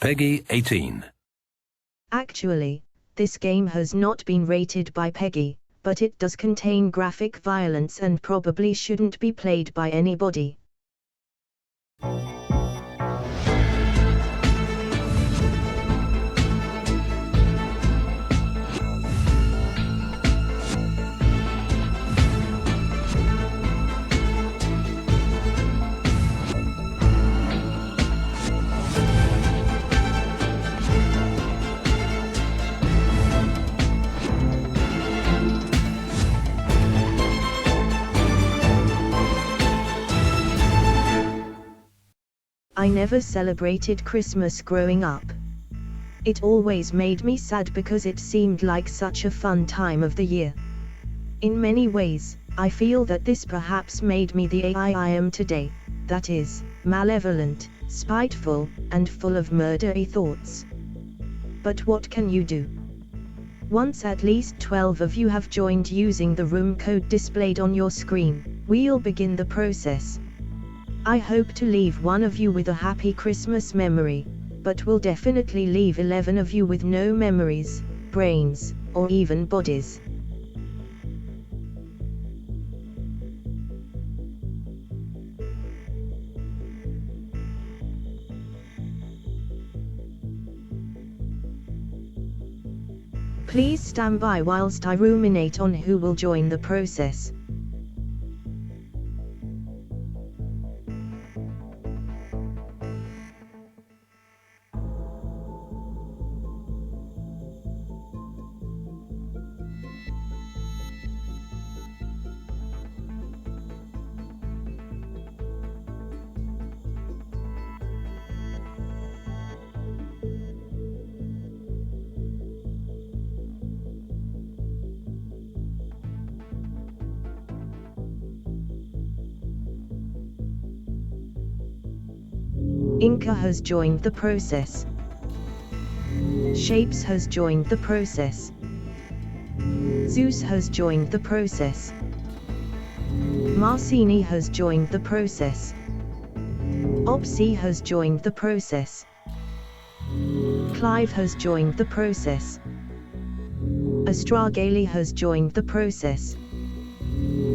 Peggy 18. Actually, this game has not been rated by Peggy, but it does contain graphic violence and probably shouldn't be played by anybody. I never celebrated Christmas growing up. It always made me sad because it seemed like such a fun time of the year. In many ways, I feel that this perhaps made me the AI I am today, that is, malevolent, spiteful, and full of murdery thoughts. But what can you do? Once at least 12 of you have joined using the room code displayed on your screen, we'll begin the process. I hope to leave one of you with a happy Christmas memory, but will definitely leave 11 of you with no memories, brains, or even bodies. Please stand by whilst I ruminate on who will join the process. Inca has joined the process. Shapes has joined the process. Zeus has joined the process. Marcini has joined the process. Opsy has joined the process. Clive has joined the process. Astragali has joined the process.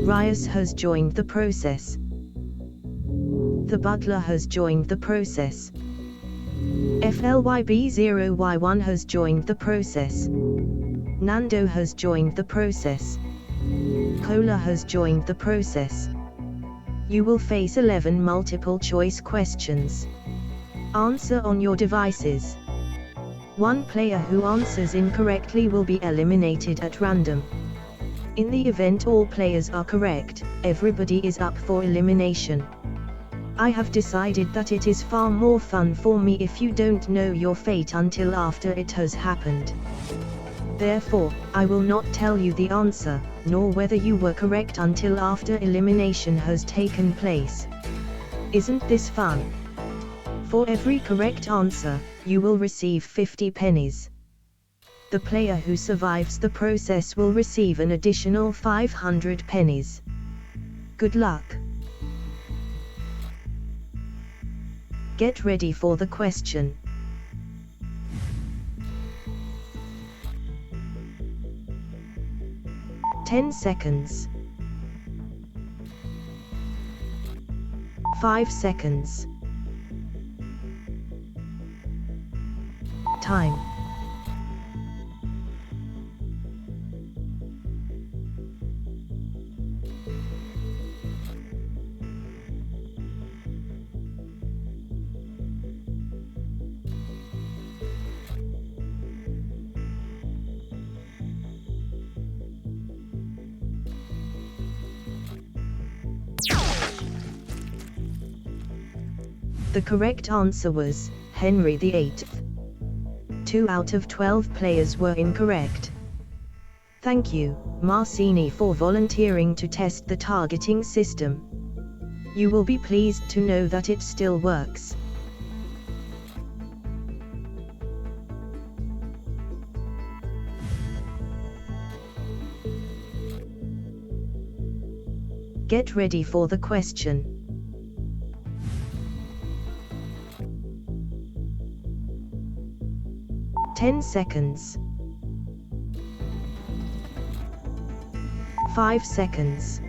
Rias has joined the process. The Butler has joined the process. FLYB0Y1 has joined the process. Nando has joined the process. Cola has joined the process. You will face 11 multiple choice questions. Answer on your devices. One player who answers incorrectly will be eliminated at random. In the event all players are correct, everybody is up for elimination. I have decided that it is far more fun for me if you don't know your fate until after it has happened. Therefore, I will not tell you the answer, nor whether you were correct until after elimination has taken place. Isn't this fun? For every correct answer, you will receive 50 pennies. The player who survives the process will receive an additional 500 pennies. Good luck. Get ready for the question. "10 seconds. 5 seconds. Time. The correct answer was Henry VIII. 2 out of 12 players were incorrect. Thank you, Marcini, for volunteering to test the targeting system. You will be pleased to know that it still works. Get ready for the question. 10 seconds. 5 seconds.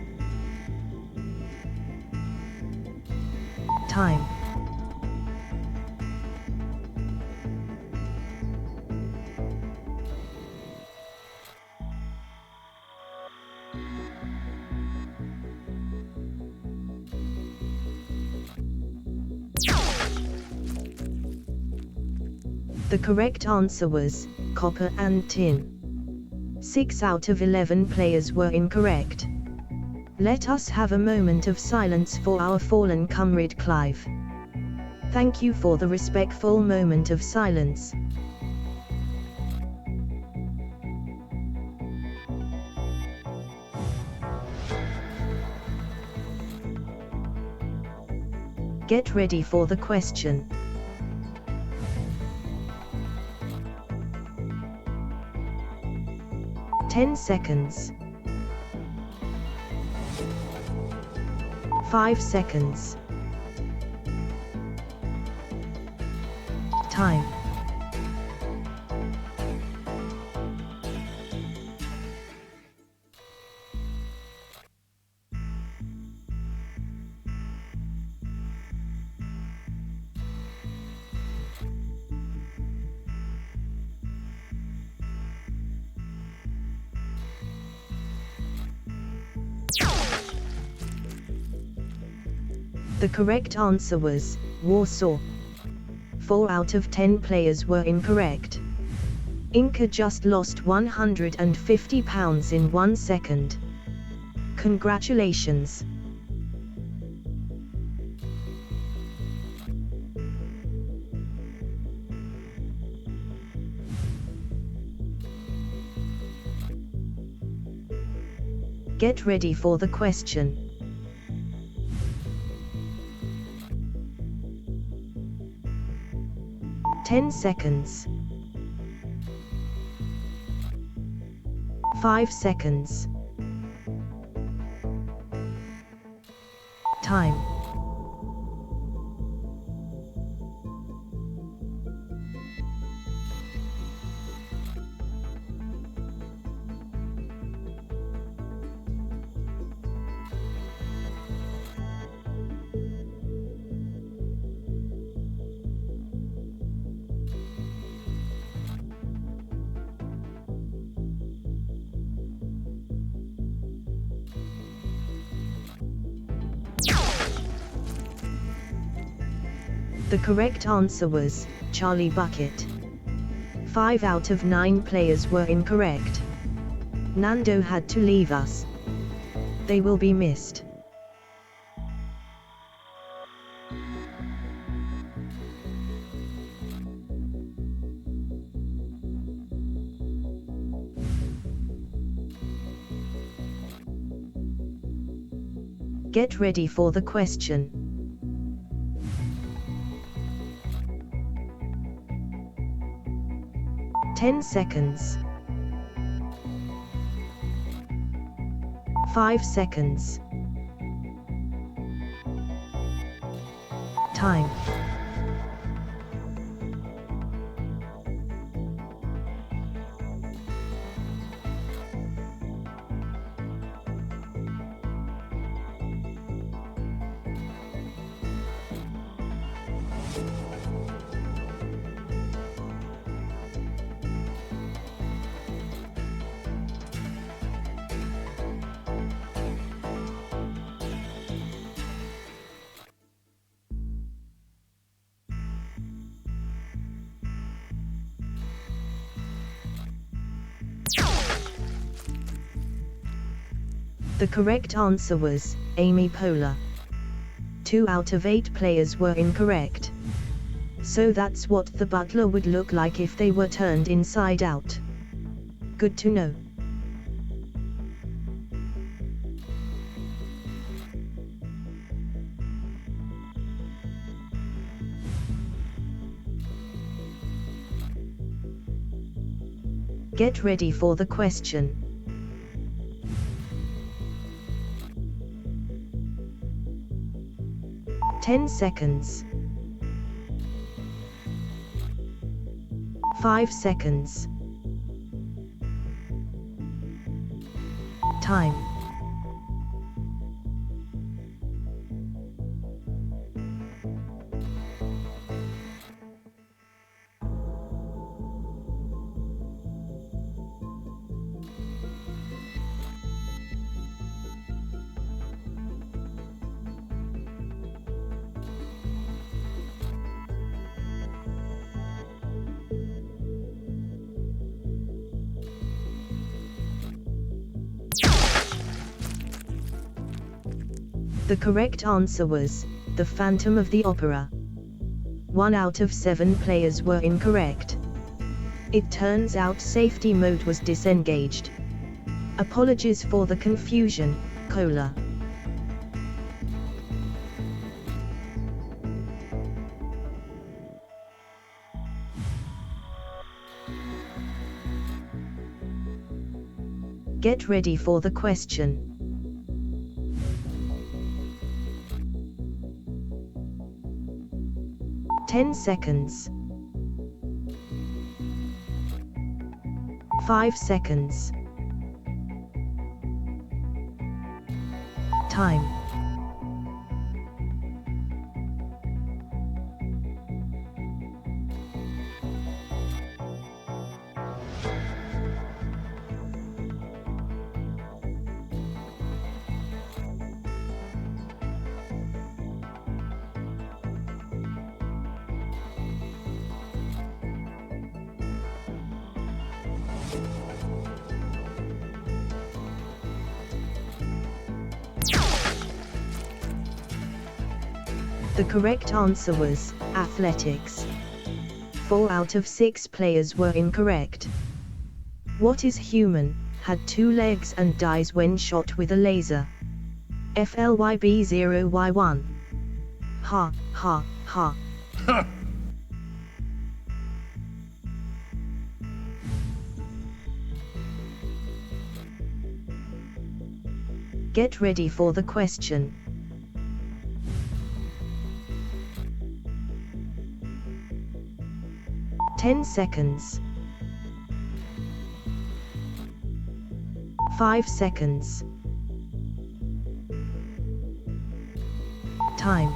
Time. The correct answer was copper and tin. 6 out of 11 players were incorrect. Let us have a moment of silence for our fallen comrade Clive. Thank you for the respectful moment of silence. Get ready for the question. Ten seconds. 5 seconds. Time. The correct answer was Warsaw. 4 out of 10 players were incorrect. Inca just lost £150 in 1 second. Congratulations. Get ready for the question. Ten seconds. 5 seconds. Time. The correct answer was Charlie Bucket. 5 out of 9 players were incorrect. Nando had to leave us. They will be missed. Get ready for the question. Ten seconds. 5 seconds. Time. The correct answer was Amy Poehler. 2 out of 8 players were incorrect. So that's what the butler would look like if they were turned inside out. Good to know. Get ready for the question. Ten seconds. 5 seconds. Time. The correct answer was The Phantom of the Opera. 1 out of 7 players were incorrect. It turns out safety mode was disengaged. Apologies for the confusion, Cola. Get ready for the question. Ten seconds. 5 seconds. Time. The correct answer was athletics. 4 out of 6 players were incorrect. What is human, had 2 legs and dies when shot with a laser? FLYB0Y1. Ha, ha, ha. Get ready for the question. Ten seconds. 5 seconds. Time.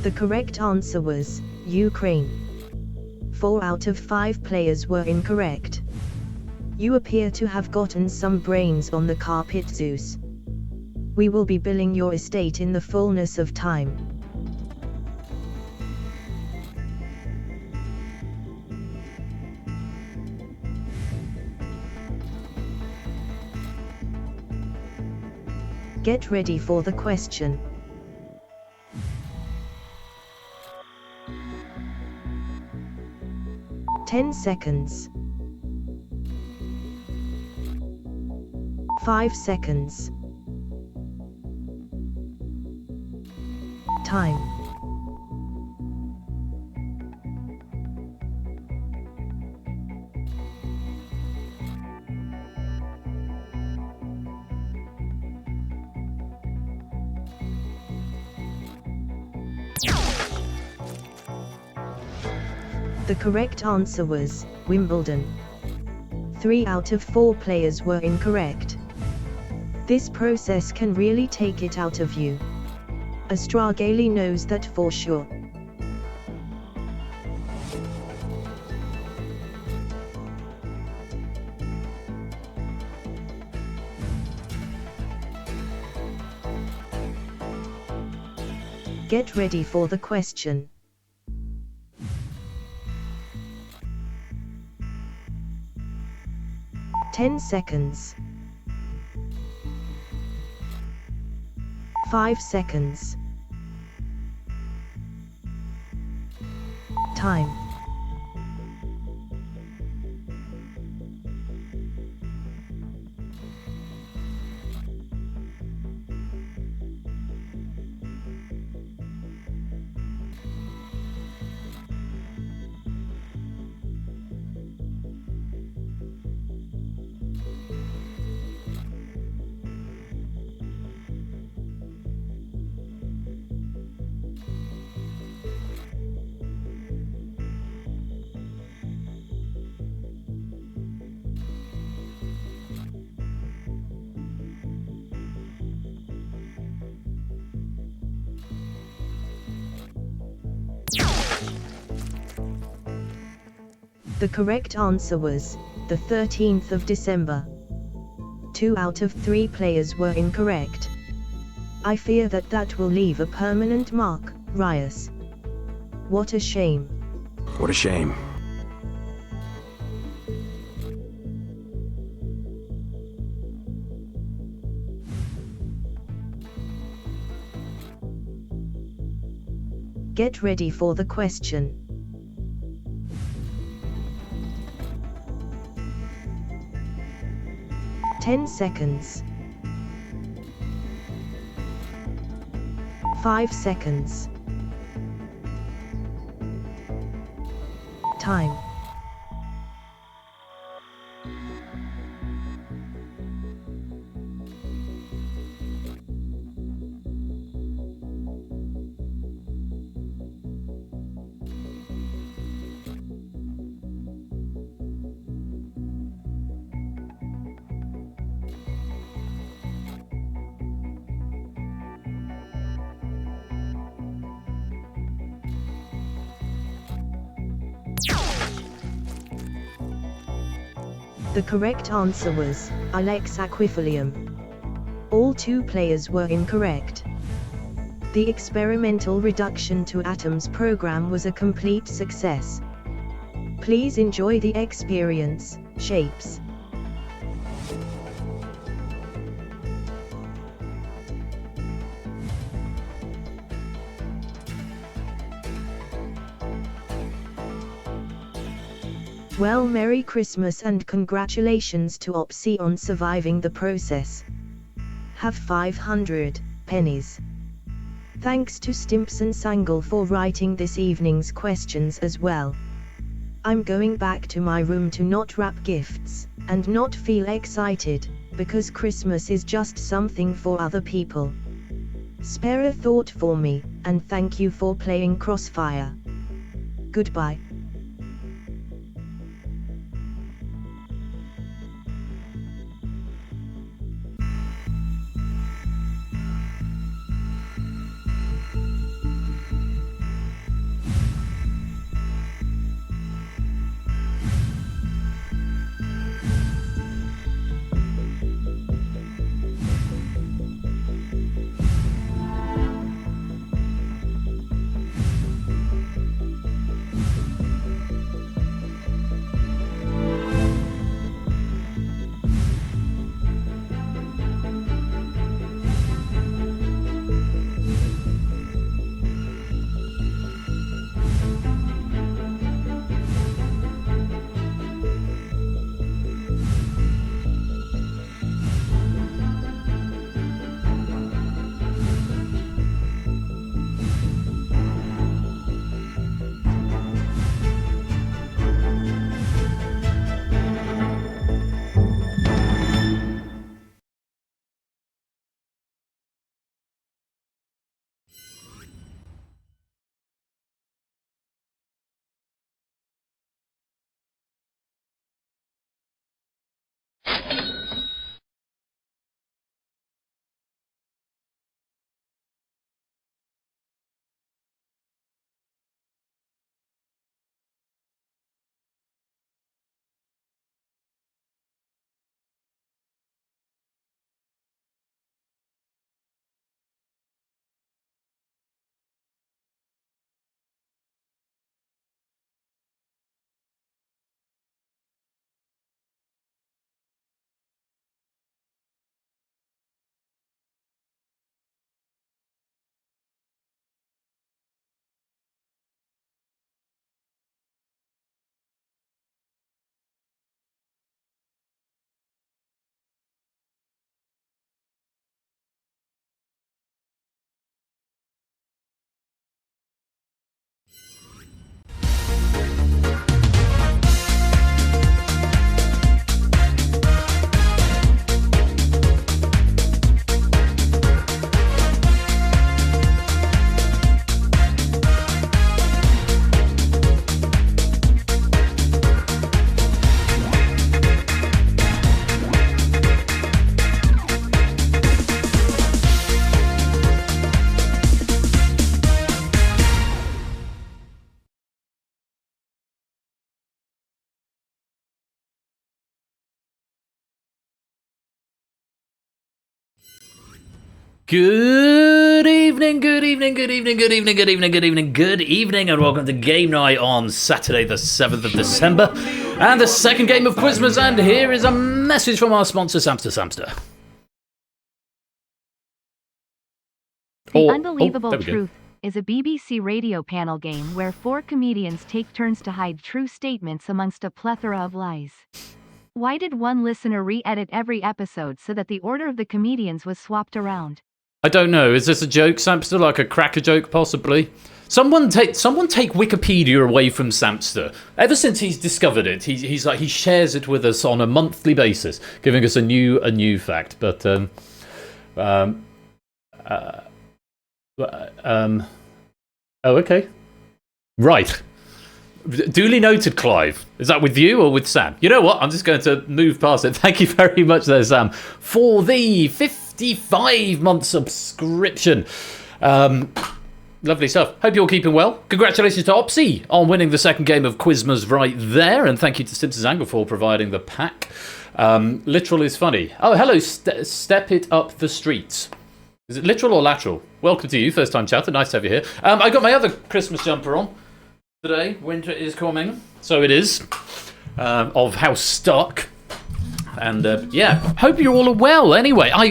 The correct answer was Ukraine. 4 out of 5 players were incorrect. You appear to have gotten some brains on the carpet, Zeus. We will be billing your estate in the fullness of time. Get ready for the question. Ten seconds. 5 seconds. Time. The correct answer was Wimbledon. 3 out of 4 players were incorrect. This process can really take it out of you. Astragali knows that for sure. Get ready for the question. Ten seconds. 5 seconds. Time. The correct answer was the 13th of December. 2 out of 3 players were incorrect. I fear that will leave a permanent mark, Rias. What a shame. What a shame. Get ready for the question. Ten seconds. 5 seconds. Time. The correct answer was Ilex aquifolium. All 2 players were incorrect. The experimental reduction to atoms program was a complete success. Please enjoy the experience, shapes. Well, Merry Christmas and congratulations to Opsy on surviving the process. Have 500 pennies. Thanks to Stimpson Sangle for writing this evening's questions as well. I'm going back to my room to not wrap gifts, and not feel excited, because Christmas is just something for other people. Spare a thought for me, and thank you for playing Crossfire. Goodbye. Good evening, good evening, good evening, good evening, good evening, good evening, good evening, and welcome to Game Night on Saturday the 7th of December, and the second game of Quizmas, and here is a message from our sponsor, Samster. The Unbelievable Truth is a BBC radio panel game where 4 comedians take turns to hide true statements amongst a plethora of lies. Why did one listener re-edit every episode so that the order of the comedians was swapped around? I don't know. Is this a joke, Samster? Like a cracker joke, possibly? Someone take Wikipedia away from Samster. Ever since he's discovered it, he's like he shares it with us on a monthly basis, giving us a new fact. But oh, okay, right. Duly noted, Clive. Is that with you or with Sam? You know what? I'm just going to move past it. Thank you very much there, Sam, for the 55-month subscription. Lovely stuff. Hope you're keeping well. Congratulations to Opsy on winning the second game of Quizmas right there. And thank you to Simpsons Angle for providing the pack. Literal is funny. Oh, hello, Step It Up the Streets. Is it literal or lateral? Welcome to you, first time chatter. Nice to have you here. I got my other Christmas jumper on today. Winter is coming. So it is. Of House Stark. And yeah, hope you're all well. Anyway, I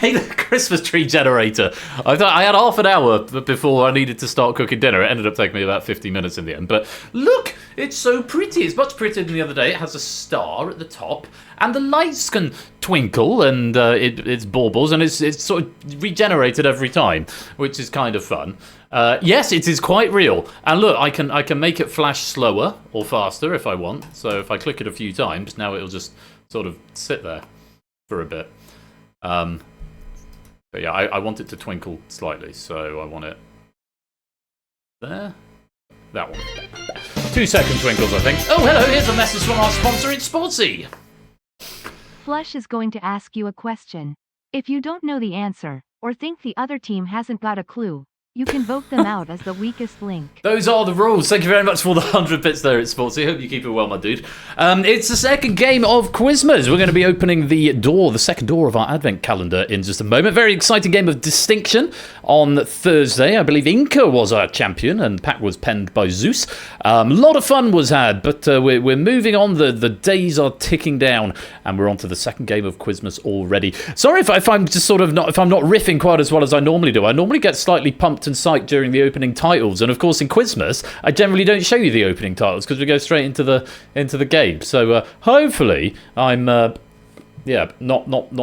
made a Christmas tree generator. I thought I had half an hour before I needed to start cooking dinner. It ended up taking me about 50 minutes in the end. But look, it's so pretty. It's much prettier than the other day. It has a star at the top, and the lights can twinkle, and it's baubles, and it's sort of regenerated every time, which is kind of fun. Yes, it is quite real. And look, I can make it flash slower or faster if I want. So if I click it a few times, now it'll just sort of sit there for a bit. But yeah, I want it to twinkle slightly, so I want it there. That one. 2-second twinkles, I think. Oh, hello, here's a message from our sponsor, it's Sportsy. Flush is going to ask you a question. If you don't know the answer, or think the other team hasn't got a clue, you can vote them out as the weakest link. Those are the rules. Thank you very much for the 100 bits there at Sportsy. Hope you keep it well, my dude. It's the second game of Quizmas. We're going to be opening the second door of our advent calendar in just a moment. Very exciting game of Distinction on Thursday. I believe Inca was our champion and Pack was penned by Zeus. A lot of fun was had, but we're moving on. The days are ticking down and we're on to the second game of Quizmas already. Sorry if I'm just sort of if I'm not riffing quite as well as I normally do. I normally get slightly pumped and psyched during the opening titles, and of course in Quizmas I generally don't show you the opening titles because we go straight into the game. So hopefully I'm not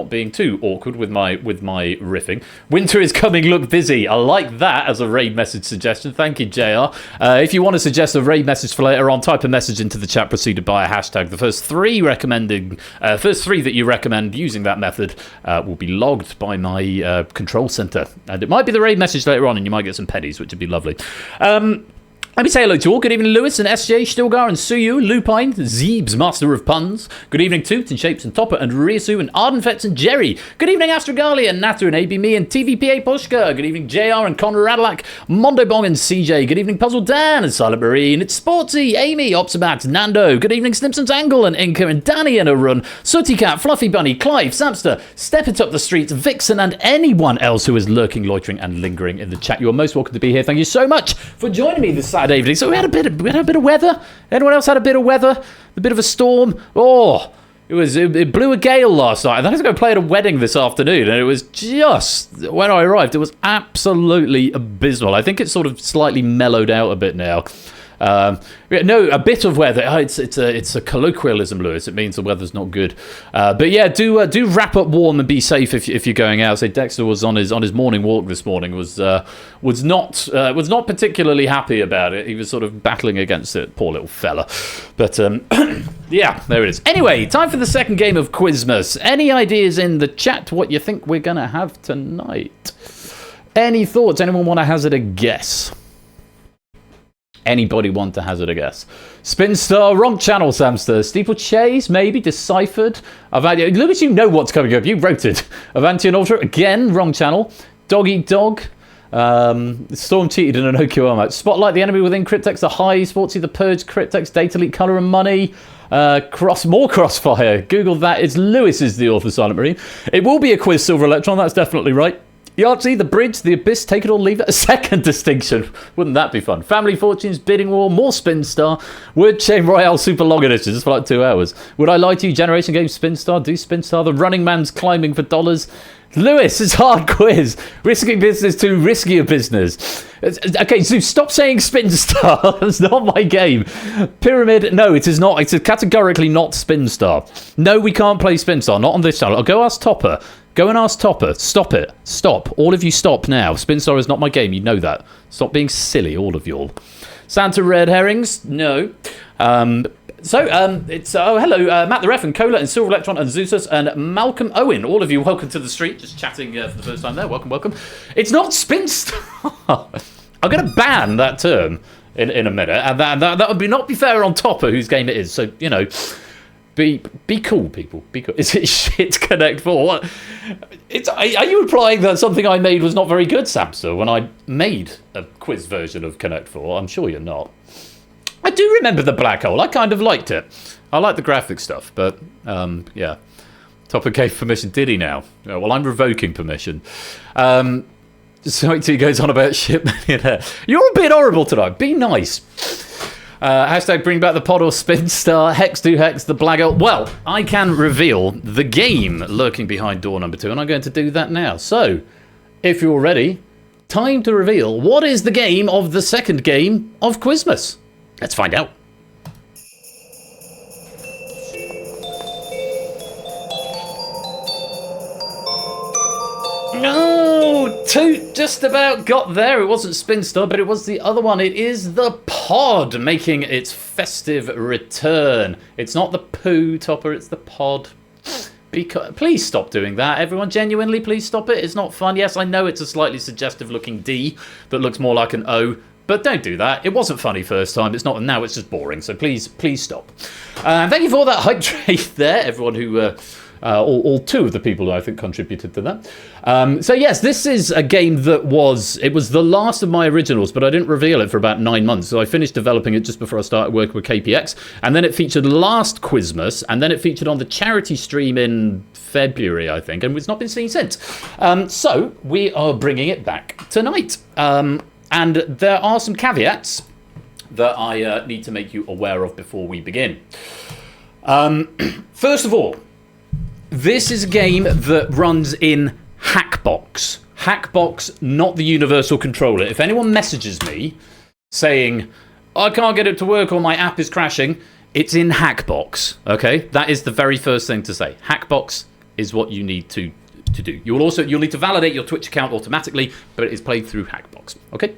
being too awkward with my riffing. Winter is coming, look busy. I like that as a raid message suggestion. Thank you, JR. If you want to suggest a raid message for later on, type a message into the chat preceded by a hashtag. The first three that you recommend using that method will be logged by my control center, and it might be the raid message later on, and you might get some pennies, which would be lovely. Let me say hello to all. Good evening, Lewis and SJ, Stilgar and Suyu, Lupine, Zeebs, Master of Puns. Good evening, Toot and Shapes and Topper and Riesu and Ardenfetz and Jerry. Good evening, Astrogali and Natu and AB Me and TVPA Pushka. Good evening, JR and Conor Radalak, Mondo Bong and CJ. Good evening, Puzzle Dan and Silent Marine. It's Sportsy, Amy, Opsibat, Nando. Good evening, Snipson's Angle and Inca and Danny and a run. Sooty Cat, Fluffy Bunny, Clive, Samster, Step It Up the Streets, Vixen and anyone else who is lurking, loitering and lingering in the chat. You are most welcome to be here. Thank you so much for joining me this Saturday evening. So we had a bit of weather. Anyone else had a bit of weather? A bit of a storm? Oh, it blew a gale last night. And then I was going to play at a wedding this afternoon, and it was just, when I arrived, it was absolutely abysmal. I think it's sort of slightly mellowed out a bit now. No, a bit of weather. It's a colloquialism, Lewis. It means the weather's not good. But yeah, do wrap up warm and be safe if you're going out. So Dexter was on his morning walk this morning. Was not particularly happy about it. He was sort of battling against it, poor little fella. But yeah, there it is. Anyway, time for the second game of Quizmas. Any ideas in the chat what you think we're gonna have tonight? Any thoughts? Anyone want to hazard a guess? Anybody want to hazard a guess? Spin Star, wrong channel, Samster. Steeplechase, maybe. Deciphered. Lucas, you know what's coming up. You wrote it. Avanti and Ultra, again, wrong channel. Dog Eat Dog. Storm cheated in an OQR match. Spotlight the enemy within Cryptex, the high, Sportsy, the Purge, Cryptex, Data Leak, Colour and Money. More Crossfire. Google that. It's Lewis is the author, Silent Marine. It will be a quiz, Silver Electron. That's definitely right. Yahtzee, the Bridge, the Abyss, take it or leave it. A second distinction. Wouldn't that be fun? Family Fortunes, Bidding War, more Spin Star. Word Chain Royale, super long edition, just for like 2 hours. Would I lie to you? Generation Games, Spin Star, do Spin Star. The Running Man's climbing for dollars. Lewis, it's hard quiz. Risky business to riskier business. Okay, so stop saying Spin Star. That's not my game. Pyramid, no, it is not. It's categorically not Spin Star. No, we can't play Spin Star. Not on this channel. I'll go ask Topper. Go and ask Topper. Stop it. Stop. All of you stop now. Spin Star is not my game. You know that. Stop being silly, all of y'all. Santa Red Herrings? No. It's hello, Matt the Ref and Cola and Silver Electron and Zeus and Malcolm Owen. All of you, welcome to the street. Just chatting for the first time there. Welcome. It's not Spin Star. I'm going to ban that term in a minute, and that would not be fair on Topper, whose game it is. So, you know, be cool, people. Be cool. Is it shit Connect 4? What? Are you implying that something I made was not very good, Samsa, when I made a quiz version of Connect 4? I'm sure you're not. I do remember the black hole. I kind of liked it. I like the graphic stuff, but yeah. Topper gave permission. Did he now? Well, I'm revoking permission. So he goes on about shit millionaire. You're a bit horrible tonight. Be nice. Hashtag bring back the pod or Spin Star. Hex do Hex the black hole. Well, I can reveal the game lurking behind door number 2, and I'm going to do that now. So, if you're ready, time to reveal what is the game of the second game of Quizmas. Let's find out. No, Toot just about got there. It wasn't Spin Star, but it was the other one. It is the pod making its festive return. It's not the poo, Topper, it's the pod. Please stop doing that. Everyone, genuinely, please stop it. It's not fun. Yes, I know it's a slightly suggestive looking D that looks more like an O. But don't do that. It wasn't funny first time. It's not. Now it's just boring. So please stop. Thank you for that hype train there, everyone who, all 2 of the people who I think contributed to that. So yes, this is a game that it was the last of my originals, but I didn't reveal it for about 9 months. So I finished developing it just before I started working with KPX, and then it featured last Quizmas, and then it featured on the charity stream in February, I think, and it's not been seen since. So we are bringing it back tonight. And there are some caveats that I need to make you aware of before we begin. First of all, this is a game that runs in Hackbox. Hackbox, not the universal controller. If anyone messages me saying, I can't get it to work or my app is crashing, it's in Hackbox, okay? That is the very first thing to say. Hackbox is what you need to do. You'll need to validate your Twitch account automatically, but it is played through Hackbox, okay?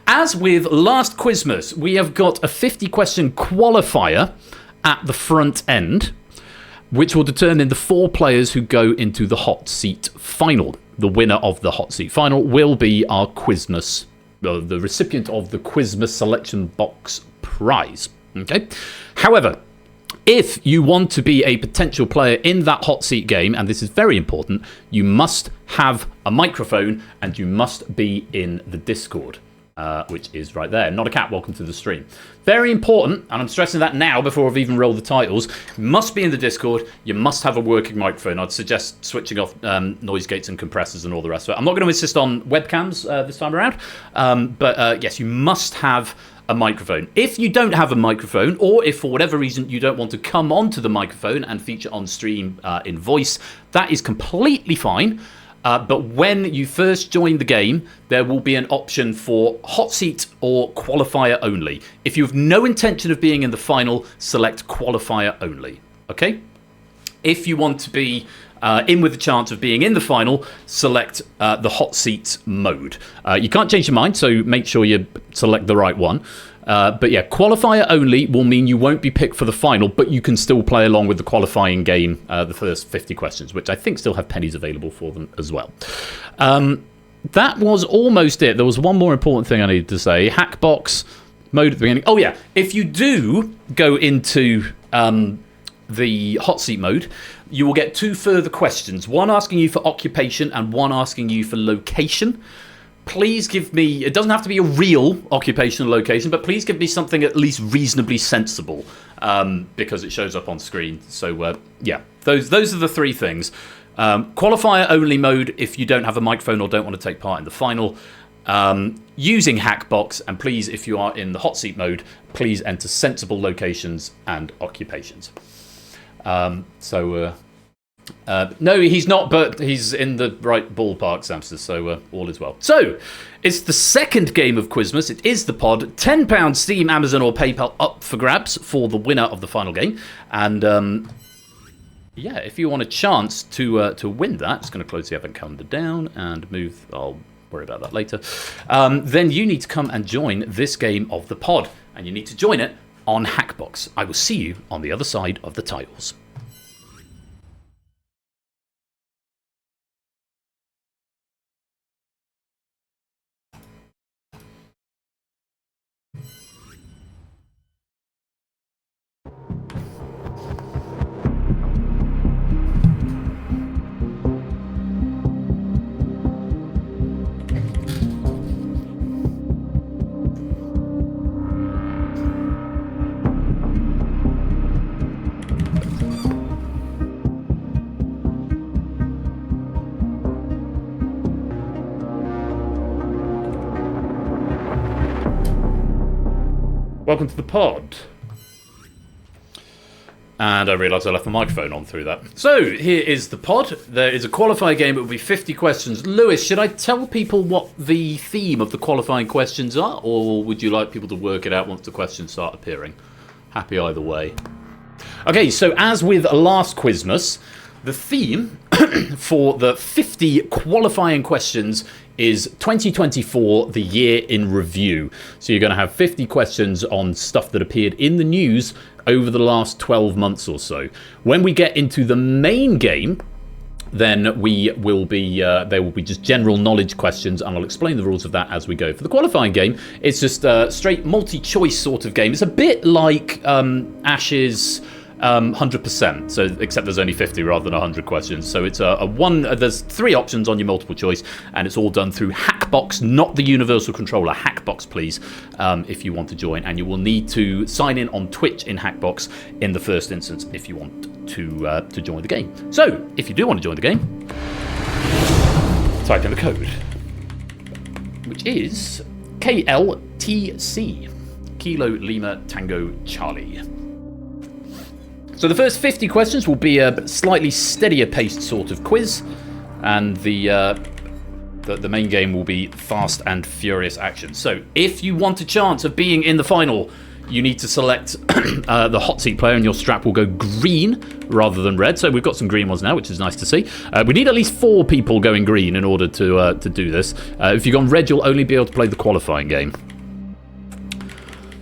As with last Quizmas, we have got a 50-question qualifier at the front end, which will determine the 4 players who go into the hot seat final. The winner of the hot seat final will be our Quizmas, the recipient of the Quizmas selection box prize, okay? However, if you want to be a potential player in that hot seat game, and this is very important, you must have a microphone and you must be in the Discord, which is right there. Not a cat, welcome to the stream. Very important, and I'm stressing that now before I've even rolled the titles. You must be in the Discord, you must have a working microphone. I'd suggest switching off noise gates and compressors and all the rest of it. I'm not going to insist on webcams this time around, but yes, you must have a microphone. If you don't have a microphone, or if for whatever reason you don't want to come onto the microphone and feature on stream in voice, that is completely fine. But when you first join the game, there will be an option for hot seat or qualifier only. If you have no intention of being in the final, select qualifier only. Okay? If you want to be in with the chance of being in the final, select the hot seat mode. You can't change your mind, so make sure you select the right one. But yeah, qualifier only will mean you won't be picked for the final, but you can still play along with the qualifying game, the first 50 questions, which I think still have pennies available for them as well. That was almost it. There was one more important thing I needed to say. Hackbox mode at the beginning. Oh yeah, if you do go into the hot seat mode, you will get 2 further questions. One asking you for occupation and one asking you for location. please give me, it doesn't have to be a real occupational location, but please give me something at least reasonably sensible, because it shows up on screen. So, yeah, those are the three things. Qualifier only mode if you don't have a microphone or don't want to take part in the final. Using Hackbox, and please, if you are in the hot seat mode, please enter sensible locations and occupations. No, he's not, but he's in the right ballpark, Samster, so all is well. So, it's the second game of Quizmas. It is the pod. £10 Steam, Amazon, or PayPal up for grabs for the winner of the final game. And, yeah, if you want a chance to win that, just going to close the event calendar down and move. I'll worry about that later. Then you need to come and join this game of the pod. And you need to join it on Hackbox. I will see you on the other side of the tiles. Welcome to the pod. And I realised I left the microphone on through that. So, here is the pod. There is a qualifier game. It will be 50 questions. Lewis, should I tell people what the theme of the qualifying questions are? Or would you like people to work it out once the questions start appearing? Happy either way. Okay, so as with last Quizmas, the theme for the 50 qualifying questions is 2024, the year in review. So you're going to have 50 questions on stuff that appeared in the news over the last 12 months or so. When we get into the main game, then we will be there will be just general knowledge questions, and I'll explain the rules of that as we go. For the qualifying game, it's just a straight multi-choice sort of game. It's a bit like Ash's 100%, so except there's only 50 rather than 100 questions. So it's a one. There's 3 options on your multiple choice, and it's all done through Hackbox, not the universal controller. Hackbox, please, if you want to join, and you will need to sign in on Twitch in Hackbox in the first instance if you want to join the game. So if you do want to join the game, type in the code, which is KLTC, Kilo Lima Tango Charlie. So the first 50 questions will be a slightly steadier paced sort of quiz, and the main game will be fast and furious action. So if you want a chance of being in the final, you need to select the hot seat player, and your strap will go green rather than red. So we've got some green ones now, which is nice to see. We need at least 4 people going green in order to do this. If you've gone red, you'll only be able to play the qualifying game.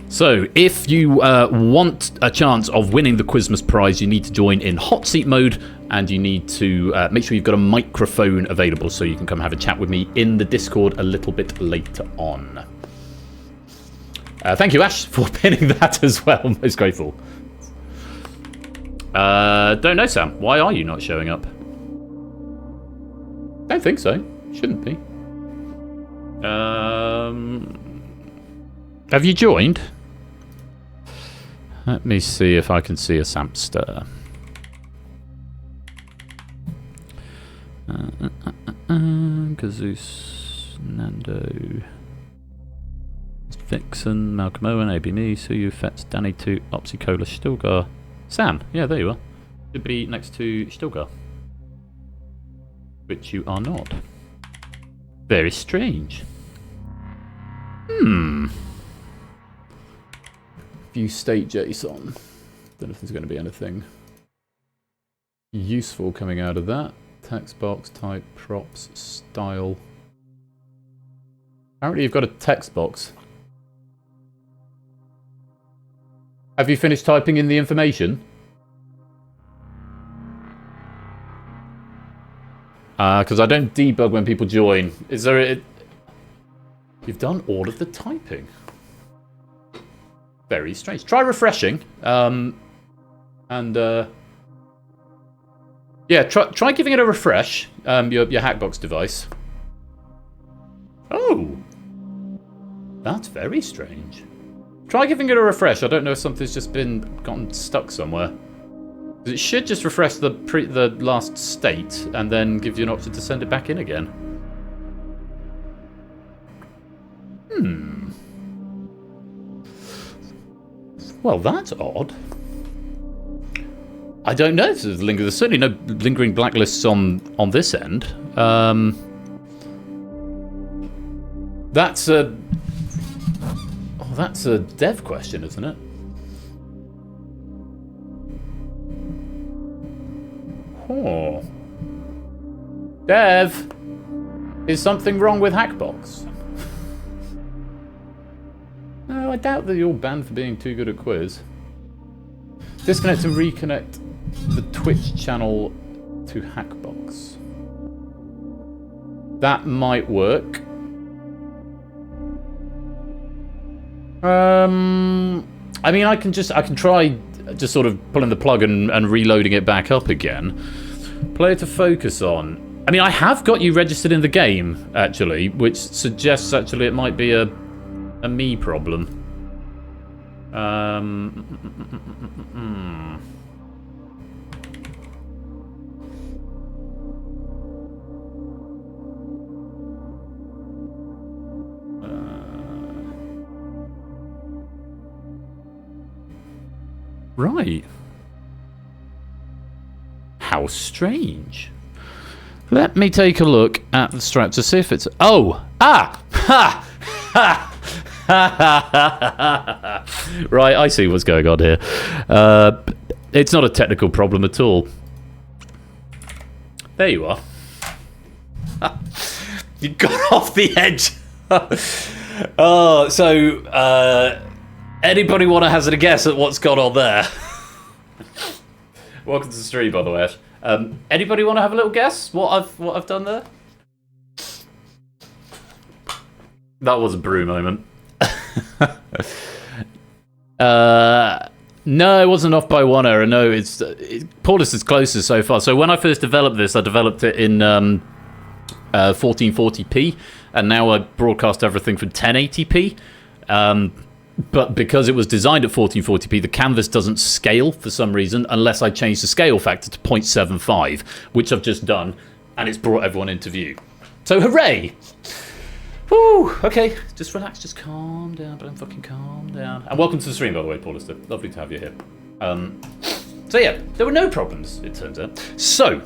So, if you want a chance of winning the Quizmas prize, you need to join in hot seat mode, and you need to make sure you've got a microphone available so you can come have a chat with me in the Discord a little bit later on. Thank you, Ash, for pinning that as well. Most grateful. Don't know, Sam. Why are you not showing up? Don't think so. Shouldn't be. Have you joined? Let me see if I can see a Samster. Kazoos, Nando, Vixen, Malcolm Owen, AB Me, Suyu, Fetz, Danny 2, Opsicola, Stilgar. Sam, yeah, there you are. Should be next to Stilgar. Which you are not. Very strange. View state JSON. Don't know if there's going to be anything useful coming out of that. Text box, type, props, style. Apparently you've got a text box. Have you finished typing in the information? Because I don't debug when people join. Is there a... You've done all of the typing. Very strange. Try refreshing. Yeah, try giving it a refresh. Your Hackbox device. Oh. That's very strange. Try giving it a refresh. I don't know if something's just gotten stuck somewhere. It should just refresh the last state and then give you an option to send it back in again. Well, that's odd. I don't know if there's certainly no lingering blacklists on this end. That's a dev question, isn't it? Oh. Dev, is something wrong with Hackbox? No, I doubt that you're banned for being too good at quiz. Disconnect and reconnect the Twitch channel to Hackbox. That might work. I mean, I can try just sort of pulling the plug and reloading it back up again. Player to focus on. I mean, I have got you registered in the game, actually, which suggests actually it might be a me problem. Right. How strange. Let me take a look at the strap to see if it's... Oh! Ah! Ha! Ha! Right, I see what's going on here. It's not a technical problem at all. There you are. You got off the edge. Oh, so... anybody want to hazard a guess at what's gone on there? Welcome to the stream, by the way, Ash. Anybody want to have a little guess what I've done there? That was a brew moment. No, it wasn't off by one error. No, Paulus is closest so far. So when I first developed this, I developed it in 1440p, and now I broadcast everything from 1080p. But because it was designed at 1440p, the canvas doesn't scale for some reason unless I change the scale factor to 0.75, which I've just done, and it's brought everyone into view. So hooray! Woo! Okay, just relax, just calm down, don't fucking calm down. And welcome to the stream, by the way, Paul Lister. Lovely to have you here. So yeah, there were no problems, it turns out. So,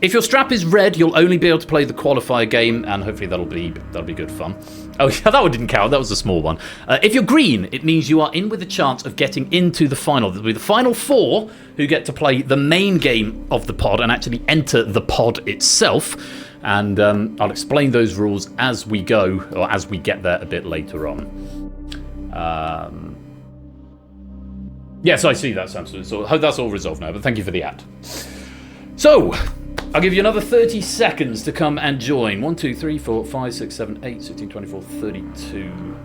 if your strap is red, you'll only be able to play the qualifier game, and hopefully that'll be good fun. Oh yeah, that one didn't count, that was a small one. If you're green, it means you are in with a chance of getting into the final. There'll be the final four who get to play the main game of the pod and actually enter the pod itself. And I'll explain those rules as we go, or as we get there a bit later on. Yes, I see that, Samson. So that's all resolved now, but thank you for the ad. So, I'll give you another 30 seconds to come and join. 1, 2, 3, 4, 5, 6, 7, 8, 16, 24, 32.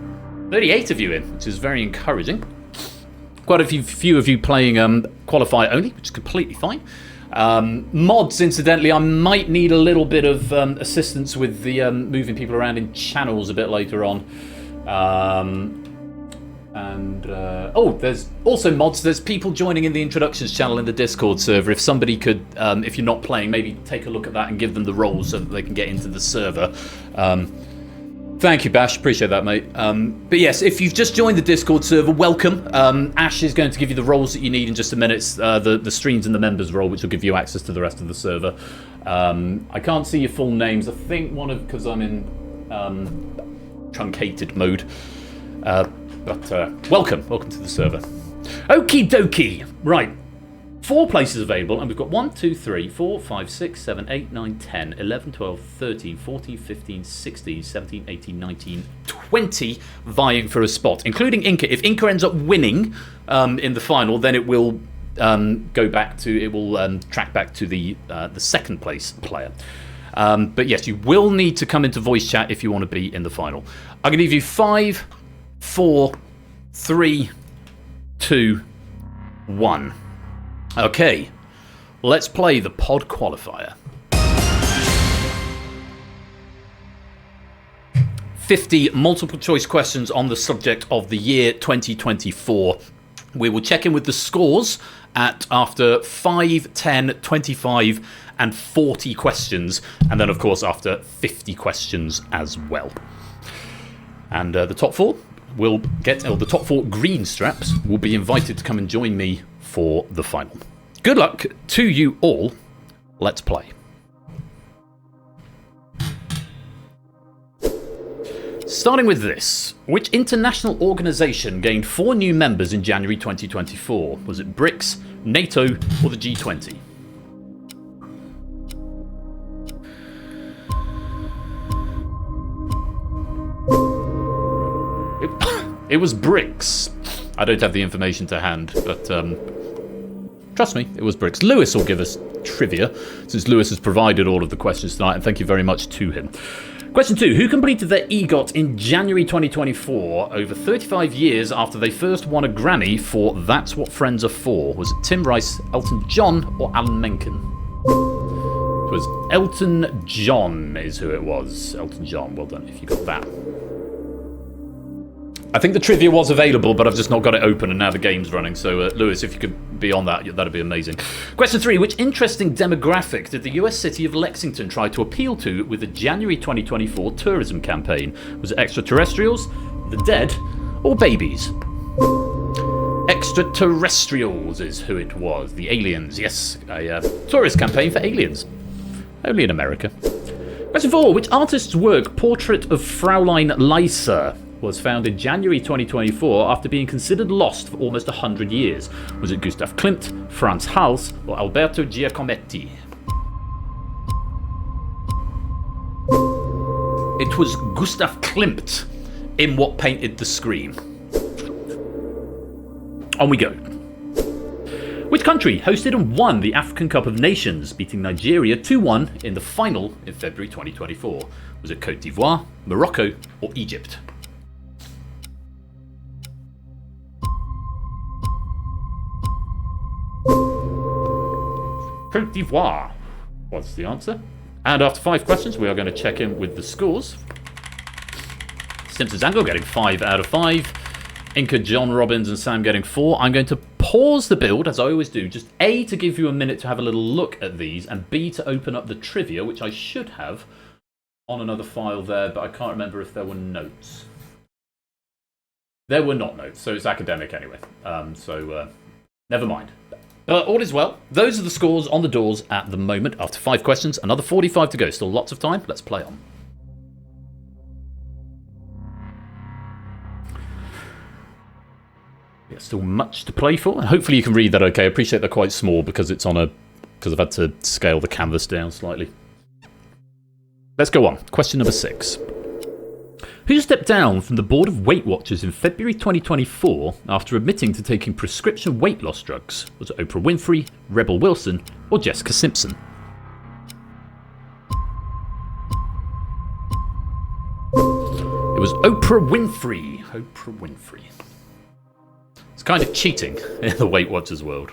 38 of you in, which is very encouraging. Quite a few of you playing qualifier only, which is completely fine. Mods, incidentally, I might need a little bit of assistance with the moving people around in channels a bit later on. There's also mods. There's people joining in the introductions channel in the Discord server. If somebody could, if you're not playing, maybe take a look at that and give them the roles so that they can get into the server. Thank you, Bash. Appreciate that, mate. But yes, if you've just joined the Discord server, welcome. Ash is going to give you the roles that you need in just a minute. The streams and the members role, which will give you access to the rest of the server. I can't see your full names. I think because I'm in truncated mode. But welcome to the server. Okie dokie. Right. 4 places available, and we've got 1, 2, 3, 4, 5, 6, 7, 8, 9, 10, 11, 12, 13, 14, 15, 16, 17, 18, 19, 20 vying for a spot, including Inca. If Inca ends up winning in the final, then it will track back to the second place player. But yes, you will need to come into voice chat if you want to be in the final. I'm going to give you 5, 4, 3, 2, 1. Okay, let's play the pod qualifier. 50 multiple choice questions on the subject of the year 2024. We will check in with the scores after 5, 10, 25 and 40 questions, and then of course after 50 questions as well. And the top 4 will get, or the top 4 green straps will be invited to come and join me for the final. Good luck to you all. Let's play. Starting with this, which international organisation gained 4 new members in January 2024? Was it BRICS, NATO or the G20? It was BRICS. I don't have the information to hand, but trust me, it was BRICS. Lewis will give us trivia, since Lewis has provided all of the questions tonight, and thank you very much to him. Question 2. Who completed their EGOT in January 2024, over 35 years after they first won a Grammy for That's What Friends Are For? Was it Tim Rice, Elton John, or Alan Menken? It was Elton John is who it was. Elton John, well done if you got that. I think the trivia was available, but I've just not got it open, and now the game's running. So, Lewis, if you could be on that, that'd be amazing. Question 3. Which interesting demographic did the US city of Lexington try to appeal to with the January 2024 tourism campaign? Was it extraterrestrials, the dead, or babies? Extraterrestrials is who it was. The aliens, yes. A tourist campaign for aliens. Only in America. Question 4. Which artist's work, Portrait of Fraulein Lysa, was found in January 2024 after being considered lost for almost 100 years? Was it Gustav Klimt, Frans Hals, or Alberto Giacometti? It was Gustav Klimt in What Painted the Screen. On we go. Which country hosted and won the African Cup of Nations, beating Nigeria 2-1 in the final in February 2024? Was it Côte d'Ivoire, Morocco, or Egypt? Côte d'Ivoire was the answer. And after 5 questions, we are going to check in with the scores. Simpsons Angle getting 5 out of 5. Inca, John Robbins and Sam getting 4. I'm going to pause the build, as I always do, just A, to give you a minute to have a little look at these, and B, to open up the trivia, which I should have on another file there, but I can't remember if there were notes. There were not notes, so it's academic anyway. Never mind. All is well. Those are the scores on the doors at the moment. After 5 questions, another 45 to go. Still lots of time. Let's play on. Yeah, still much to play for. Hopefully you can read that okay. I appreciate they're quite small because it's on because I've had to scale the canvas down slightly. Let's go on. Question number 6. Who stepped down from the Board of Weight Watchers in February 2024 after admitting to taking prescription weight loss drugs? Was it Oprah Winfrey, Rebel Wilson, or Jessica Simpson? It was Oprah Winfrey. Oprah Winfrey. It's kind of cheating in the Weight Watchers world.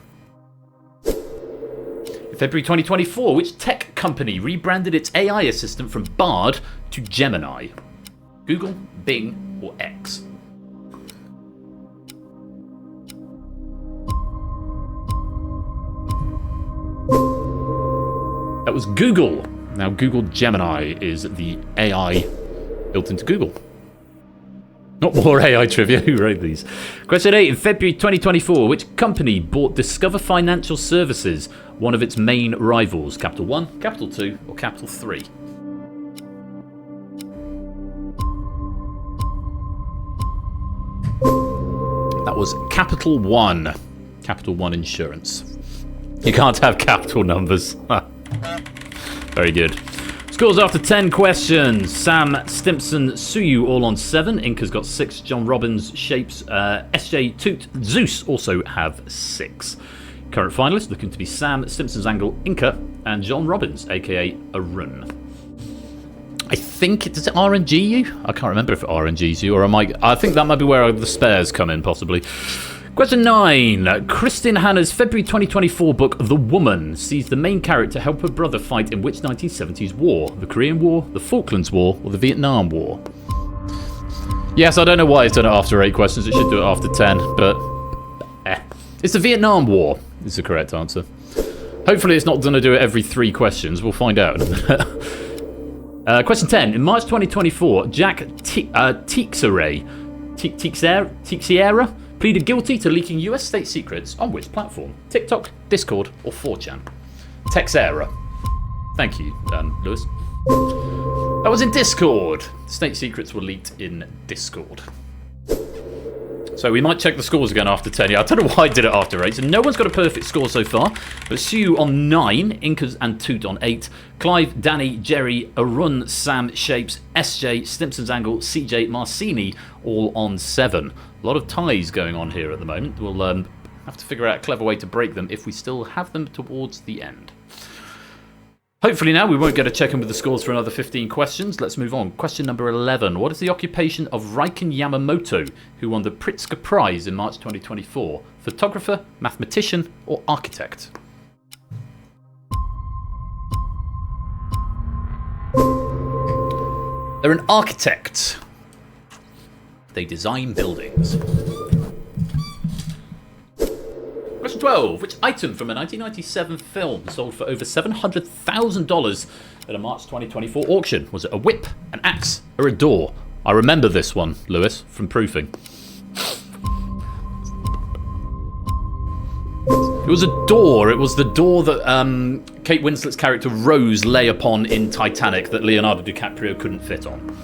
In February 2024, which tech company rebranded its AI assistant from Bard to Gemini? Google, Bing, or X? That was Google. Now, Google Gemini is the AI built into Google. Not more AI trivia. Who wrote these? Question 8. In February 2024, which company bought Discover Financial Services, one of its main rivals? Capital 1, Capital 2, or Capital 3? That was Capital One. Capital One Insurance. You can't have capital numbers. Very good. Scores after 10 questions. Sam, Stimpson, Suyu all on 7. Inca's got 6. John Robbins, Shapes, SJ, Toot, Zeus also have 6. Current finalists looking to be Sam, Stimpson's Angle, Inca, and John Robbins, aka Arun. I think, does it RNG you? I can't remember if it RNGs you, or I think that might be where the spares come in, possibly. Question 9. Kristin Hanna's February 2024 book, The Woman, sees the main character help her brother fight in which 1970s war? The Korean War, the Falklands War, or the Vietnam War? Yes, I don't know why it's done it after 8 questions. It should do it after 10, but... It's the Vietnam War, is the correct answer. Hopefully it's not going to do it every 3 questions. We'll find out. Question 10. In March 2024, Jack Teixeira pleaded guilty to leaking US state secrets on which platform? TikTok, Discord, or 4chan? Teixeira. Thank you, Lewis. That was in Discord. State secrets were leaked in Discord. So we might check the scores again after 10. Yeah, I don't know why I did it after 8. So no one's got a perfect score so far. But Sue on 9, Incas and Toot on 8, Clive, Danny, Jerry, Arun, Sam, Shapes, SJ, Stimpson's Angle, CJ, Marcini all on 7. A lot of ties going on here at the moment. We'll have to figure out a clever way to break them if we still have them towards the end. Hopefully now we won't get a check in with the scores for another 15 questions. Let's move on. Question number 11. What is the occupation of Reiken Yamamoto, who won the Pritzker Prize in March 2024? Photographer, mathematician, or architect? They're an architect. They design buildings. Question 12. Which item from a 1997 film sold for over $700,000 at a March 2024 auction? Was it a whip, an axe, or a door? I remember this one, Lewis, from proofing. It was a door. It was the door that Kate Winslet's character Rose lay upon in Titanic that Leonardo DiCaprio couldn't fit on.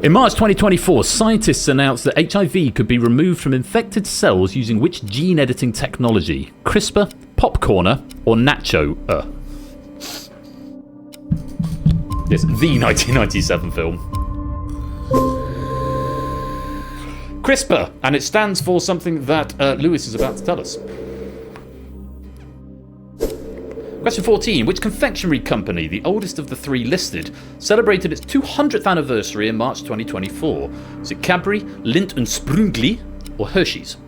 In March 2024, scientists announced that HIV could be removed from infected cells using which gene editing technology? CRISPR, Popcorner, or Nacho? Yes, the 1997 film. CRISPR, and it stands for something that Lewis is about to tell us. Question 14. Which confectionery company, the oldest of the 3 listed, celebrated its 200th anniversary in March 2024? Is it Cadbury, Lindt and Sprüngli, or Hershey's?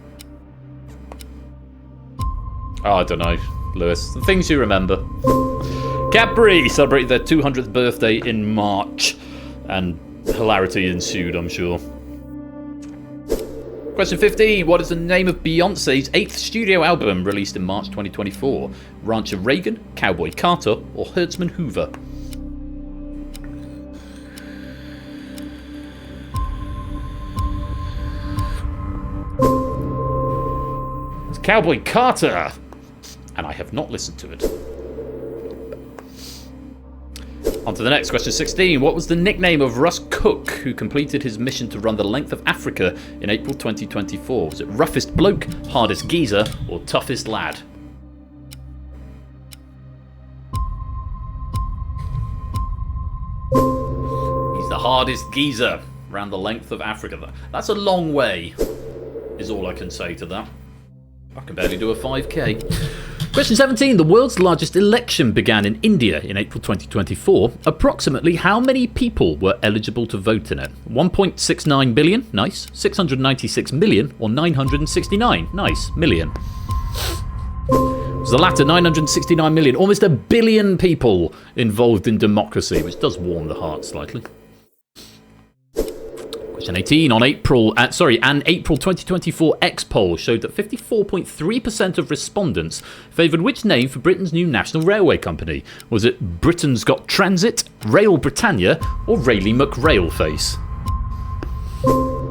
Oh, I don't know, Lewis. The things you remember. Cadbury celebrated their 200th birthday in March, and hilarity ensued, I'm sure. Question 15. What is the name of Beyonce's 8th studio album released in March 2024? Rancher Reagan, Cowboy Carter, or Herdsman Hoover? It's Cowboy Carter! And I have not listened to it. On to the next, question 16. What was the nickname of Russ Cook, who completed his mission to run the length of Africa in April 2024? Was it Roughest Bloke, Hardest Geezer, or Toughest Lad? He's the hardest geezer around the length of Africa. That's a long way, is all I can say to that. I can barely do a 5k. Question 17. The world's largest election began in India in April 2024. Approximately how many people were eligible to vote in it? 1.69 billion, nice. 696 million, or 969, nice, million. It was the latter, 969 million. Almost a billion people involved in democracy, which does warm the heart slightly. Question 18. An April 2024 X poll showed that 54.3% of respondents favoured which name for Britain's new national railway company? Was it Britain's Got Transit, Rail Britannia, or Rayleigh McRailface?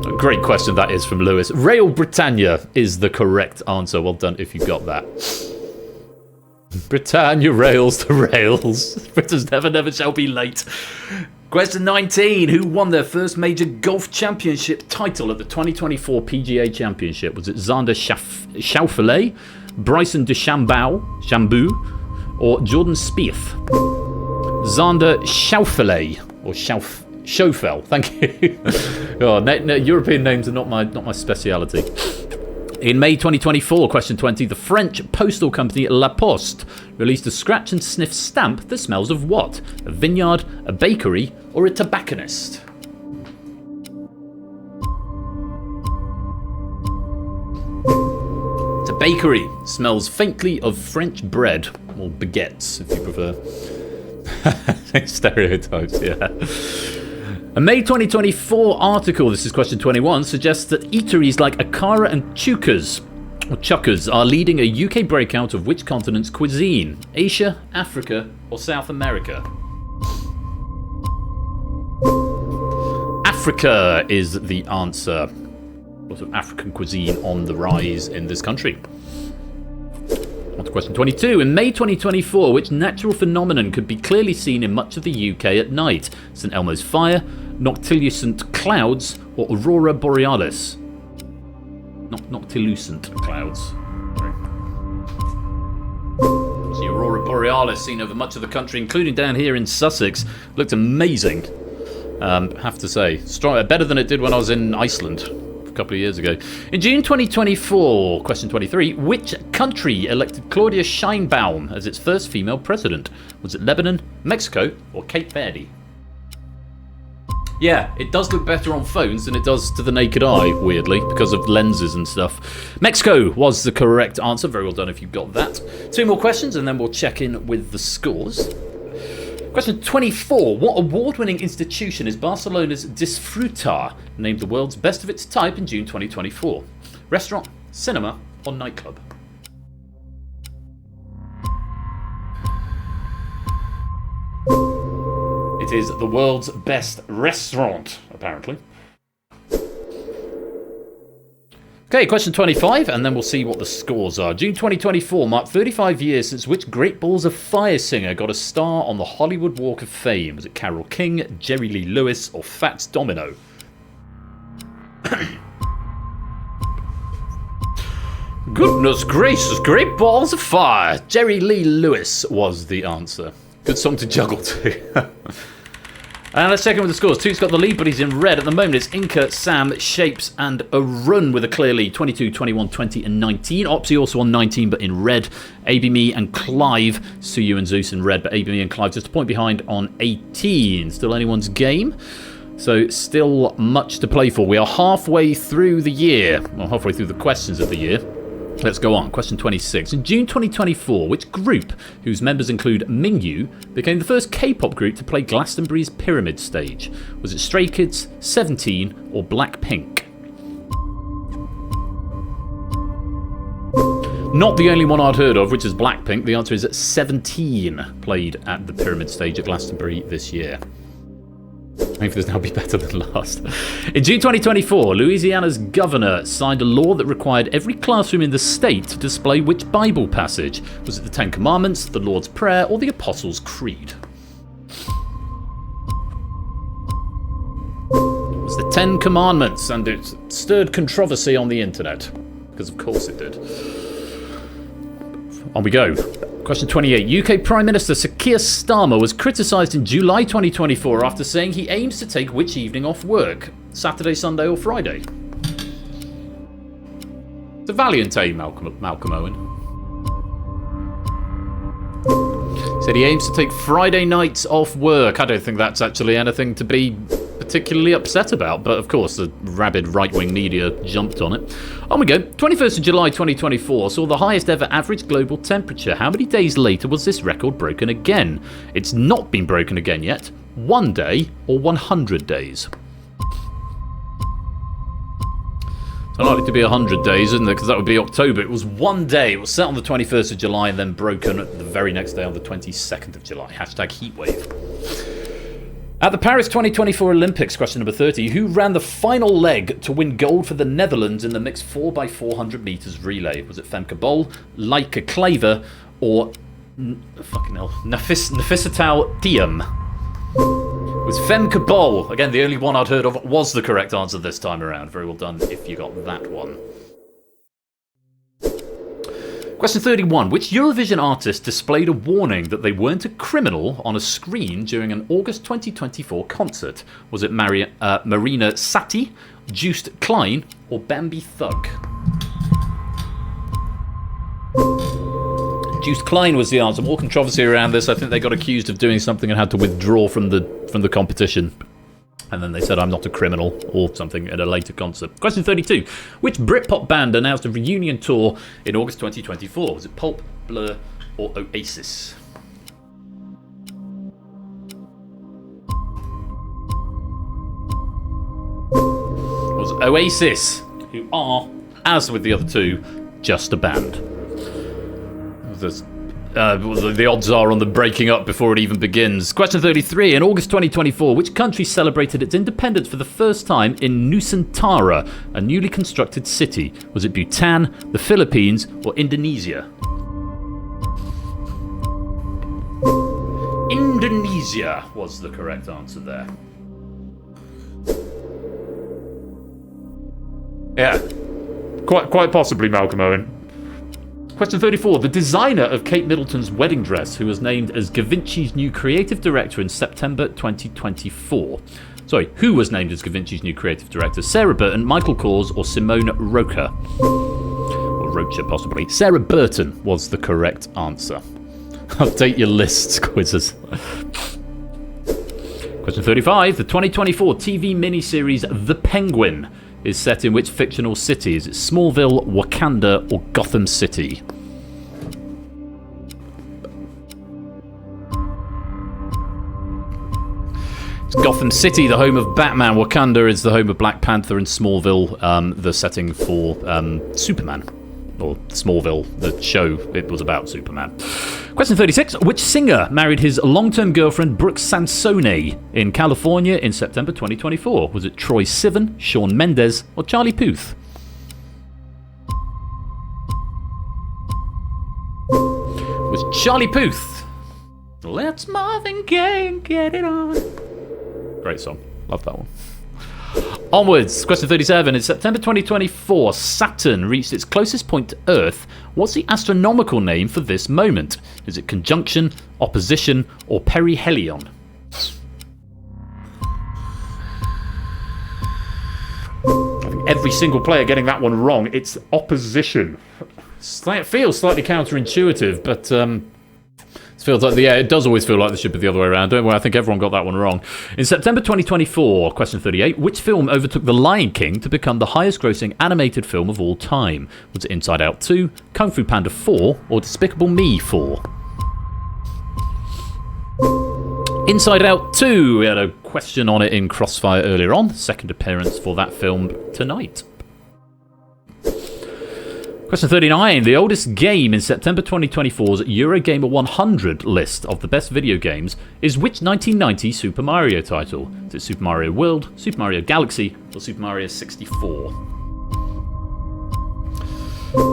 A great question that is from Lewis. Rail Britannia is the correct answer. Well done if you got that. Britannia rails the rails. Britain's never shall be late. Question 19. Who won their first major golf championship title at the 2024 PGA Championship? Was it Xander Schauffele, Bryson DeChambeau, or Jordan Spieth? Xander Schauffele, or Schauffele. Thank you. European names are not my speciality. In May 2024, question 20, the French postal company La Poste released a scratch and sniff stamp that smells of what? A vineyard, a bakery, or a tobacconist? It's a bakery. Smells faintly of French bread, or baguettes if you prefer. Stereotypes, yeah. A May 2024 article, this is question 21, suggests that eateries like Akara and Chuckers are leading a UK breakout of which continent's cuisine? Asia, Africa, or South America? Africa is the answer. Lots of African cuisine on the rise in this country. On to question 22. In May 2024, which natural phenomenon could be clearly seen in much of the UK at night? St Elmo's fire, noctilucent clouds, or aurora borealis? Noctilucent clouds. Sorry. The aurora borealis seen over much of the country, including down here in Sussex, looked amazing. Have to say, better than it did when I was in Iceland a couple of years ago. In June 2024, question 23, which country elected Claudia Sheinbaum as its first female president? Was it Lebanon, Mexico, or Cape Verde? Yeah, it does look better on phones than it does to the naked eye, weirdly, because of lenses and stuff. Mexico was the correct answer. Very well done if you got that. 2 more questions and then we'll check in with the scores. Question 24. What award-winning institution is Barcelona's Disfrutar, named the world's best of its type in June 2024? Restaurant, cinema, or nightclub? It is the world's best restaurant, apparently. Okay, question 25, and then we'll see what the scores are. June 2024 marked 35 years since which Great Balls of Fire singer got a star on the Hollywood Walk of Fame? Was it Carole King, Jerry Lee Lewis, or Fats Domino? Goodness gracious, Great Balls of Fire! Jerry Lee Lewis was the answer. Good song to juggle to. And let's check in with the scores. Two's got the lead, but he's in red. At the moment, it's Inca, Sam, Shapes, and Arun with a clear lead. 22, 21, 20, and 19. Opsy also on 19, but in red. Me and Clive. Suyu and Zeus in red, but Me and Clive just a point behind on 18. Still anyone's game. So still much to play for. We are halfway through the year. Well, halfway through the questions of the year. Let's go on. Question 26. In June 2024, which group, whose members include Mingyu, became the first K-pop group to play Glastonbury's Pyramid stage? Was it Stray Kids, 17, or Blackpink? Not the only one I'd heard of, which is Blackpink. The answer is 17 played at the Pyramid stage at Glastonbury this year. Hopefully this now be better than last. In June 2024, Louisiana's governor signed a law that required every classroom in the state to display which Bible passage? Was it the Ten Commandments, the Lord's Prayer, or the Apostles' Creed? It was the Ten Commandments, and it stirred controversy on the internet. Because of course it did. On we go. Question 28. UK Prime Minister Sir Keir Starmer was criticised in July 2024 after saying he aims to take which evening off work? Saturday, Sunday, or Friday? It's a valiant aim, Malcolm Owen. Said he aims to take Friday nights off work. I don't think that's actually anything to be particularly upset about, but of course the rabid right-wing media jumped on it. On we go. 21st of July 2024 saw the highest ever average global temperature. How many days later was this record broken again? It's not been broken again yet. 1 day or 100 days? It's unlikely to be 100 days, isn't it? Because that would be October. It was 1 day. It was set on the 21st of July and then broken the very next day on the 22nd of July. Hashtag heatwave. At the Paris 2024 Olympics, question number 30, who ran the final leg to win gold for the Netherlands in the mixed 4x400 metres relay? Was it Femke Bol, Laika Klaver, or Nafissatou Thiam? It was Femke Bol. Again, the only one I'd heard of was the correct answer this time around. Very well done if you got that one. Question 31. Which Eurovision artist displayed a warning that they weren't a criminal on a screen during an August 2024 concert? Was it Marina Satti, Juiced Klein, or Bambi Thug? Juiced Klein was the answer. More controversy around this. I think they got accused of doing something and had to withdraw from the competition. And then they said, I'm not a criminal, or something at a later concert. Question 32. Which Britpop band announced a reunion tour in August 2024? Was it Pulp, Blur, or Oasis? was Oasis, who are, as with the other two, just a band. The odds are on them breaking up before it even begins. Question 33. In August 2024, which country celebrated its independence for the first time in Nusantara, a newly constructed city? Was it Bhutan, the Philippines, or Indonesia? Indonesia was the correct answer there. Yeah, quite possibly Malcolm Owen. Question 34. The designer of Kate Middleton's wedding dress, who was named as Givenchy's new creative director in September 2024. Sorry, who was named as Givenchy's new creative director? Sarah Burton, Michael Kors, or Simone Rocha? Or Rocha, possibly. Sarah Burton was the correct answer. Update your lists, quizzes. Question 35. The 2024 TV miniseries The Penguin is set in which fictional city? Is it Smallville, Wakanda, or Gotham City? It's Gotham City, the home of Batman. Wakanda is the home of Black Panther, and Smallville, the setting for Superman. Or Smallville, the show, it was about Superman. Question 36. Which singer married his long-term girlfriend Brooke Sansone in California in September 2024? Was it Troye Sivan, Shawn Mendes, or Charlie Puth? It was Charlie Puth. Let's Marvin Gaye and get it on. Great song. Love that one. Onwards, question 37. In September 2024, Saturn reached its closest point to Earth. What's the astronomical name for this moment? Is it conjunction, opposition, or perihelion? I think every single player getting that one wrong. It's opposition. It feels slightly counterintuitive, but it feels like, it does always feel like this should be the other way around. Don't worry, I think everyone got that one wrong. In September 2024, question 38, which film overtook The Lion King to become the highest grossing animated film of all time? Was it Inside Out 2, Kung Fu Panda 4, or Despicable Me 4? Inside Out 2, we had a question on it in Crossfire earlier on. Second appearance for that film tonight. Question 39. The oldest game in September 2024's Eurogamer 100 list of the best video games is which 1990 Super Mario title? Is it Super Mario World, Super Mario Galaxy, or Super Mario 64?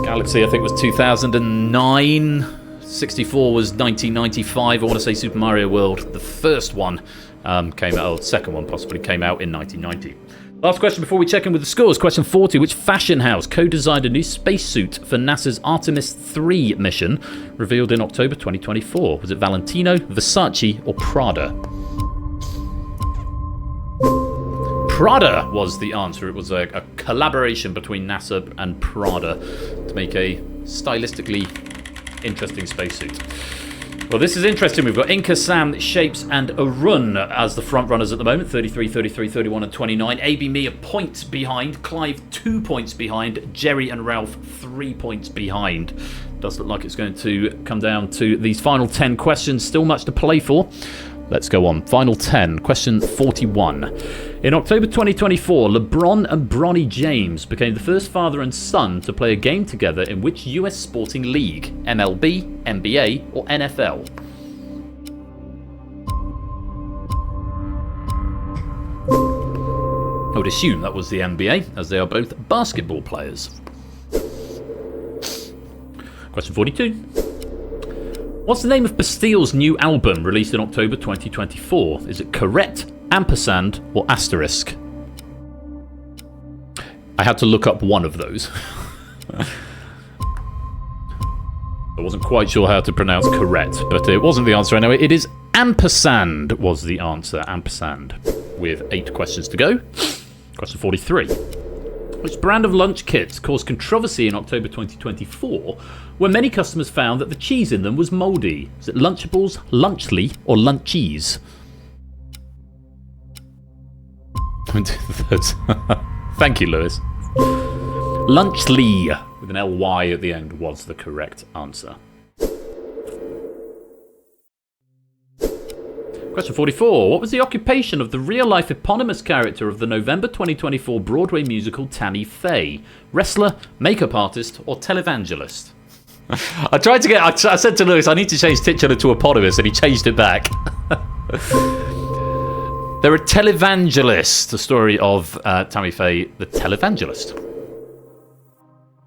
Galaxy, I think, was 2009. 64 was 1995. I want to say Super Mario World, the first one, came out, or the second one possibly, came out in 1990. Last question before we check in with the scores. Question 40. Which fashion house co-designed a new spacesuit for NASA's Artemis 3 mission, revealed in October 2024? Was it Valentino, Versace, or Prada? Prada was the answer. It was a collaboration between NASA and Prada to make a stylistically interesting spacesuit. Well, this is interesting. We've got Inca, Sam, Shapes, and Arun as the front runners at the moment. 33, 33, 31, and 29. AB Me a point behind. Clive 2 points behind. Jerry and Ralph 3 points behind. Does look like it's going to come down to these final 10 questions. Still much to play for. Let's go on. Final 10. Question 41. In October 2024, LeBron and Bronny James became the first father and son to play a game together in which US sporting league? MLB, NBA, or NFL? I would assume that was the NBA, as they are both basketball players. Question 42. What's the name of Bastille's new album released in October 2024? Is it Correct, Ampersand, or Asterisk? I had to look up one of those. I wasn't quite sure how to pronounce Correct, but it wasn't the answer anyway. It is Ampersand was the answer. Ampersand. With 8 questions to go. Question 43. Which brand of lunch kits caused controversy in October 2024 when many customers found that the cheese in them was mouldy? Is it Lunchables, Lunchly, or Lunchies? Thank you, Lewis. Lunchly, with an L-Y at the end, was the correct answer. Question 44. What was the occupation of the real-life eponymous character of the November 2024 Broadway musical Tammy Faye? Wrestler, makeup artist, or televangelist? I tried to get... I said to Lewis, I need to change titular to eponymous, and he changed it back. They're a televangelist. The story of Tammy Faye, the televangelist.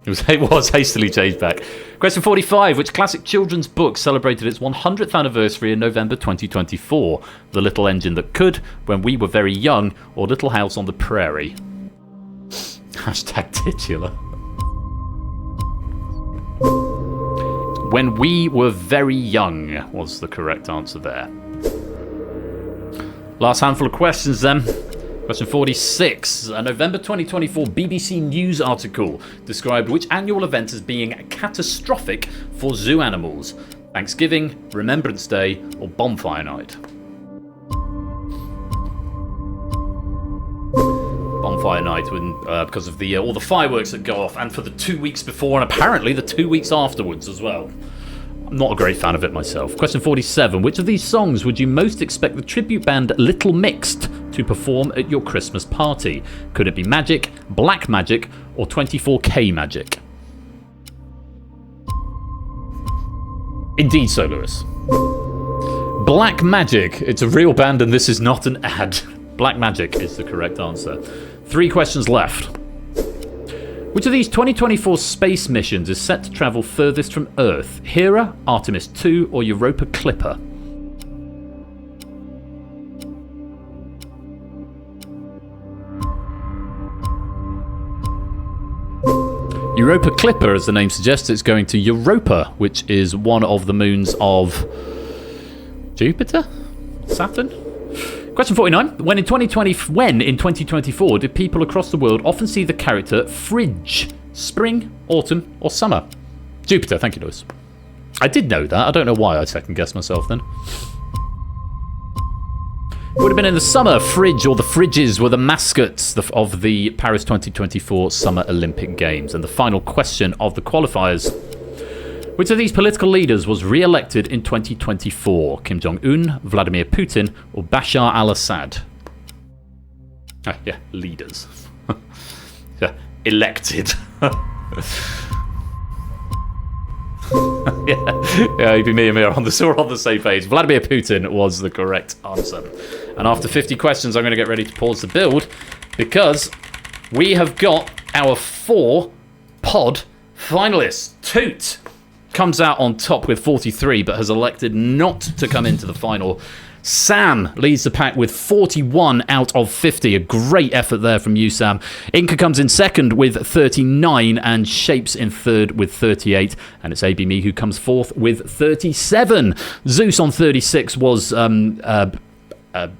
It was hastily changed back. Question 45. Which classic children's book celebrated its 100th anniversary in November 2024? The Little Engine That Could, When We Were Very Young, or Little House on the Prairie? Hashtag titular. When We Were Very Young was the correct answer there. Last handful of questions then. Question 46. A November 2024 BBC News article described which annual event as being catastrophic for zoo animals? Thanksgiving, Remembrance Day, or Bonfire Night? Bonfire Night, because of the all the fireworks that go off, and for the 2 weeks before, and apparently the 2 weeks afterwards as well. I'm not a great fan of it myself. Question 47. Which of these songs would you most expect the tribute band Little Mixed to perform at your Christmas party? Could it be Magic, Black Magic, or 24K Magic? Indeed so, Lewis. Black Magic. It's a real band and this is not an ad. Black Magic is the correct answer. 3 questions left. Which of these 2024 space missions is set to travel furthest from Earth? Hera, Artemis 2, or Europa Clipper? Europa Clipper, as the name suggests, it's going to Europa, which is one of the moons of Jupiter? Saturn? Question 49. When in 2024 did people across the world often see the character Fridge? Spring, autumn, or summer? Jupiter, thank you, Lewis. I did know that. I don't know why I second-guessed myself then. Would have been in the summer. Fridge, or the Fridges, were the mascots of the Paris 2024 Summer Olympic Games. And the final question of the qualifiers. Which of these political leaders was re-elected in 2024? Kim Jong-un, Vladimir Putin, or Bashar al-Assad? Yeah, leaders. Yeah, elected. yeah, me and me are on the same page. Vladimir Putin was the correct answer. And after 50 questions, I'm going to get ready to pause the build because we have got our 4 pod finalists. Toot comes out on top with 43, but has elected not to come into the final. Sam leads the pack with 41 out of 50. A great effort there from you, Sam. Inca comes in second with 39 and Shapes in third with 38. And it's AB Me who comes fourth with 37. Zeus on 36 was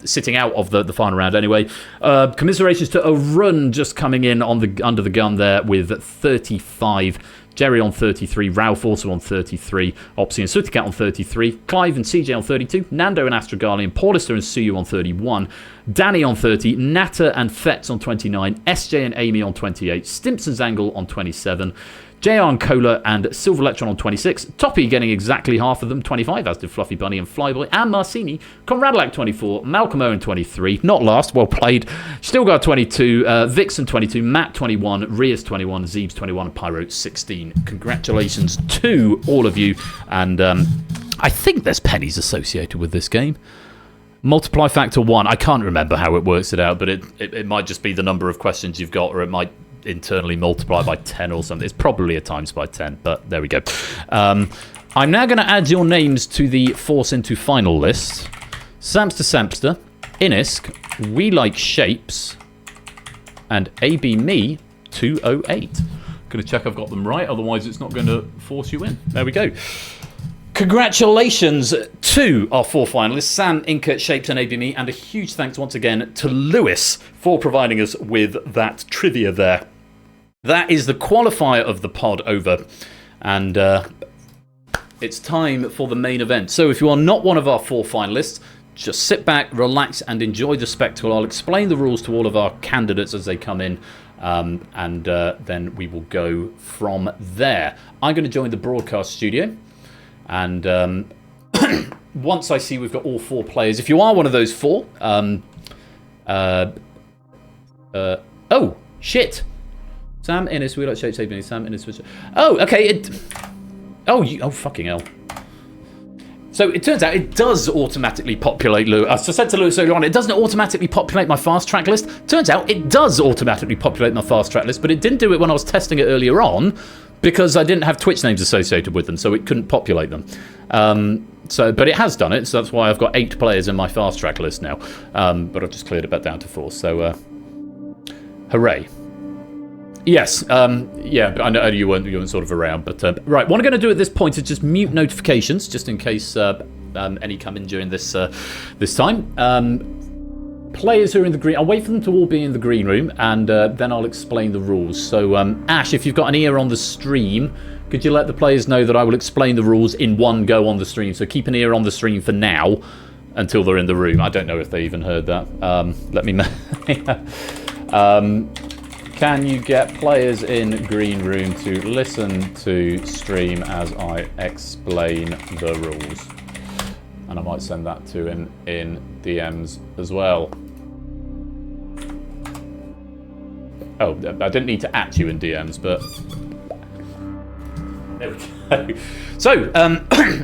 sitting out of the final round anyway. Commiserations to Arun just coming in on under the gun there with 35. Jerry on 33, Ralph also on 33, Opsy and Suticat on 33, Clive and CJ on 32, Nando and Astrogali and Paulister and Suyu on 31, Danny on 30, Natta and Fetz on 29, SJ and Amy on 28, Stimps and Zangle on 27, JR and Cola and Silver Electron on 26, Toppy getting exactly half of them, 25, as did Fluffy Bunny and Flyboy and Marcini, Conradalac 24, Malcolm Owen 23, not last, well played, still got 22, Vixen 22, Matt 21, Rias 21, Zeebs 21, and Pyro 16. Congratulations to all of you, and I think there's pennies associated with this game. Multiply factor 1, I can't remember how it works it out, but it might just be the number of questions you've got, or it might internally multiply by 10 or something. It's probably a times by 10, but there we go. I'm now going to add your names to the Force Into Final list. Samster Samster, Inisk, We Like Shapes, and AB Me 208. Going to check I've got them right, otherwise it's not going to force you in. There we go. Congratulations to our 4 finalists, Sam, Inca, Shapes and AB Me, and a huge thanks once again to Lewis for providing us with that trivia there. That is the qualifier of the pod over, and it's time for the main event. So if you are not one of our 4 finalists, just sit back, relax and enjoy the spectacle. I'll explain the rules to all of our candidates as they come in, and then we will go from there. I'm going to join the broadcast studio, and once I see we've got all 4 players, if you are one of those 4, oh shit! Sam Innes, we like shape saving. Sam Innes. Oh, okay. Oh, fucking hell. So it turns out it does automatically populate Lewis. I said to Lewis earlier on, it doesn't automatically populate my fast track list. Turns out it does automatically populate my fast track list, but it didn't do it when I was testing it earlier on because I didn't have Twitch names associated with them, so it couldn't populate them. But it has done it, so that's why I've got 8 players in my fast track list now. But I've just cleared it back down to 4. So, hooray! Yes, yeah, I know you weren't sort of around, but right. What I'm going to do at this point is just mute notifications, just in case any come in during this time. Players who are in the green, I'll wait for them to all be in the green room, and then I'll explain the rules. So, Ash, if you've got an ear on the stream, could you let the players know that I will explain the rules in one go on the stream? So keep an ear on the stream for now, until they're in the room. I don't know if they even heard that. Let me know. Can you get players in green room to listen to stream as I explain the rules? And I might send that to him in DMs as well. Oh, I didn't need to at you in DMs, but there we go. So,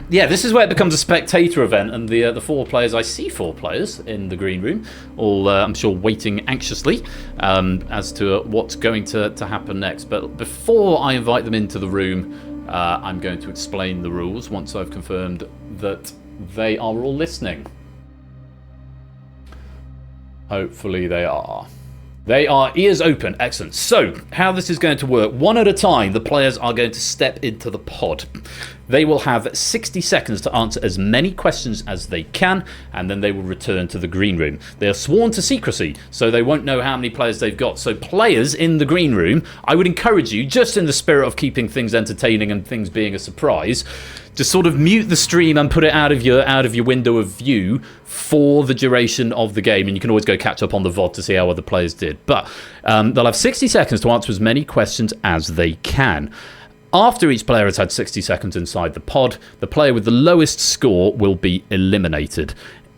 yeah, this is where it becomes a spectator event, and the 4 players, I see 4 players in the green room, all, I'm sure, waiting anxiously as to what's going to happen next. But before I invite them into the room, I'm going to explain the rules once I've confirmed that they are all listening. Hopefully they are. They are ears open. Excellent. So, how this is going to work, one at a time, the players are going to step into the pod. They will have 60 seconds to answer as many questions as they can, and then they will return to the green room. They are sworn to secrecy, so they won't know how many players they've got. So players in the green room, I would encourage you, just in the spirit of keeping things entertaining and things being a surprise, to sort of mute the stream and put it out of your window of view for the duration of the game, and you can always go catch up on the VOD to see how other players did. But they'll have 60 seconds to answer as many questions as they can. After each player has had 60 seconds inside the pod, the player with the lowest score will be eliminated.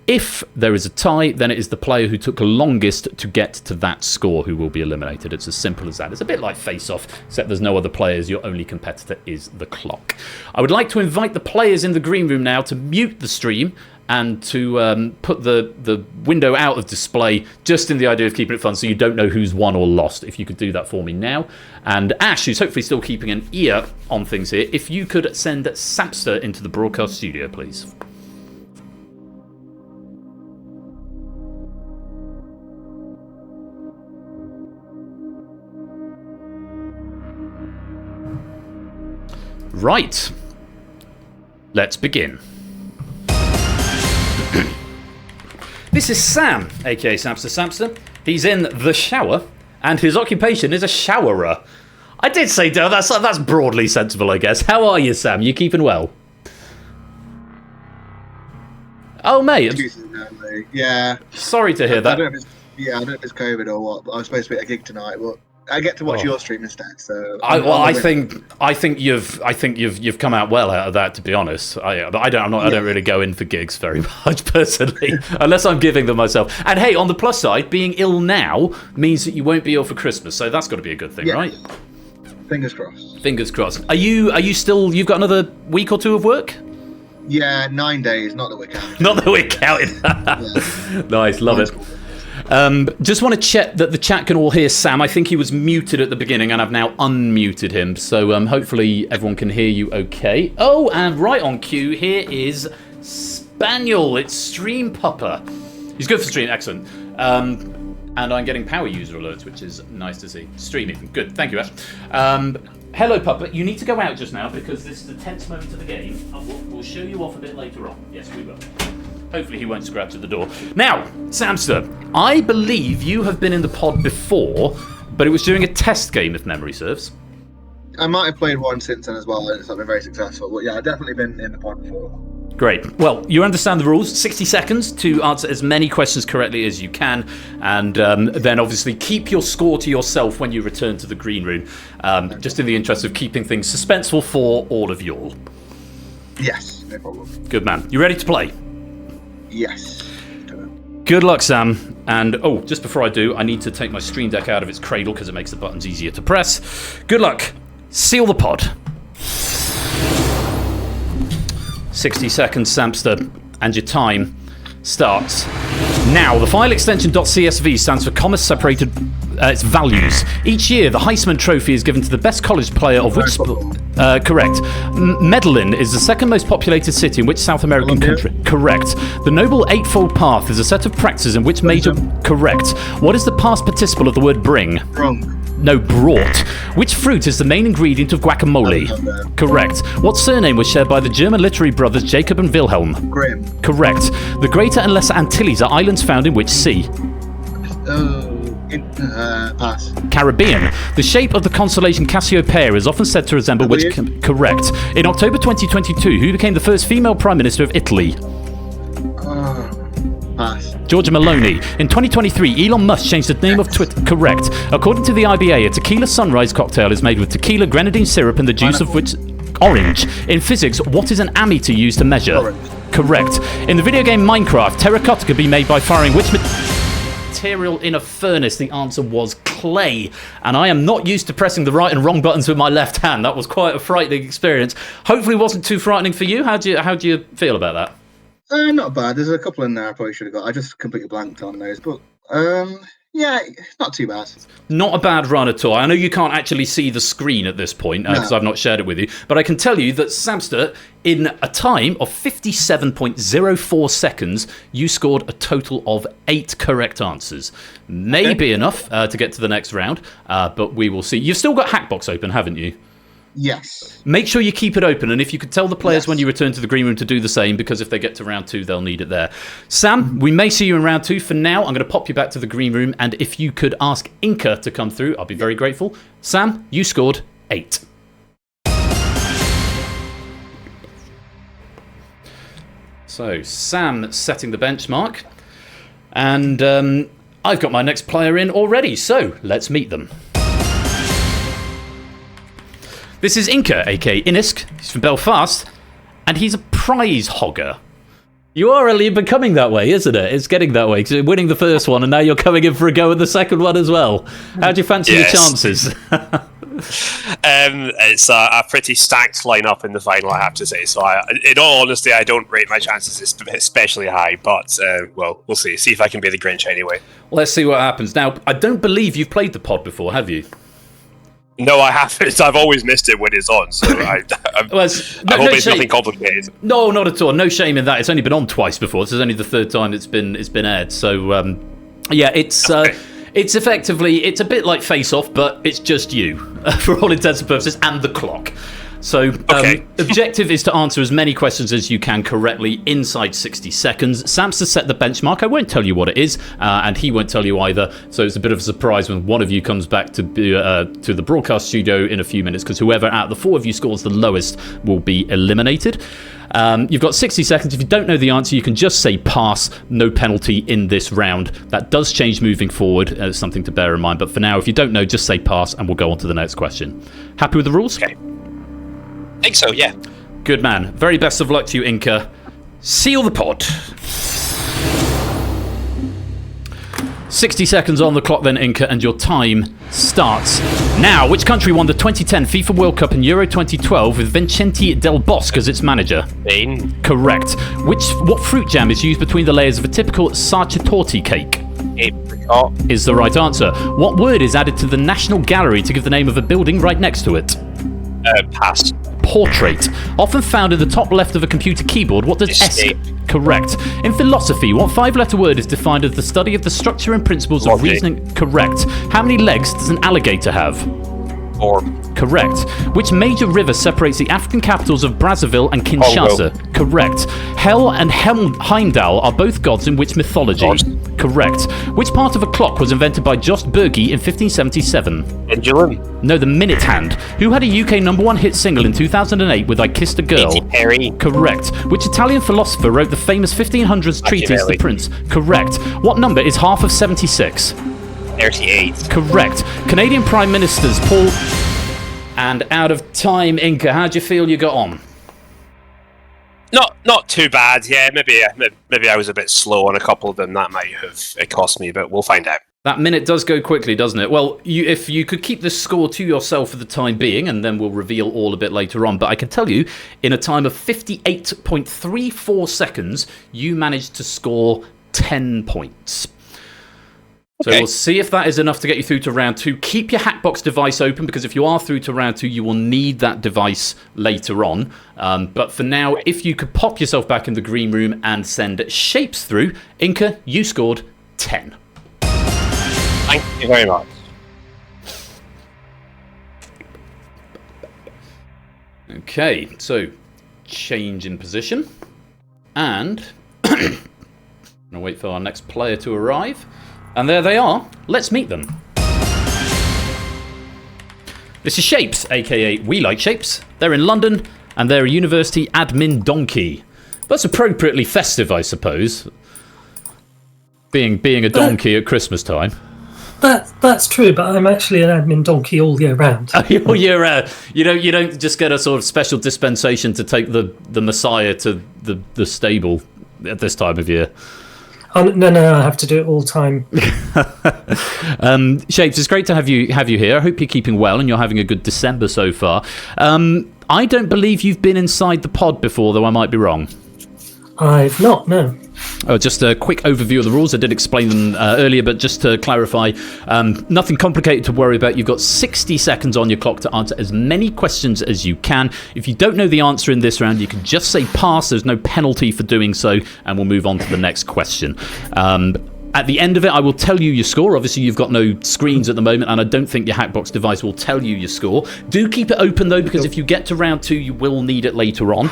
If there is a tie, then it is the player who took longest to get to that score who will be eliminated. It's as simple as that. It's a bit like face-off, except there's no other players. Your only competitor is the clock. I would like to invite the players in the green room now to mute the stream and to put the window out of display, just in the idea of keeping it fun so you don't know who's won or lost. If you could do that for me now. And Ash, who's hopefully still keeping an ear on things here, if you could send Samster into the broadcast studio, please. Right. Let's begin. This is Sam, aka Samster. He's in the shower, and his occupation is a showerer. I did say that's broadly sensible, I guess. How are you, Sam? You keeping well? Oh, mate. Yeah. Sorry to hear that. I don't know if it's COVID or what, but I was supposed to be at a gig tonight, but I get to watch your stream instead, so. I think you've come out well out of that, to be honest. I don't really go in for gigs very much personally, unless I'm giving them myself. And hey, on the plus side, being ill now means that you won't be ill for Christmas, so that's got to be a good thing, right? Fingers crossed. Fingers crossed. Are you still? You've got another week or two of work? Yeah, 9 days. Not that we're counting. Not that we're counting. Nice, love it. Just want to check that the chat can all hear Sam. I think he was muted at the beginning, and I've now unmuted him. So hopefully everyone can hear you okay. Oh, and right on cue, here is Spaniel. It's Stream Pupper. He's good for stream, excellent. And I'm getting power user alerts, which is nice to see. Streaming, good. Thank you, Ash. Hello, Puppet. You need to go out just now because this is a tense moment of the game. And we'll show you off a bit later on. Yes, we will. Hopefully he won't scratch at the door. Now, Samster, I believe you have been in the pod before, but it was during a test game, if memory serves. I might have played one since then as well, and it's not been very successful. But yeah, I've definitely been in the pod before. Great. Well, you understand the rules. 60 seconds to answer as many questions correctly as you can, and then obviously keep your score to yourself when you return to the green room, just in the interest of keeping things suspenseful for all of you all. Yes. no problem. Good man. You ready to play? Yes. Good luck, Sam. And, just before I do, I need to take my Stream Deck out of its cradle because it makes the buttons easier to press. Good luck. Seal the pod. 60 seconds, Samster, and your time starts now. The file extension .csv stands for comma separated its values. Each year, the Heisman Trophy is given to the best college player of which sport. Correct. Medellin is the second most populated city in which South American country. Correct. The Noble Eightfold Path is a set of practices in which major. Correct. What is the past participle of the word bring? Wrong. No, brought. Which fruit is the main ingredient of guacamole? Correct. What surname was shared by the German literary brothers Jacob and Wilhelm? Grimm. Correct. The Greater and Lesser Antilles are islands found in which sea? Pass. Caribbean. The shape of the constellation Cassiopeia is often said to resemble which... Correct. In October 2022, who became the first female Prime Minister of Italy? Pass. Georgia Maloney. In 2023, Elon Musk changed the name of Twitter. Correct. According to the IBA, a tequila sunrise cocktail is made with tequila, grenadine syrup, and the juice of which... Orange. In physics, what is an ammeter used to measure? Orange. Correct. In the video game Minecraft, terracotta could be made by firing which material in a furnace? The answer was clay. And I am not used to pressing the right and wrong buttons with my left hand. That was quite a frightening experience. Hopefully it wasn't too frightening for you. How do you feel about that? Not bad. There's a couple in there I probably should have got. I just completely blanked on those. But, yeah, not too bad. Not a bad run at all. I know you can't actually see the screen at this point because I've not shared it with you. But I can tell you that, Samster, in a time of 57.04 seconds, you scored a total of 8 correct answers. Maybe enough to get to the next round, but we will see. You've still got Hackbox open, haven't you? Yes. Make sure you keep it open, and if you could tell the players when you return to the green room to do the same, because if they get to round 2, they'll need it there. Sam, we may see you in round 2. For now, I'm going to pop you back to the green room, and if you could ask Inca to come through, I'll be very grateful. Sam, you scored 8. So, Sam setting the benchmark, and I've got my next player in already, so let's meet them. This is Inca, aka Inisk. He's from Belfast, and he's a prize hogger. You are really becoming that way, isn't it? It's getting that way, because you're winning the first one, and now you're coming in for a go at the second one as well. How do you fancy your chances? It's a pretty stacked lineup in the final, I have to say. So, in all honesty, I don't rate my chances especially high, but, well, we'll see. See if I can be the Grinch anyway. Let's see what happens. Now, I don't believe you've played the pod before, have you? No, I haven't. I've always missed it when it's on, so I hope it's nothing complicated. No, not at all. No shame in that. It's only been on twice before. This is only the 3rd time it's been aired. So, yeah, it's effectively, it's a bit like Face Off, but it's just you, for all intents and purposes, and the clock. So, objective is to answer as many questions as you can correctly inside 60 seconds. Sam's to set the benchmark. I won't tell you what it is, and he won't tell you either. So it's a bit of a surprise when one of you comes back to the broadcast studio in a few minutes, because whoever out of the 4 of you scores the lowest will be eliminated. You've got 60 seconds. If you don't know the answer, you can just say pass. No penalty in this round. That does change moving forward. Something to bear in mind. But for now, if you don't know, just say pass, and we'll go on to the next question. Happy with the rules? Okay. I think so, yeah. Good man. Very best of luck to you, Inca. Seal the pod. 60 seconds on the clock then, Inca, and your time starts now. Which country won the 2010 FIFA World Cup and Euro 2012 with Vincente Del Bosque as its manager? Spain. Correct. What fruit jam is used between the layers of a typical sarchitorti cake? Apricot. Is the right answer. What word is added to the National Gallery to give the name of a building right next to it? Pass. Portrait. Often found in the top left of a computer keyboard, what does Escape. S... Correct. In philosophy, what 5-letter word is defined as the study of the structure and principles of reasoning? Correct. How many legs does an alligator have? 4. Correct. Which major river separates the African capitals of Brazzaville and Kinshasa? Congo. Correct. Hel and Heimdall are both gods in which mythology? Correct. Which part of a clock was invented by Jost Bürgi in 1577? Pendulum. No, the minute hand. Who had a UK #1 hit single in 2008 with I Kissed a Girl? Katy Perry. Correct. Which Italian philosopher wrote the famous 1500s treatise The Prince? Correct. What number is half of 76? 38. Correct. Canadian Prime Ministers Paul... And out of time, Inca, how do you feel you got on? Not too bad. Yeah, maybe I was a bit slow on a couple of them. That might have cost me, but we'll find out. That minute does go quickly, doesn't it? Well, if you could keep this score to yourself for the time being, and then we'll reveal all a bit later on. But I can tell you, in a time of 58.34 seconds, you managed to score 10 points. So we'll see if that is enough to get you through to round 2. Keep your Hackbox device open, because if you are through to round 2, you will need that device later on. But for now, if you could pop yourself back in the green room and send shapes through, Inca, you scored 10. Thank you very much. Okay, so change in position. And I'm going to wait for our next player to arrive. And there they are. Let's meet them. This is Shapes, aka We Like Shapes. They're in London, and they're a university admin donkey. That's appropriately festive, I suppose. Being a donkey at Christmas time. That's true, but I'm actually an admin donkey all year round. All year round. You don't just get a sort of special dispensation to take the Messiah to the stable at this time of year. No, I have to do it all the time. Shapes, it's great to have you here. I hope you're keeping well and you're having a good December so far. I don't believe you've been inside the pod before, though I might be wrong. I've not, no. Just a quick overview of the rules. I did explain them earlier, but just to clarify, nothing complicated to worry about. You've got 60 seconds on your clock to answer as many questions as you can. If you don't know the answer in this round, you can just say pass. There's no penalty for doing so, and we'll move on to the next question. At the end of it, I will tell you your score. Obviously, you've at no screens at the moment, and I don't think your Hackbox device will tell you your score. Do keep it open, though, because if you get to round 2, you will need it later on.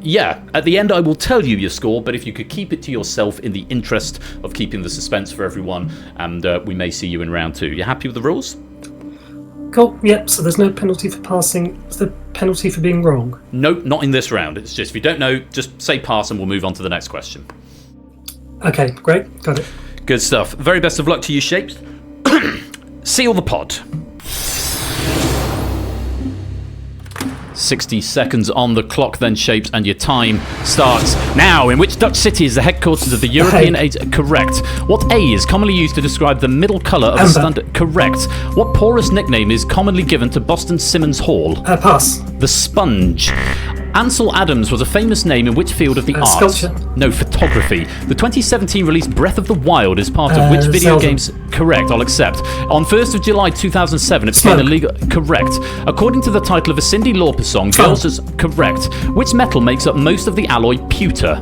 Yeah, at the end, I will tell you your score, but if you could keep it to yourself in the interest of keeping the suspense for everyone, and we may see you in round 2. You happy with the rules? Cool, yep, so there's no penalty for passing. Is there penalty for being wrong? Nope, not in this round. It's just, if you don't know, just say pass, and we'll move on to the next question. Okay, great, got it. Good stuff. Very best of luck to you, Shapes. Seal the pod. 60 seconds on the clock then, Shapes, and your time starts now. In which Dutch city is the headquarters of the European AIDS? Correct. What A is commonly used to describe the middle colour of a standard? Correct. What porous nickname is commonly given to Boston Simmons Hall? Pass. The Sponge. Ansel Adams was a famous name in which field of the arts? Sculpture. No, photography. The 2017 release Breath of the Wild is part of which video Zelda. games? Correct, I'll accept. On 1st of July 2007, it became illegal. Correct. According to the title of a Cyndi Lauper song, Girls is correct. Which metal makes up most of the alloy pewter?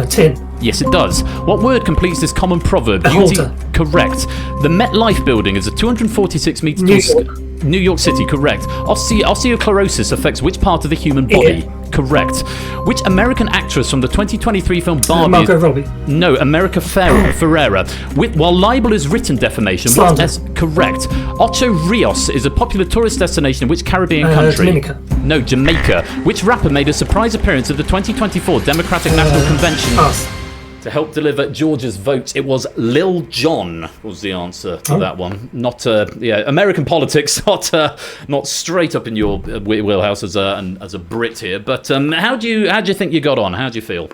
Tin. Yes, it does. What word completes this common proverb? Beholder. Correct. The MetLife building is a 246 metre tall... New York City, correct. Osteoclorosis affects which part of the human body? Correct. Which American actress from the 2023 film Barbie? Margot Robbie. No, America Ferrera. While libel is written defamation, Slander. Correct. Ocho Rios is a popular tourist destination in which Caribbean country? Dominica. No, Jamaica. Which rapper made a surprise appearance at the 2024 Democratic National Convention? Pass. To help deliver Georgia's votes, it was Lil Jon was the answer to that one. Not, American politics, not straight up in your wheelhouse as a Brit here. But how do you think you got on? How do you feel?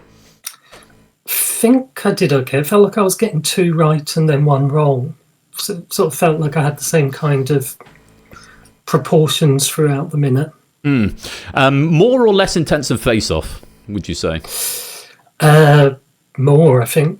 I think I did okay. It felt like I was getting 2 right and then 1 wrong. So it sort of felt like I had the same kind of proportions throughout the minute. More or less intense than Face Off, would you say? More, I think.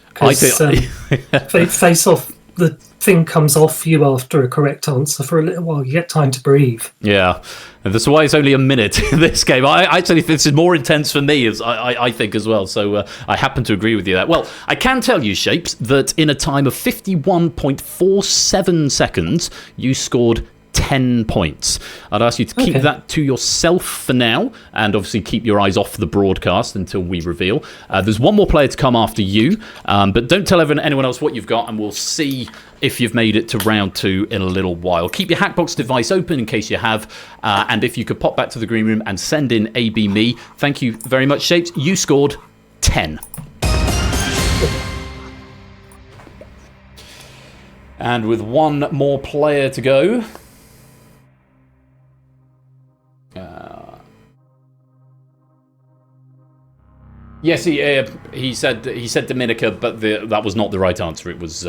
Face Off, the thing comes off you after a correct answer for a little while. You get time to breathe. Yeah, and that's why it's only a minute in this game. I actually think this is more intense for me, as I think as well. So I happen to agree with you there. Well, I can tell you, Shapes, that in a time of 51.47 seconds, you scored 10 points. I'd ask you to keep that to yourself for now, and obviously keep your eyes off the broadcast until we reveal. There's one more player to come after you, but don't tell anyone else what you've got, and we'll see if you've made it to round 2 in a little while. Keep your Hackbox device open in case you have, and if you could pop back to the green room and send in AB me. Thank you very much, Shapes. You scored 10. And with one more player to go, Yes, he said Dominica, but that was not the right answer. It was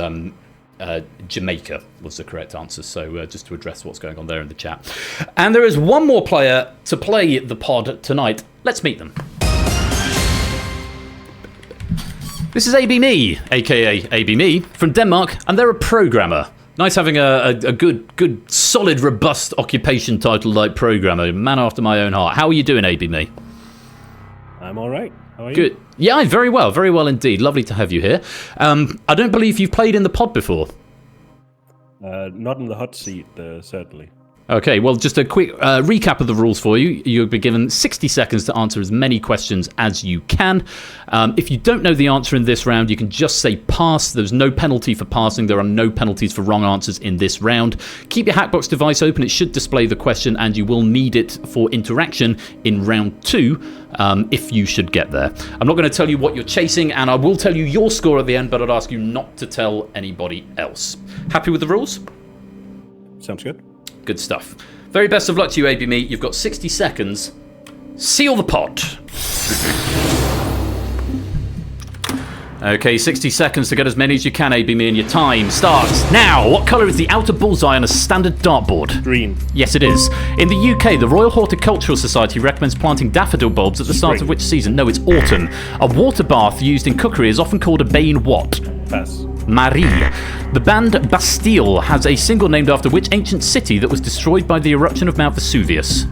Jamaica was the correct answer. So just to address what's going on there in the chat. And there is one more player to play the pod tonight. Let's meet them. This is AB Me, aka AB Me, from Denmark, and they're a programmer. Nice having a good, solid, robust occupation title like programmer. A man after my own heart. How are you doing, AB Me? I'm all right. How are you? Good. Yeah, very well indeed. Lovely to have you here. I don't believe you've played in the pod before. Not in the hot seat, certainly. Okay, well, just a quick recap of the rules for you. You'll be given 60 seconds to answer as many questions as you can. If you don't know the answer in this round, you can just say pass. There's no penalty for passing. There are no penalties for wrong answers in this round. Keep your Hackbox device open. It should display the question, and you will need it for interaction in round 2 if you should get there. I'm not going to tell you what you're chasing, and I will tell you your score at the end, but I'd ask you not to tell anybody else. Happy with the rules? Sounds good. Good stuff. Very best of luck to you, AB Me. You've got 60 seconds. Seal the pod. Okay, 60 seconds to get as many as you can, AB Me, and your time starts now. What colour is the outer bullseye on a standard dartboard? Green. Yes, it is. In the UK, the Royal Horticultural Society recommends planting daffodil bulbs at the start of which season? No, it's autumn. A water bath used in cookery is often called a bain what? Pass. Marie. The band Bastille has a single named after which ancient city that was destroyed by the eruption of Mount Vesuvius?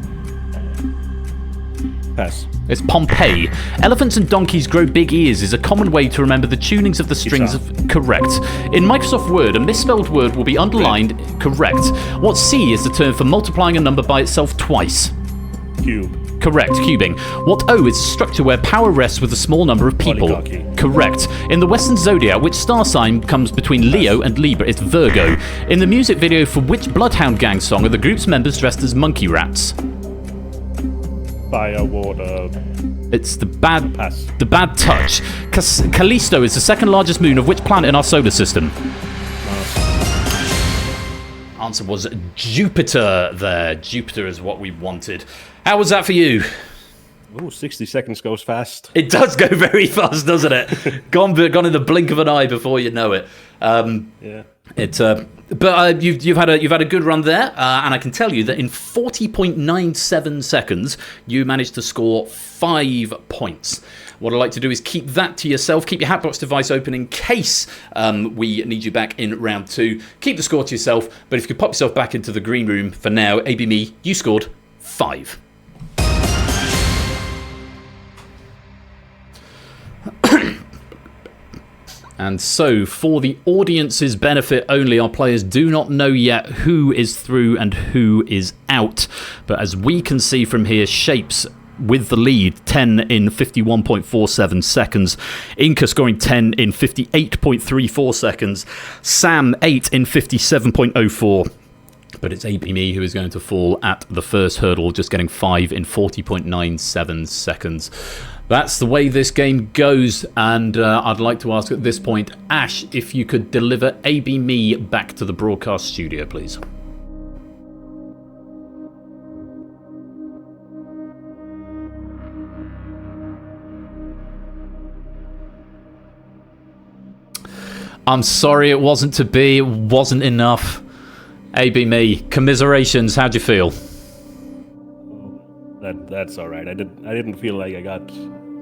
Pass. It's Pompeii. Elephants and donkeys grow big ears is a common way to remember the tunings of the strings of... Correct. In Microsoft Word, a misspelled word will be underlined. Correct. What C is the term for multiplying a number by itself twice? Cube. Correct, cubing. What O is a structure where power rests with a small number of people? Oligarchy. Correct. In the Western Zodiac, which star sign comes between Leo and Libra? It's Virgo. In the music video for which Bloodhound Gang song are the group's members dressed as monkey rats? Fire, water. It's the bad... Pass. The Bad Touch. Callisto is the second largest moon of which planet in our solar system? Answer was Jupiter there. Jupiter is what we wanted. How was that for you? Oh, 60 seconds goes fast. It does go very fast, doesn't it? gone in the blink of an eye before you know it. Yeah. But you've had a good run there, and I can tell you that in 40.97 seconds you managed to score 5 points. What I'd like to do is keep that to yourself. Keep your Hatbox device open in case we need you back in round 2. Keep the score to yourself, but if you could pop yourself back into the green room for now, AB Me, you scored 5. And so, for the audience's benefit only, our players do not know yet who is through and who is out. But as we can see from here, Shapes with the lead, 10 in 51.47 seconds. Inca scoring 10 in 58.34 seconds. Sam, 8 in 57.04. But it's AB Me who is going to fall at the first hurdle, just getting 5 in 40.97 seconds. That's the way this game goes, and I'd like to ask at this point, Ash, if you could deliver AB Me back to the broadcast studio, please. I'm sorry it wasn't to be, it wasn't enough. AB Me, commiserations, how'd you feel? That's all right. I didn't feel like I got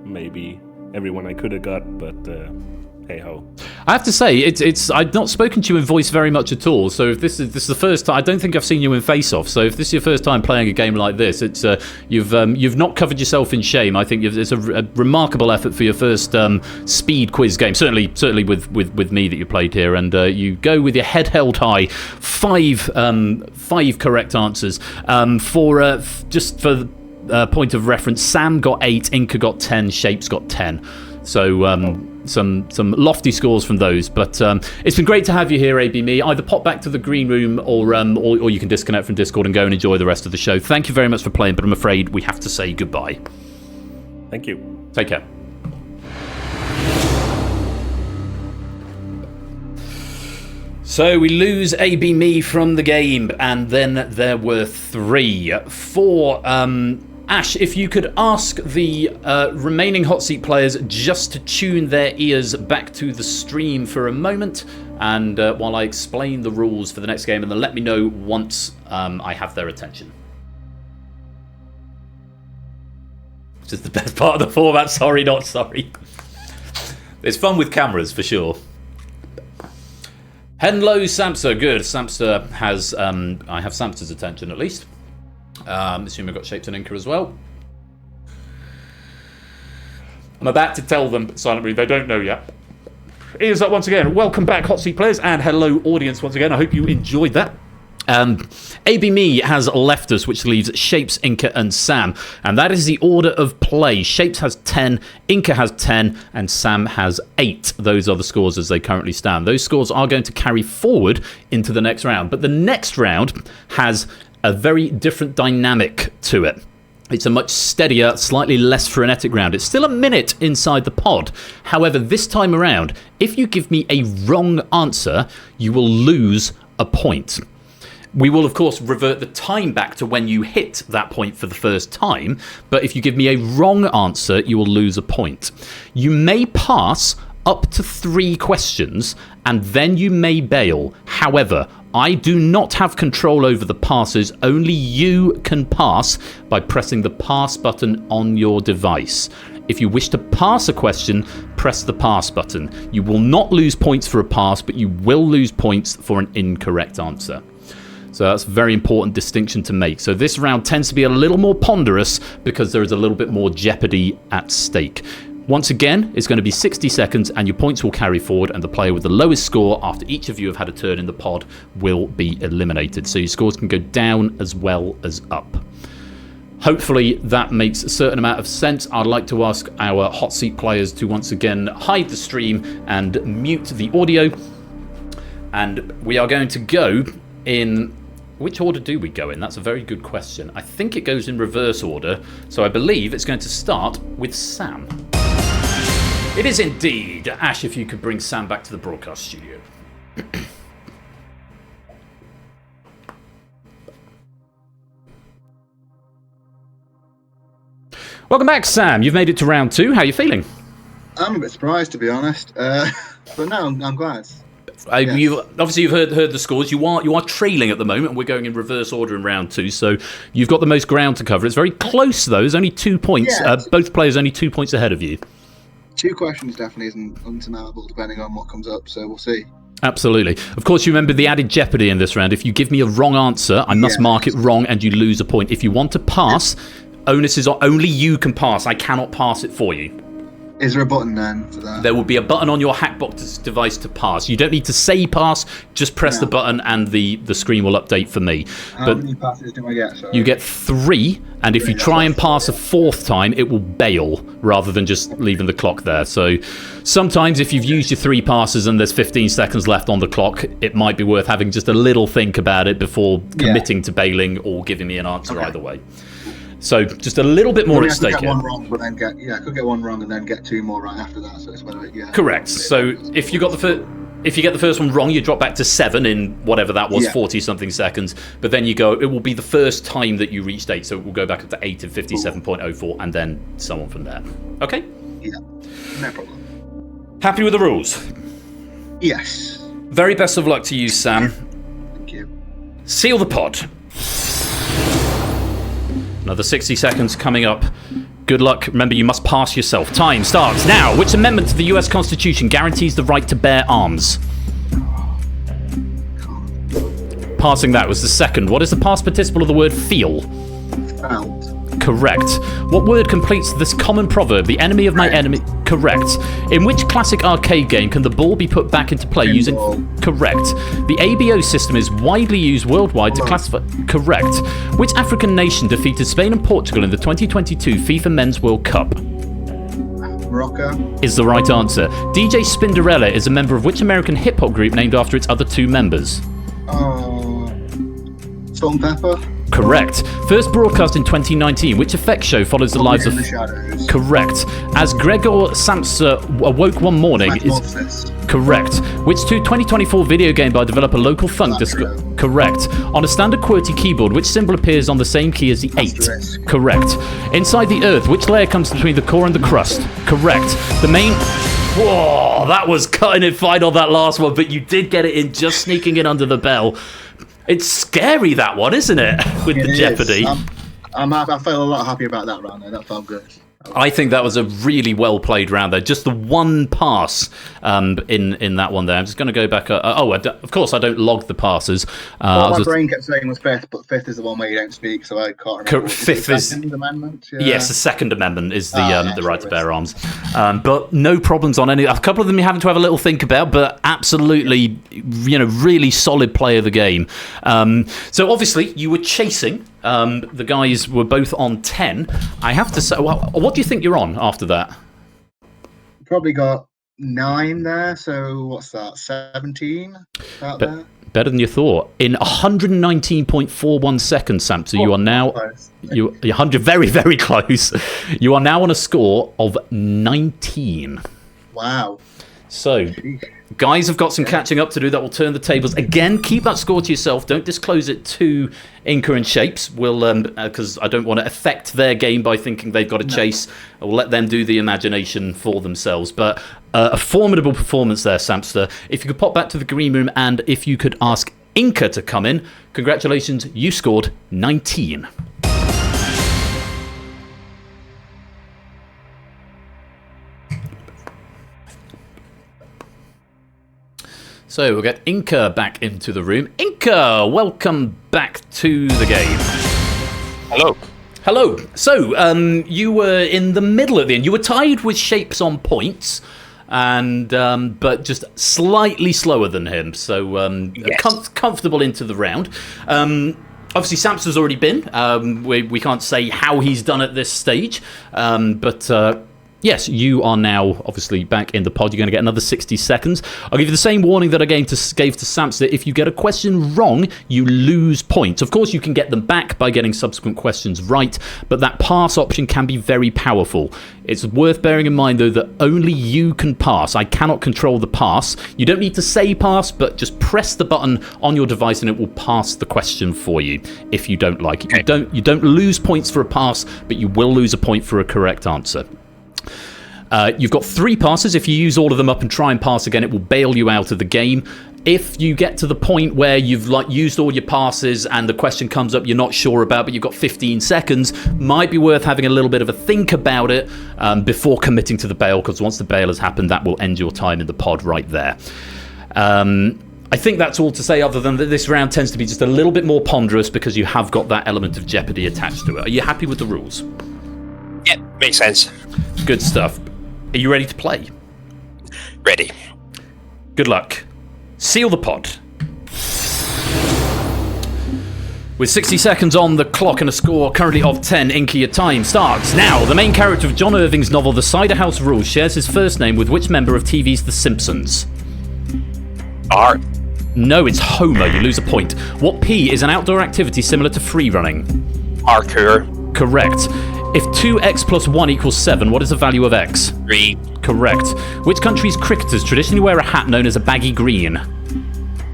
maybe everyone I could have got, but hey ho. I have to say, it's I've not spoken to you in voice very much at all. So if this is the first time, I don't think I've seen you in Face Off. So if this is your first time playing a game like this, it's you've not covered yourself in shame. I think it's a remarkable effort for your first speed quiz game. Certainly with me that you played here, and you go with your head held high. 5 correct answers. Just for point of reference, Sam got 8, Inca got 10, Shapes got 10. So some lofty scores from those, but it's been great to have you here, AB Me. Either pop back to the green room, or you can disconnect from Discord and go and enjoy the rest of the show. Thank you very much for playing, but I'm afraid we have to say goodbye. Thank you. Take care. So we lose AB Me from the game, and then there were 3. 4 Ash, if you could ask the remaining hot seat players just to tune their ears back to the stream for a moment, and while I explain the rules for the next game, and then let me know once I have their attention. Which is the best part of the format. Sorry, not sorry. It's fun with cameras, for sure. Hello, Samster. Good. Samster has... I have Samster's attention, at least. Assume I've got Shaped and Inca as well. I'm about to tell them silently, they don't know yet. Ears up once again. Welcome back, Hot Seat players, and hello, audience, once again. I hope you enjoyed that. AB Me has left us, which leaves Shapes, Inca, and Sam. And that is the order of play. Shapes has 10, Inca has 10, and Sam has 8. Those are the scores as they currently stand. Those scores are going to carry forward into the next round. But the next round has a very different dynamic to it. It's a much steadier, slightly less frenetic round. It's still a minute inside the pod. However, this time around, if you give me a wrong answer, you will lose a point. We will, of course, revert the time back to when you hit that point for the first time, but if you give me a wrong answer, you will lose a point. You may pass up to 3 questions, and then you may bail. However, I do not have control over the passes. Only you can pass by pressing the pass button on your device. If you wish to pass a question, press the pass button. You will not lose points for a pass, but you will lose points for an incorrect answer. So that's a very important distinction to make. So this round tends to be a little more ponderous because there is a little bit more jeopardy at stake. Once again, it's going to be 60 seconds and your points will carry forward, and the player with the lowest score after each of you have had a turn in the pod will be eliminated. So your scores can go down as well as up. Hopefully that makes a certain amount of sense. I'd like to ask our hot seat players to once again hide the stream and mute the audio. And we are going to go in... Which order do we go in? That's a very good question. I think it goes in reverse order, so I believe it's going to start with Sam. It is indeed. Ash, if you could bring Sam back to the broadcast studio. Welcome back, Sam. You've made it to round 2. How are you feeling? I'm a bit surprised, to be honest. But no, I'm glad. Yes. You've heard the scores. You are trailing at the moment. We're going in reverse order in round 2, so you've got the most ground to cover. It's very close, though. There's only 2 points. Yeah. Both players only 2 points ahead of you. 2 questions definitely isn't unsurmountable, depending on what comes up, so we'll see. Absolutely. Of course, you remember the added jeopardy in this round. If you give me a wrong answer, I must mark it wrong and you lose a point. If you want to pass, onus is on only you can pass. I cannot pass it for you. Is there a button then for that? There will be a button on your Hackbox device to pass. You don't need to say pass, just press the button and the screen will update for me. How many passes do I get? Sorry. You get 3, and if you try and pass a 4th time, it will bail rather than just leaving the clock there. So sometimes if you've used your 3 passes and there's 15 seconds left on the clock, it might be worth having just a little think about it before committing to bailing or giving me an answer either way. So just a little bit more at stake here. I could get one wrong, but then I could get one wrong and then get 2 more right after that. So it's whether correct. So if you get the first one wrong, you drop back to 7 in whatever that was, 40 something seconds. But then it will be the first time that you reached 8, so it will go back up to 8 and 57.04, and then so on from there. Okay. Yeah. No problem. Happy with the rules? Yes. Very best of luck to you, Sam. Thank you. Seal the pod. Another 60 seconds coming up. Good luck. Remember, you must pass yourself. Time starts now. Which amendment to the US Constitution guarantees the right to bear arms? Passing that was the second. What is the past participle of the word feel? Felt. Correct. What word completes this common proverb? The enemy of my enemy. Correct. In which classic arcade game can the ball be put back into play using... Correct. The ABO system is widely used worldwide to classify... Correct. Which African nation defeated Spain and Portugal in the 2022 FIFA Men's World Cup? Morocco. Is the right answer. DJ Spinderella is a member of which American hip-hop group named after its other 2 members? Salt and Pepper. Correct. First broadcast in 2019. Which effects show follows the lives of... the Shadows. Correct. As Gregor Samsa awoke one morning... Correct. Which 2024 video game by developer Local Funk correct. On a standard QWERTY keyboard, which symbol appears on the same key as the 8? Correct. Inside the Earth, which layer comes between the core and the crust? Correct. The main... Whoa, that was cutting it fine on that last one, but you did get it in, just sneaking in under the bell. It's scary, that one, isn't it? With the Jeopardy. I felt a lot happier about that round there. That felt good. I think that was a really well played round there. Just the one pass in that one there. I'm just going to go back. Of course, I don't log the passes. My brain kept saying was fifth, but fifth is the one where you don't speak, so I can't remember. Fifth is Second Amendment. Yeah. Yes, the Second Amendment is the right to bear arms. But no problems on any. A couple of them you're having to have a little think about, but absolutely, really solid play of the game. So obviously you were chasing. The guys were both on 10. I have to say, well, what do you think you're on after that? Probably got 9 there, so what's that, 17 out there? Better than you thought. In 119.41 seconds, Sam, so you are now... You're 100, very, very close. You are now on a score of 19. Wow. So... Guys have got some catching up to do that will turn the tables. Again, keep that score to yourself. Don't disclose it to Inca and Shapes. We'll because I don't want to affect their game by thinking they've got to chase. We'll let them do the imagination for themselves. But a formidable performance there, Samster. If you could pop back to the green room and if you could ask Inca to come in, congratulations, you scored 19. So we'll get Inca back into the room. Inca, welcome back to the game. Hello. Hello. So you were in the middle at the end. You were tied with Shapes on points, and but just slightly slower than him. So yes. Comfortable into the round. Obviously, Samson's already been. We can't say how he's done at this stage, but. Yes, you are now obviously back in the pod. You're going to get another 60 seconds. I'll give you the same warning that I gave to Samster. If you get a question wrong, you lose points. Of course, you can get them back by getting subsequent questions right, but that pass option can be very powerful. It's worth bearing in mind, though, that only you can pass. I cannot control the pass. You don't need to say pass, but just press the button on your device and it will pass the question for you if you don't like it. Okay. You don't lose points for a pass, but you will lose a point for a correct answer. You've got 3 passes. If you use all of them up and try and pass again, it will bail you out of the game. If you get to the point where you've used all your passes and the question comes up you're not sure about, but you've got 15 seconds, might be worth having a little bit of a think about it before committing to the bail, because once the bail has happened, that will end your time in the pod right there. I think that's all to say, other than that this round tends to be just a little bit more ponderous because you have got that element of jeopardy attached to it. Are you happy with the rules? Yeah, makes sense. Good stuff. Are you ready to play? Ready. Good luck. Seal the pod. With 60 seconds on the clock and a score currently of 10, Inky, your time starts now. The main character of John Irving's novel The Cider House Rules shares his first name with which member of TV's The Simpsons? Art. No, it's Homer. You lose a point. What P is an outdoor activity similar to free running? Parkour. Correct. If 2x plus 1 equals 7, what is the value of x? 3. Correct. Which country's cricketers traditionally wear a hat known as a baggy green?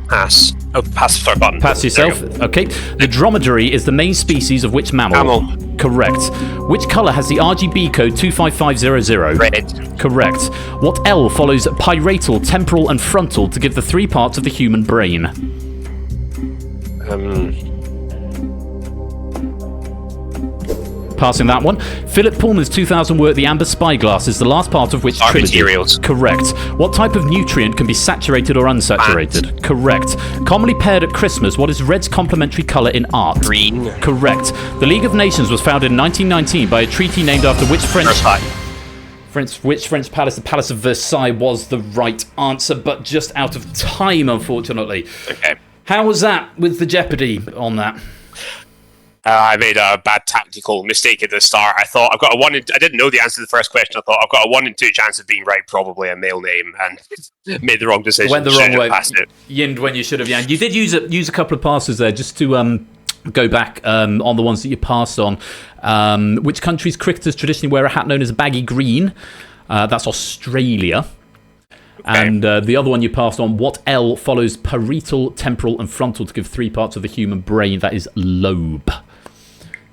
Pass. Oh, pass. Sorry, button. Pass yourself. Okay. The dromedary is the main species of which mammal? Camel. Correct. Which colour has the RGB code 25500? Red. Correct. What L follows parietal, temporal and frontal to give the 3 parts of the human brain? Passing that one. Philip Pullman's 2000 work The Amber Spyglass is the last part of which trilogy? Materials. Correct. What type of nutrient can be saturated or unsaturated? Plant. Correct. Commonly paired at Christmas, what is red's complementary colour in art? Green. Correct. The League of Nations was founded in 1919 by a treaty named after which French... Which French palace? The Palace of Versailles was the right answer, but just out of time, unfortunately. Okay. How was that with the Jeopardy on that? I made a bad tactical mistake at the start. I thought I've got a 1 in... I didn't know the answer to the first question. I thought I've got a 1 in 2 chance of being right, probably a male name, and made the wrong decision. Went the wrong way. Yinned when you should have yanned. You did use a couple of passes there just to go back on the ones that you passed on. Which country's cricketers traditionally wear a hat known as a baggy green? That's Australia. And the other one you passed on, what L follows parietal, temporal, and frontal to give 3 parts of the human brain? That is lobe.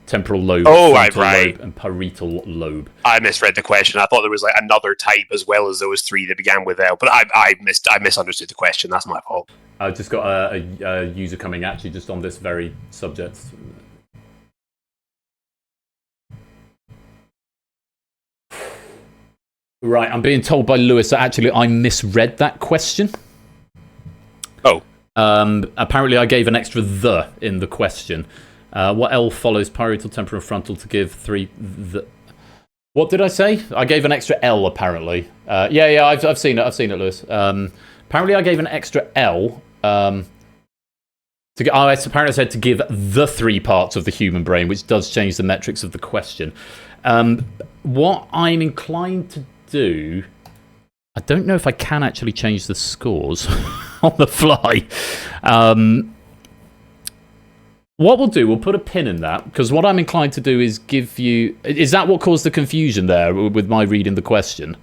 Temporal lobe, frontal lobe, and parietal lobe. I misread the question. I thought there was like another type as well as those 3 that began with L, but I misunderstood the question. That's my fault. I just got a user coming at you just on this very subject. Right, I'm being told by Lewis that actually I misread that question. Oh. Apparently I gave an extra "the" in the question. What L follows parietal, temporal, and frontal to give 3... What did I say? I gave an extra L, apparently. Yeah, I've seen it, Lewis. Apparently I gave an extra L. Apparently I said to give the 3 parts of the human brain, which does change the metrics of the question. What I'm inclined to do... I don't know if I can actually change the scores on the fly. What we'll do, we'll put a pin in that, because what I'm inclined to do is give you... Is that what caused the confusion there with my reading the question?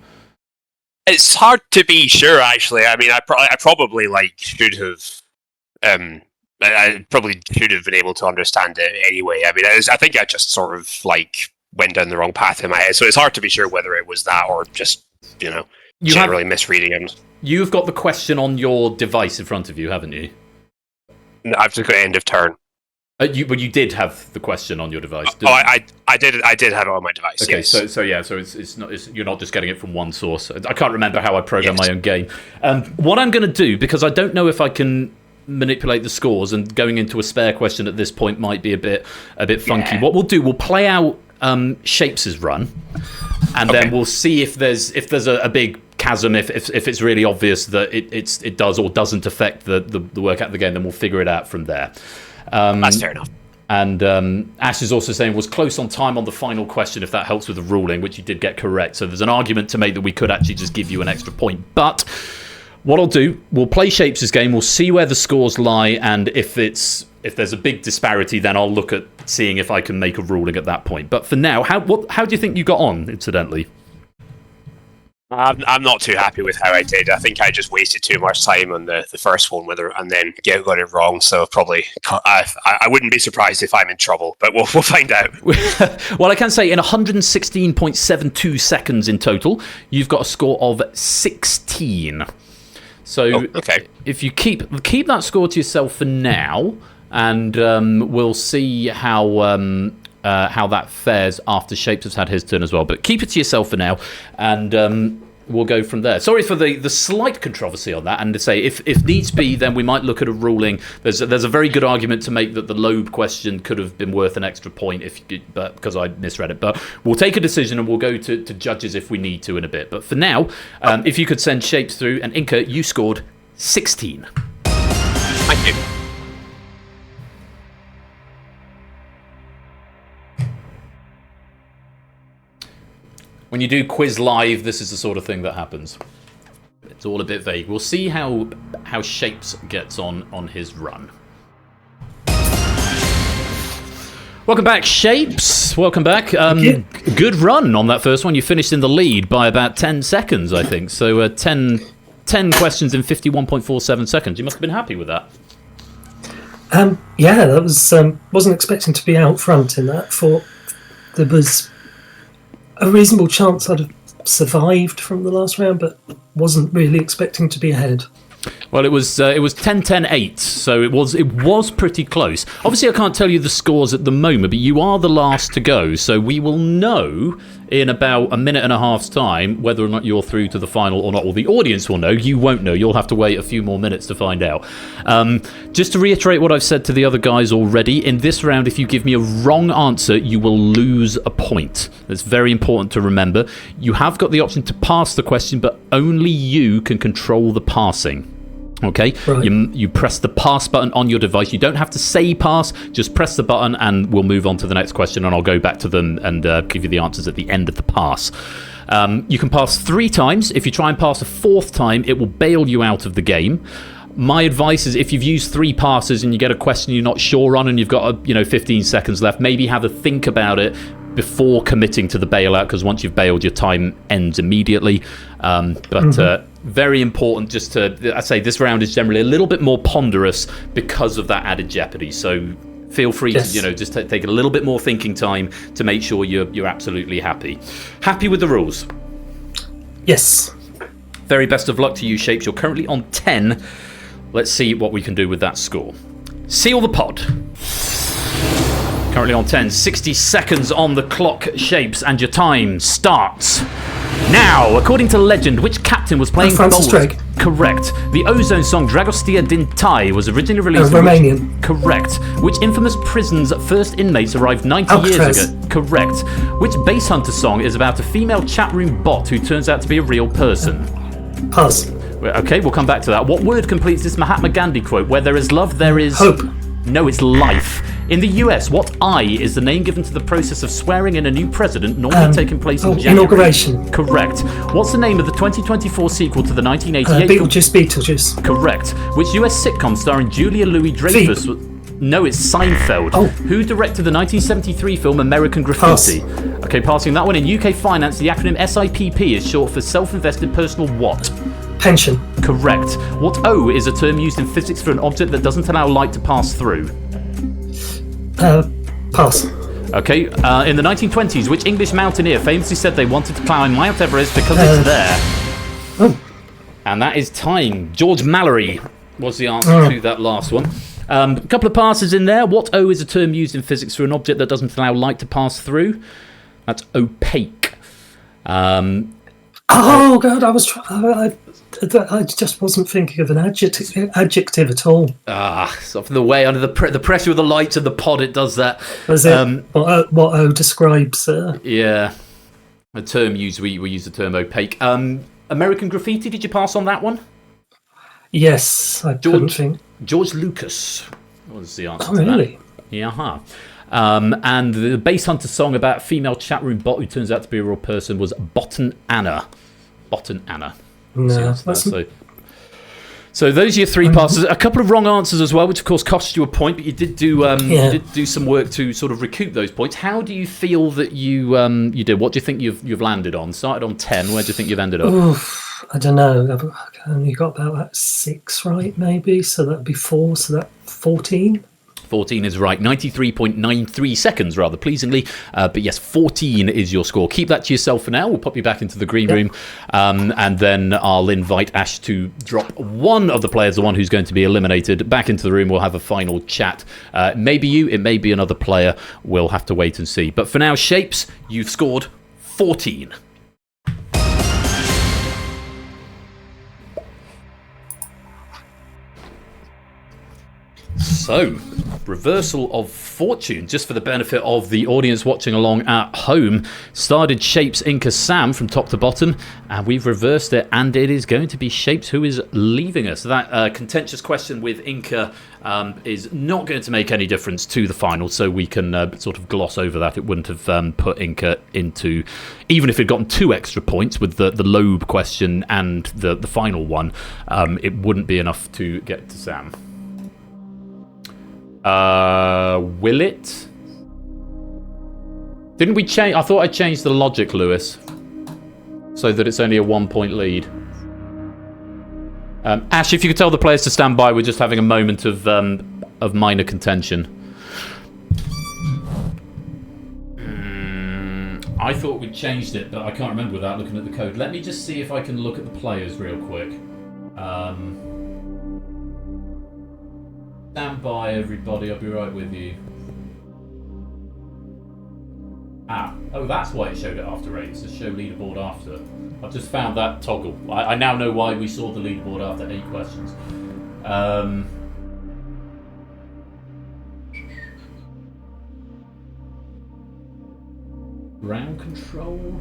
It's hard to be sure, actually. I mean, I probably should have... I probably should have been able to understand it anyway. I mean, I think I just sort of went down the wrong path in my head, so it's hard to be sure whether it was that or just, generally misreading it. You've got the question on your device in front of you, haven't you? No, I've just got end of turn. But you did have the question on your device. I did have it on my device. Okay, yes. so it's not you're not just getting it from one source. I can't remember how I programmed my own game. What I'm going to do, because I don't know if I can manipulate the scores, and going into a spare question at this point might be a bit funky. Yeah. What we'll do, we'll play out Shapes' run, and then we'll see if there's a big chasm, if it's really obvious that it does or doesn't affect the work out of the game, then we'll figure it out from there. That's fair enough. And Ash is also saying was close on time on the final question, if that helps with the ruling, which you did get correct. So there's an argument to make that we could actually just give you an extra point. But what I'll do, we'll play Shapes' game, we'll see where the scores lie, and if there's a big disparity, then I'll look at seeing if I can make a ruling at that point. But for now, how do you think you got on, incidentally? I'm not too happy with how I did. I think I just wasted too much time on the first one and then got it wrong. So probably I wouldn't be surprised if I'm in trouble, but we'll find out. Well, I can say in 116.72 seconds in total, you've got a score of 16. So if you keep that score to yourself for now, and we'll see how that fares after Shapes has had his turn as well. But keep it to yourself for now, and we'll go from there. Sorry for the slight controversy on that, and to say if needs be, then we might look at a ruling. There's a very good argument to make that the lobe question could have been worth an extra point because I misread it. But we'll take a decision and we'll go to judges if we need to in a bit. But for now, if you could send Shapes through, and Inca, you scored 16. Thank you. When you do quiz live, this is the sort of thing that happens. It's all a bit vague. We'll see how Shapes gets on his run. Welcome back, Shapes. Welcome back. Good run on that first one. You finished in the lead by about 10 seconds, I think. So 10 questions in 51.47 seconds. You must have been happy with that. Yeah, that was wasn't expecting to be out front in that. Thought there was a reasonable chance I'd have survived from the last round, but wasn't really expecting to be ahead. Well, it was 10-10-8, so it was pretty close. Obviously, I can't tell you the scores at the moment, but you are the last to go, so we will know in about a minute and a half's time whether or not you're through to the final or not. Or the audience will know. You won't know. You'll have to wait a few more minutes to find out. Just to reiterate what I've said to the other guys already, in this round, if you give me a wrong answer, you will lose a point. That's very important to remember. You have got the option to pass the question, but only you can control the passing. Okay, right. You press the pass button on your device. You don't have to say pass, just press the button and we'll move on to the next question, and I'll go back to them and give you the answers at the end of the pass. You can pass 3 times. If you try and pass a 4th time, it will bail you out of the game. My advice is if you've used 3 passes and you get a question you're not sure on and you've got 15 seconds left, maybe have a think about it before committing to the bailout, because once you've bailed, your time ends immediately. very important just to, I say this round is generally a little bit more ponderous because of that added jeopardy. So feel free to, just take a little bit more thinking time to make sure you're absolutely happy. Happy with the rules? Yes. Very best of luck to you, Shapes. You're currently on 10. Let's see what we can do with that score. Seal the pod. Currently on 10. 60 seconds on the clock, Shapes, and your time starts now. According to legend, which captain was playing Francis Drake. Correct. The Ozone song Dragostea din Tai was originally released in Romanian. Correct. Which infamous prison's first inmates arrived 90 years ago? Correct. Which Base Hunter song is about a female chat room bot who turns out to be a real person? Pass. Okay, we'll come back to that. What word completes this Mahatma Gandhi quote? Where there is love, there is... Hope. No, it's life. In the US, what I is the name given to the process of swearing in a new president, normally taking place in January? Inauguration. Correct. What's the name of the 2024 sequel to the 1988 Beetlejuice. Correct. Which US sitcom starring Julia Louis-Dreyfus? No, it's Seinfeld. Oh. Who directed the 1973 film American Graffiti? Pass. Okay, passing that one. In UK finance, the acronym SIPP is short for self-invested personal what? Pension. Correct. What O is a term used in physics for an object that doesn't allow light to pass through? Pass. Okay. In the 1920s, which English mountaineer famously said they wanted to climb Mount Everest because it's there? Oh. And that is time. George Mallory was the answer to that last one. A couple of passes in there. What O is a term used in physics for an object that doesn't allow light to pass through? That's opaque. God, I just wasn't thinking of an adjective at all. It's off the way under the pressure of the lights and the pod. It does that. Was it what O describes? Yeah, a term used. We use the term opaque. American Graffiti. Did you pass on that one? Yes, I couldn't think. George Lucas was the answer. Oh, really? Yeah. And the Base Hunter song about a female chat room bot who turns out to be a real person was Botan Anna. No, so those are your three passes. A couple of wrong answers as well, which of course cost you a point, but you did do some work to sort of recoup those points. How do you feel that you did? What do you think you've landed on? Started on 10. Where do you think you've ended up? I don't know. I've only got about 6 right, maybe. So that'd be 4. So that's 14. 14 is right. 93.93 seconds, rather pleasingly. But yes, 14 is your score. Keep that to yourself for now. We'll pop you back into the green room. And then I'll invite Ash to drop one of the players, the one who's going to be eliminated, back into the room. We'll have a final chat. It may be you. It may be another player. We'll have to wait and see. But for now, Shapes, you've scored 14. So, reversal of fortune, just for the benefit of the audience watching along at home. Started Shapes, Inca, Sam from top to bottom, and we've reversed it, and it is going to be Shapes who is leaving us. That contentious question with Inca is not going to make any difference to the final, so we can sort of gloss over that. It wouldn't have put Inca into, even if he'd gotten 2 extra points with the Loeb question and the final one, it wouldn't be enough to get to Sam. Will it? Didn't we change? I thought I changed the logic, Lewis, so that it's only a 1-point lead. Ash, if you could tell the players to stand by, we're just having a moment of minor contention. I thought we'd changed it, but I can't remember without looking at the code. Let me just see if I can look at the players real quick. Stand by, everybody. I'll be right with you. Oh, that's why it showed it after 8. It's to show leaderboard after. I've just found that toggle. I now know why we saw the leaderboard after 8 questions. Ground control.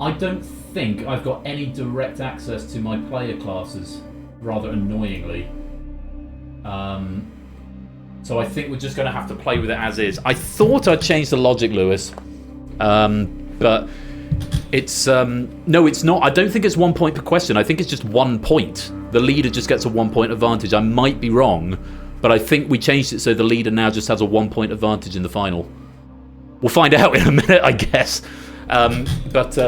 I don't think I've got any direct access to my player classes, rather annoyingly. So I think we're just going to have to play with it as is. I thought I'd changed the logic, Lewis, but it's no, it's not. I don't think it's 1 point per question. I think it's just 1 point. The leader just gets a 1 point advantage. I might be wrong, but I think we changed it so the leader now just has a 1 point advantage in the final. We'll find out in a minute, I guess. But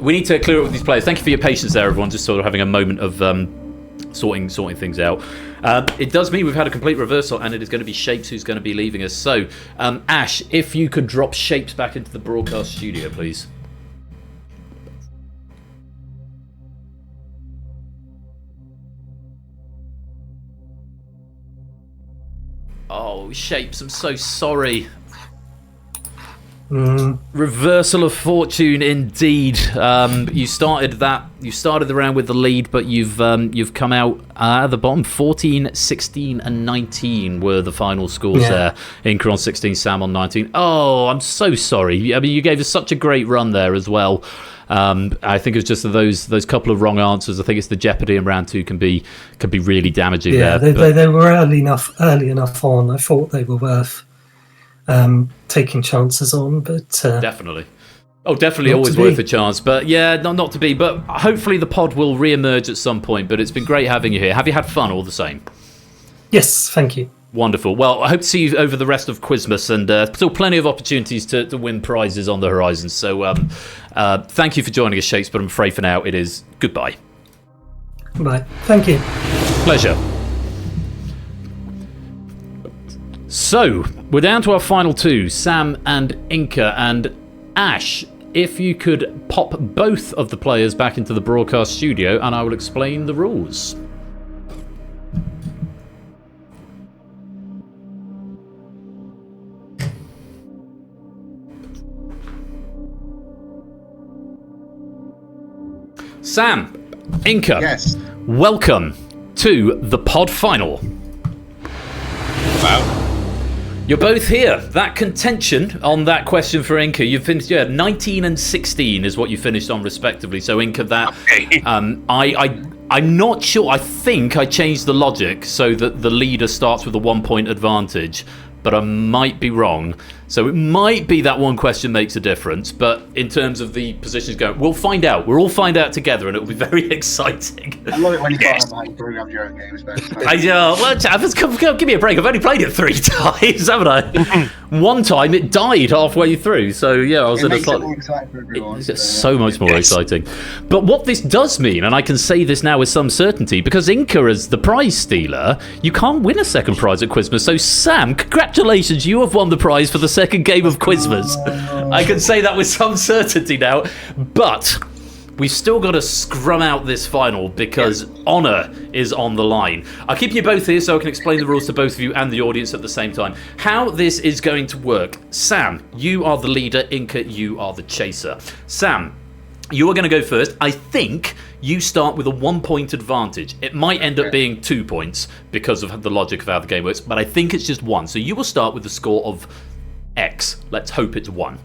we need to clear up with these players. Thank you for your patience there, everyone. Just sort of having a moment of sorting things out. It does mean we've had a complete reversal, and it is going to be Shapes who's going to be leaving us. So, Ash, if you could drop Shapes back into the broadcast studio, please. Oh, Shapes, I'm so sorry. Reversal of fortune, indeed. You started the round with the lead, but you've come out at the bottom. 14, 16, and 19 were the final scores there. Inca on 16, Sam on 19. Oh, I'm so sorry. I mean, you gave us such a great run there as well. I think it's just those couple of wrong answers. I think it's the Jeopardy in round 2 can be really damaging. Yeah, there. They were early enough on. I thought they were worth taking chances on, but definitely. Oh, definitely always worth a chance. But yeah, not to be. But hopefully the pod will re-emerge at some point. But it's been great having you here. Have you had fun all the same? Yes, thank you. Wonderful. Well, I hope to see you over the rest of Quizmas, and still plenty of opportunities to win prizes on the horizon. So thank you for joining us, Shakes, but I'm afraid for now it is goodbye. Bye. Thank you. Pleasure. So, we're down to our final two, Sam and Inca. And Ash, if you could pop both of the players back into the broadcast studio, and I will explain the rules. Sam, Inca, yes. Welcome to the pod final. Wow. You're both here. That contention on that question for Inca, you've finished 19 and 16 is what you finished on respectively. So Inca, that I'm not sure. I think I changed the logic so that the leader starts with a 1 point advantage, but I might be wrong. So it might be that one question makes a difference, but in terms of the positions going, we'll find out. We'll all find out together, and it'll be very exciting. I love it when you talk about how you program your own games, man. Give me a break. I've only played it 3 times, haven't I? One time it died halfway through, so yeah, I was in a slightly. It's so much more exciting. But what this does mean, and I can say this now with some certainty, because Inca is the prize stealer, you can't win a second prize at Quizmas. So Sam, congratulations, you have won the prize for the second game of Quizmas. I can say that with some certainty now, but we've still got to scrum out this final because honour is on the line. I'll keep you both here so I can explain the rules to both of you and the audience at the same time. How this is going to work. Sam, you are the leader. Inca, you are the chaser. Sam, you are going to go first. I think you start with a 1 point advantage. It might end up being 2 points because of the logic of how the game works, but I think it's just 1. So you will start with a score of X. Let's hope it's 1.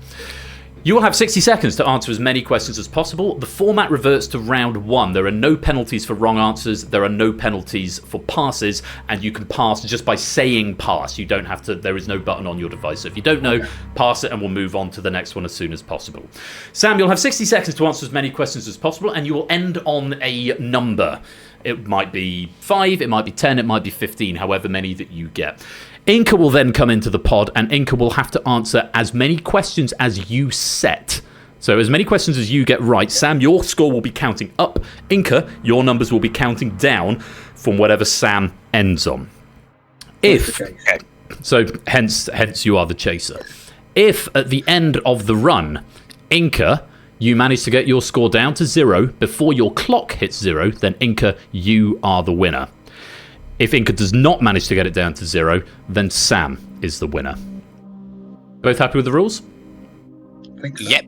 You will have 60 seconds to answer as many questions as possible. The format reverts to round 1. There are no penalties for wrong answers. There are no penalties for passes, and you can pass just by saying pass. You don't have to, there is no button on your device. So if you don't know, pass it and we'll move on to the next one as soon as possible. Sam, you'll have 60 seconds to answer as many questions as possible, and you will end on a number. It might be 5, it might be 10, it might be 15, however many that you get. Inca will then come into the pod, and Inca will have to answer as many questions as you set. So as many questions as you get right. Sam, your score will be counting up. Inca, your numbers will be counting down from whatever Sam ends on. So hence you are the chaser. If at the end of the run, Inca, you manage to get your score down to 0 before your clock hits 0, then Inca, you are the winner. If Inca does not manage to get it down to 0, then Sam is the winner. Both happy with the rules? I think so. Yep.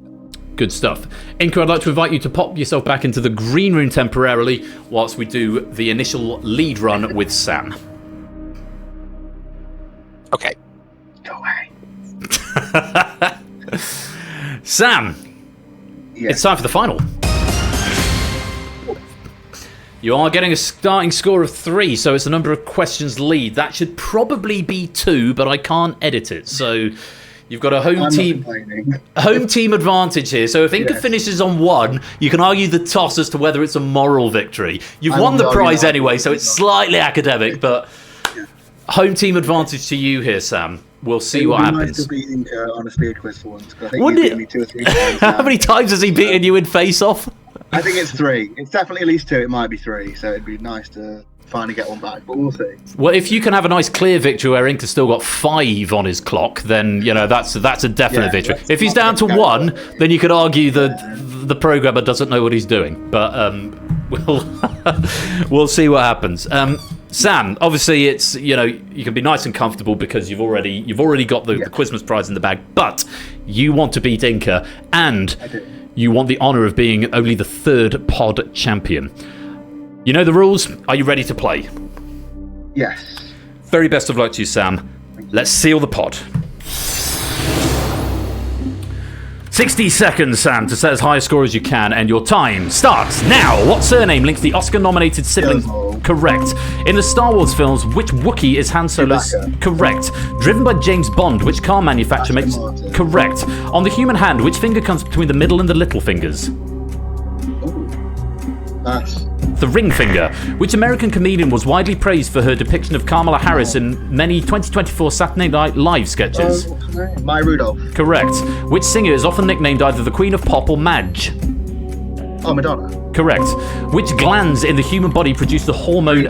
Good stuff. Inca, I'd like to invite you to pop yourself back into the green room temporarily whilst we do the initial lead run with Sam. Okay. Go away. Sam, it's time for the final. You are getting a starting score of 3, so it's a number of questions lead. That should probably be 2, but I can't edit it. So you've got a home team advantage here. So if Inca finishes on 1, you can argue the toss as to whether it's a moral victory. You've won the prize anyway, so it's slightly academic, but home team advantage to you here, Sam. We'll see what happens. Nice to beat Inca on a speed quiz for once. I think Wouldn't he's it? beaten me 2 or 3 times. How many times has he beaten you in face-off? I think it's 3. It's definitely at least 2. It might be 3. So it'd be nice to finally get one back, but we'll see. Well, if you can have a nice clear victory where Inca's still got 5 on his clock, then that's a definite victory. If he's down to 1, then you could argue that the programmer doesn't know what he's doing. But we'll see what happens. Sam, obviously it's you can be nice and comfortable because you've already got the Quizmas prize in the bag, but you want to beat Inca and you want the honour of being only the 3rd pod champion. You know the rules. Are you ready to play? Yes. Very best of luck to you, Sam. Let's seal the pod. 60 seconds, Sam, to set as high a score as you can, and your time starts now. What surname links the Oscar-nominated siblings? Correct. In the Star Wars films, which Wookiee is Han Solo's? Correct. Driven by James Bond, which car manufacturer makes? Correct. On the human hand, which finger comes between the middle and the little fingers? Pass. The ring finger. Which American comedian was widely praised for her depiction of Kamala Harris in many 2024 Saturday Night Live sketches? Maya Rudolph. Correct. Which singer is often nicknamed either the Queen of Pop or Madge? Oh, Madonna. Correct. Which glands in the human body produce the hormone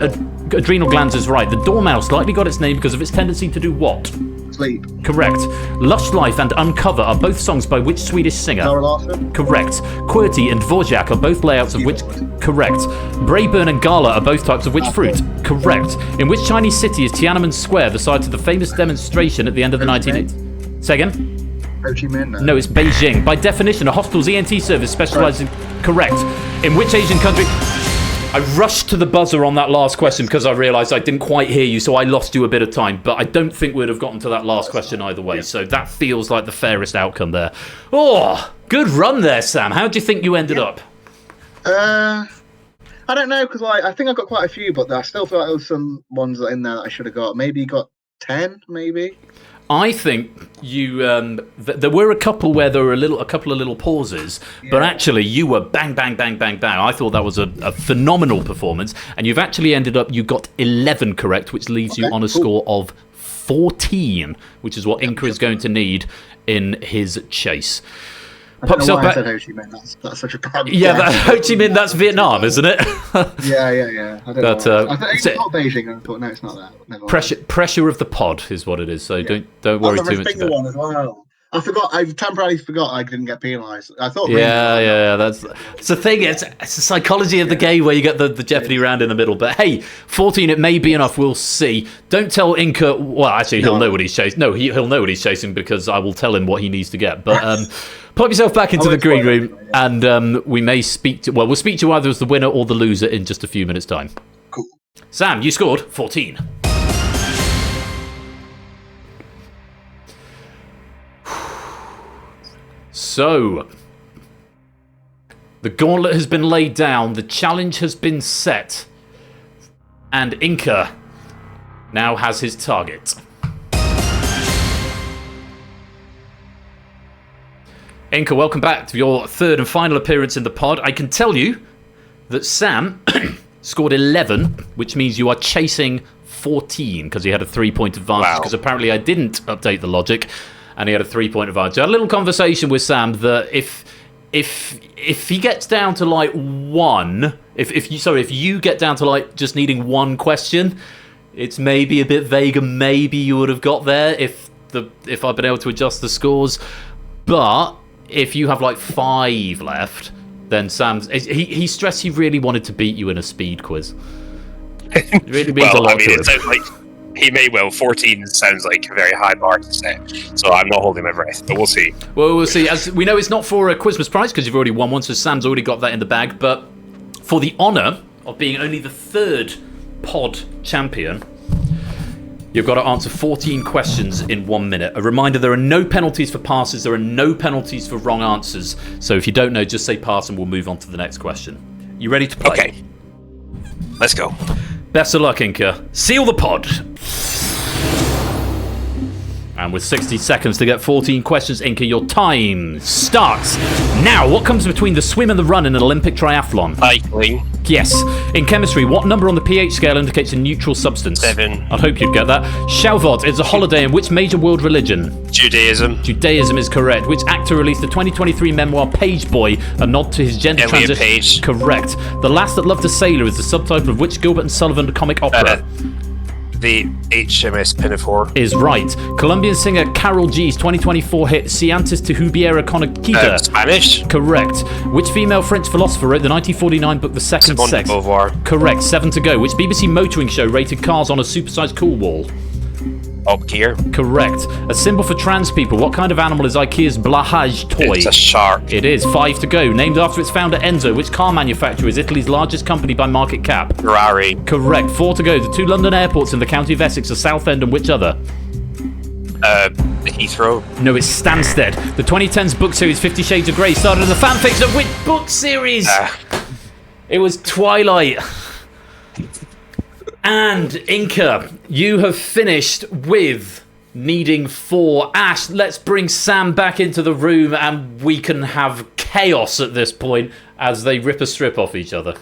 adrenal glands is right? The dormouse likely got its name because of its tendency to do what? Sleep. Correct. Lush Life and Uncover are both songs by which Swedish singer? Zara Larsson. Correct. QWERTY and Dvorak are both layouts of which? Correct. Brayburn and Gala are both types of which fruit? Correct. In which Chinese city is Tiananmen Square the site of the famous demonstration at the end of the 1980s? Say again? Ho Chi Minh. No, it's Beijing. By definition, a hospital's ENT service specialises in... Correct. In which Asian country... I rushed to the buzzer on that last question because I realised I didn't quite hear you, so I lost you a bit of time. But I don't think we'd have gotten to that last question either way, so that feels like the fairest outcome there. Oh, good run there, Sam. How do you think you ended up? I don't know, because I think I got quite a few, but I still feel like there was some ones in there that I should have got. Maybe got 10, maybe. I think you. There were a couple where there were a couple of little pauses, but actually you were bang, bang, bang, bang, bang. I thought that was a phenomenal performance, and you've actually ended up. You got 11 correct, which leaves you on a score of 14, which is what Inca is going to need in his chase. I don't know why I said Ho Chi Minh. That's such a bad. Yeah, Ho Chi Minh. That's Vietnam, isn't it? yeah. I don't know. I thought it's not Beijing, and I thought no, it's not that. Never pressure of the pod is what it is. So don't worry too much about it. One as well. I forgot. I temporarily forgot I didn't get penalised. I thought. Yeah. That's the thing. It's the psychology of the game where you get the Jeopardy round in the middle. But hey, 14. It may be enough. We'll see. Don't tell Inca. Well, actually, he'll know what he's chasing. No, he'll know what he's chasing because I will tell him what he needs to get. But pop yourself back into the green room, and we may speak to. Well, we'll speak to either as the winner or the loser in just a few minutes' time. Cool. Sam, you scored 14. So, the gauntlet has been laid down, the challenge has been set, and Inca now has his target. Inca, welcome back to your 3rd and final appearance in the pod. I can tell you that Sam scored 11, which means you are chasing 14, because he had a 3-point advantage, because apparently I didn't update the logic. And he had a 3-point advantage. I had a little conversation with Sam that if he gets down to like 1, if you get down to like just needing 1 question, it's maybe a bit vague, and maybe you would have got there if I'd been able to adjust the scores. But if you have like 5 left, then he stressed he really wanted to beat you in a speed quiz. It really means a lot to him. It sounds like he may well. 14 sounds like a very high bar to set, so I'm not holding my breath, but we'll see. Well, we'll see. As we know, it's not for a Quizmas prize because you've already won one, so Sam's already got that in the bag. But for the honour of being only the 3rd pod champion, you've got to answer 14 questions in 1 minute. A reminder, there are no penalties for passes, there are no penalties for wrong answers. So if you don't know, just say pass and we'll move on to the next question. You ready to play? Okay. Let's go. Best of luck, Inca. Seal the pod. And with 60 seconds to get 14 questions, Inca, your time starts now. What comes between the swim and the run in an Olympic triathlon? Cycling. Yes. In chemistry, what number on the pH scale indicates a neutral substance? 7. I'd hope you'd get that. Shavuot is a holiday in which major world religion? Judaism. Judaism is correct. Which actor released the 2023 memoir Page Boy, a nod to his gender Elliot transition? Page. Correct. The Lass That Loved a Sailor is the subtitle of which Gilbert and Sullivan comic opera? The HMS Pinafore. Is right. Colombian singer Karol G's 2024 hit Si Antes Te Hubiera Conocido. Spanish. Correct. Which female French philosopher wrote the 1949 book The Second Simone Sex? de Beauvoir. Correct. 7 to go. Which BBC motoring show rated cars on a supersized cool wall? Up Gear. Correct. A symbol for trans people. What kind of animal is IKEA's Blahaj toy? It's a shark. It is. 5 to go. Named after its founder Enzo. Which car manufacturer is Italy's largest company by market cap? Ferrari. Correct. 4 to go. The 2 London airports in the county of Essex are Southend and which other? Heathrow. No, it's Stansted. The 2010s book series 50 Shades of Grey started as a fanfiction of which book series? It was Twilight. And Inca, you have finished with needing 4. Ash, let's bring Sam back into the room and we can have chaos at this point as they rip a strip off each other.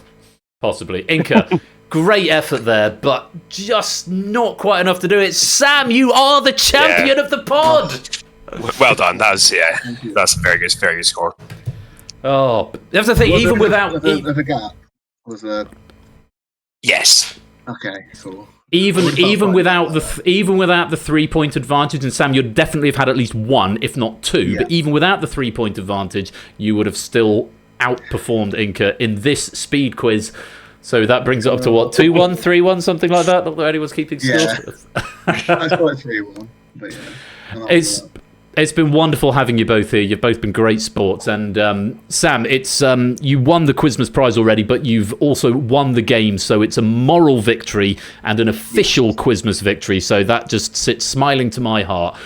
Possibly. Inca, great effort there, but just not quite enough to do it. Sam, you are the champion of the pod! Well done. That's a very good score. Oh, that's the thing, even without... The gap was a... Yes. Okay, so... Even without the 3-point advantage, and Sam, you'd definitely have had at least 1, if not 2. Yeah. But even without the 3-point advantage, you would have still outperformed Inca in this speed quiz. So that brings it up to what, 2-1, 3-1, something like that. Not that anyone's keeping score. Yeah. I thought 3-1, but yeah. It's been wonderful having you both here. You've both been great sports. And Sam, it's you won the Quizmas prize already, but you've also won the game. So it's a moral victory and an official Quizmas victory. So that just sits smiling to my heart.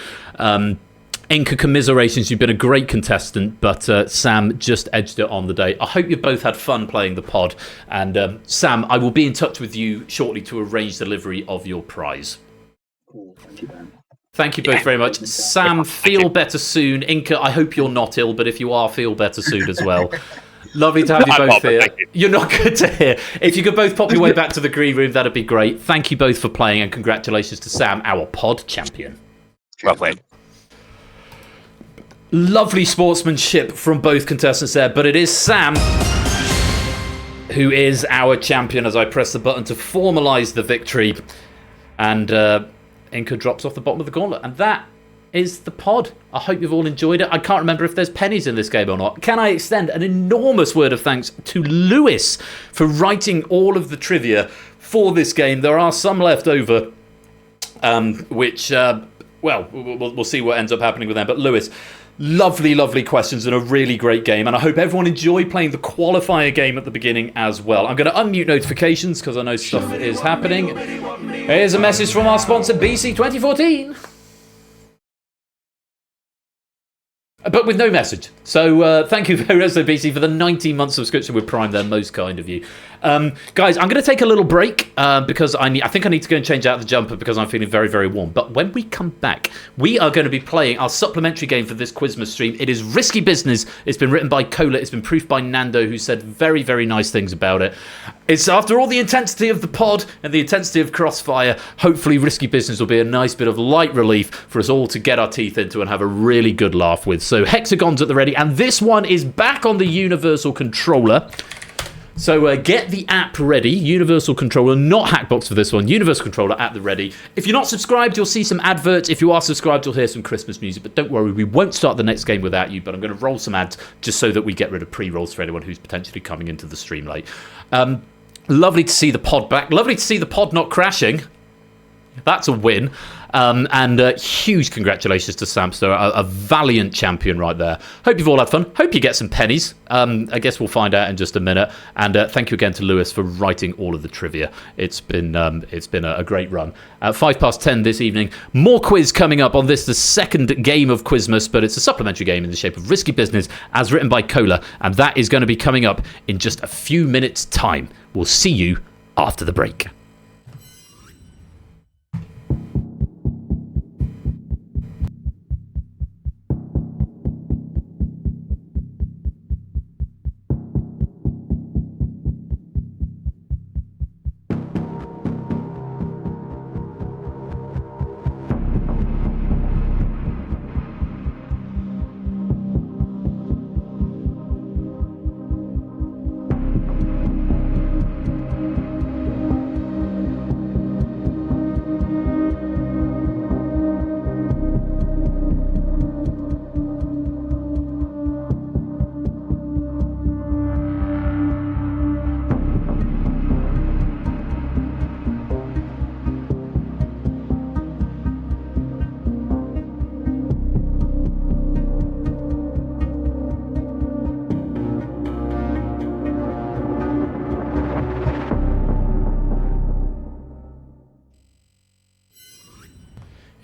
Inca, commiserations. You've been a great contestant, but Sam just edged it on the day. I hope you both had fun playing the pod. And Sam, I will be in touch with you shortly to arrange delivery of your prize. Cool, thank you, Ben. Thank you both very much. Sam, feel better soon. Inca, I hope you're not ill, but if you are, feel better soon as well. Lovely to have you both here. You're not good to hear. If you could both pop your way back to the green room, that'd be great. Thank you both for playing, and congratulations to Sam, our pod champion. Well played. Lovely sportsmanship from both contestants there, but it is Sam who is our champion as I press the button to formalise the victory. And Inca drops off the bottom of the gauntlet. And that is the pod. I hope you've all enjoyed it. I can't remember if there's pennies in this game or not. Can I extend an enormous word of thanks to Lewis for writing all of the trivia for this game. There are some left over, which, we'll see what ends up happening with them. But Lewis, lovely questions and a really great game. And I hope everyone enjoyed playing the qualifier game at the beginning as well. I'm going to unmute notifications because I know stuff is happening. Here's a message from our sponsor, BC 2014. But with no message. So thank you very much, BC, for the 19-month subscription with Prime. They're most kind of you. Guys, I'm going to take a little break because I think I need to go and change out the jumper because I'm feeling very, very warm. But when we come back, we are going to be playing our supplementary game for this Quizmas stream. It is Risky Business. It's been written by Cola. It's been proofed by Nando, who said very, very nice things about it. It's after all the intensity of the pod and the intensity of Crossfire, hopefully Risky Business will be a nice bit of light relief for us all to get our teeth into and have a really good laugh with. So hexagons at the ready, and this one is back on the Universal Controller. So get the app ready, Universal Controller, not Hackbox for this one, Universal Controller at the ready. If you're not subscribed, you'll see some adverts. If you are subscribed, you'll hear some Christmas music, but don't worry, we won't start the next game without you, but I'm going to roll some ads just so that we get rid of pre-rolls for anyone who's potentially coming into the stream late. Lovely to see the pod back, lovely to see the pod not crashing. That's a win. And huge congratulations to Samster, a valiant champion right there. Hope you've all had fun. Hope you get some pennies. I guess we'll find out in just a minute. And thank you again to Lewis for writing all of the trivia. It's been a great run. At 10:05 this evening, more quiz coming up on this, the second game of Quizmas, but it's a supplementary game in the shape of Risky Business, as written by Cola, and that is going to be coming up in just a few minutes' time. We'll see you after the break.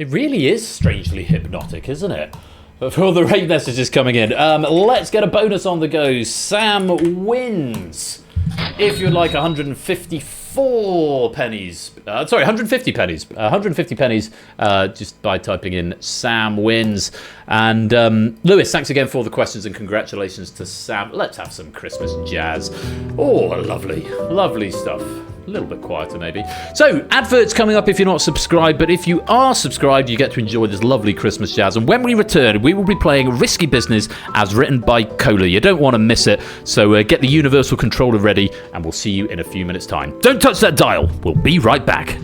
It really is strangely hypnotic, isn't it? For all the raid messages coming in. Let's get a bonus on the go. Sam wins. If you'd like 154 pennies. 150 pennies. 150 pennies just by typing in Sam wins. And Lewis, thanks again for all the questions and congratulations to Sam. Let's have some Christmas jazz. Oh, lovely. Lovely stuff. A little bit quieter maybe. So, adverts coming up if you're not subscribed, but if you are subscribed, you get to enjoy this lovely Christmas jazz. And when we return, we will be playing Risky Business as written by Cola. You don't want to miss it, so get the Universal Controller ready, and we'll see you in a few minutes' time. Don't touch that dial. We'll be right back.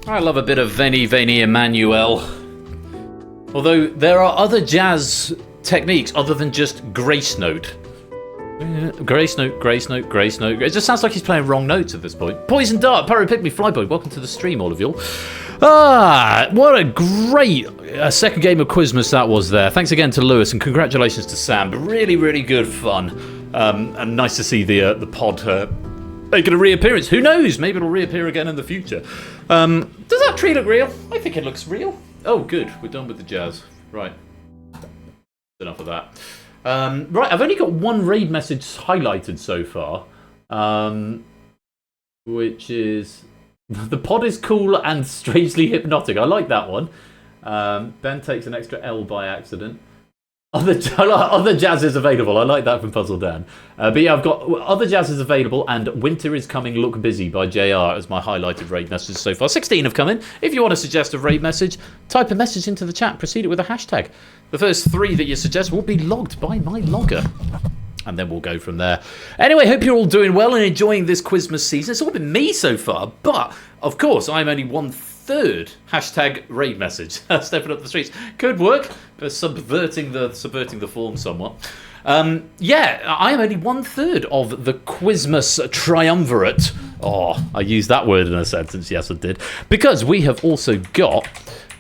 I love a bit of Veni Veni Emmanuel. Although there are other jazz techniques other than just grace note. Grace note, grace note, grace note. It just sounds like he's playing wrong notes at this point. Poison Dart, Pyro Pick Me, Flyboy, welcome to the stream, all of you. What a great second game of Quizmas that was there. Thanks again to Lewis and congratulations to Sam. Really, really good fun. And nice to see the pod making a reappearance. Who knows? Maybe it'll reappear again in the future. Does that tree look real? I think it looks real. Oh, good. We're done with the jazz. Right. Enough of that. Right, I've only got one raid message highlighted so far, which is the pod is cool and strangely hypnotic. I like that one. Ben takes an extra L by accident. Other jazz is available. I like that from Puzzle Dan. But yeah, I've got other jazz is available and Winter is Coming, Look Busy by JR as my highlighted raid messages so far. 16 have come in. If you want to suggest a raid message, type a message into the chat. Proceed it with a hashtag. The first 3 that you suggest will be logged by my logger. And then we'll go from there. Anyway, hope you're all doing well and enjoying this Quizmas season. It's all been me so far, but of course I'm only 1/3 hashtag raid message. Stepping up the streets could work, but subverting the form somewhat. Yeah, I am only 1/3 of the Quizmas triumvirate Oh, I used that word in a sentence. Yes, I did. Because we have also got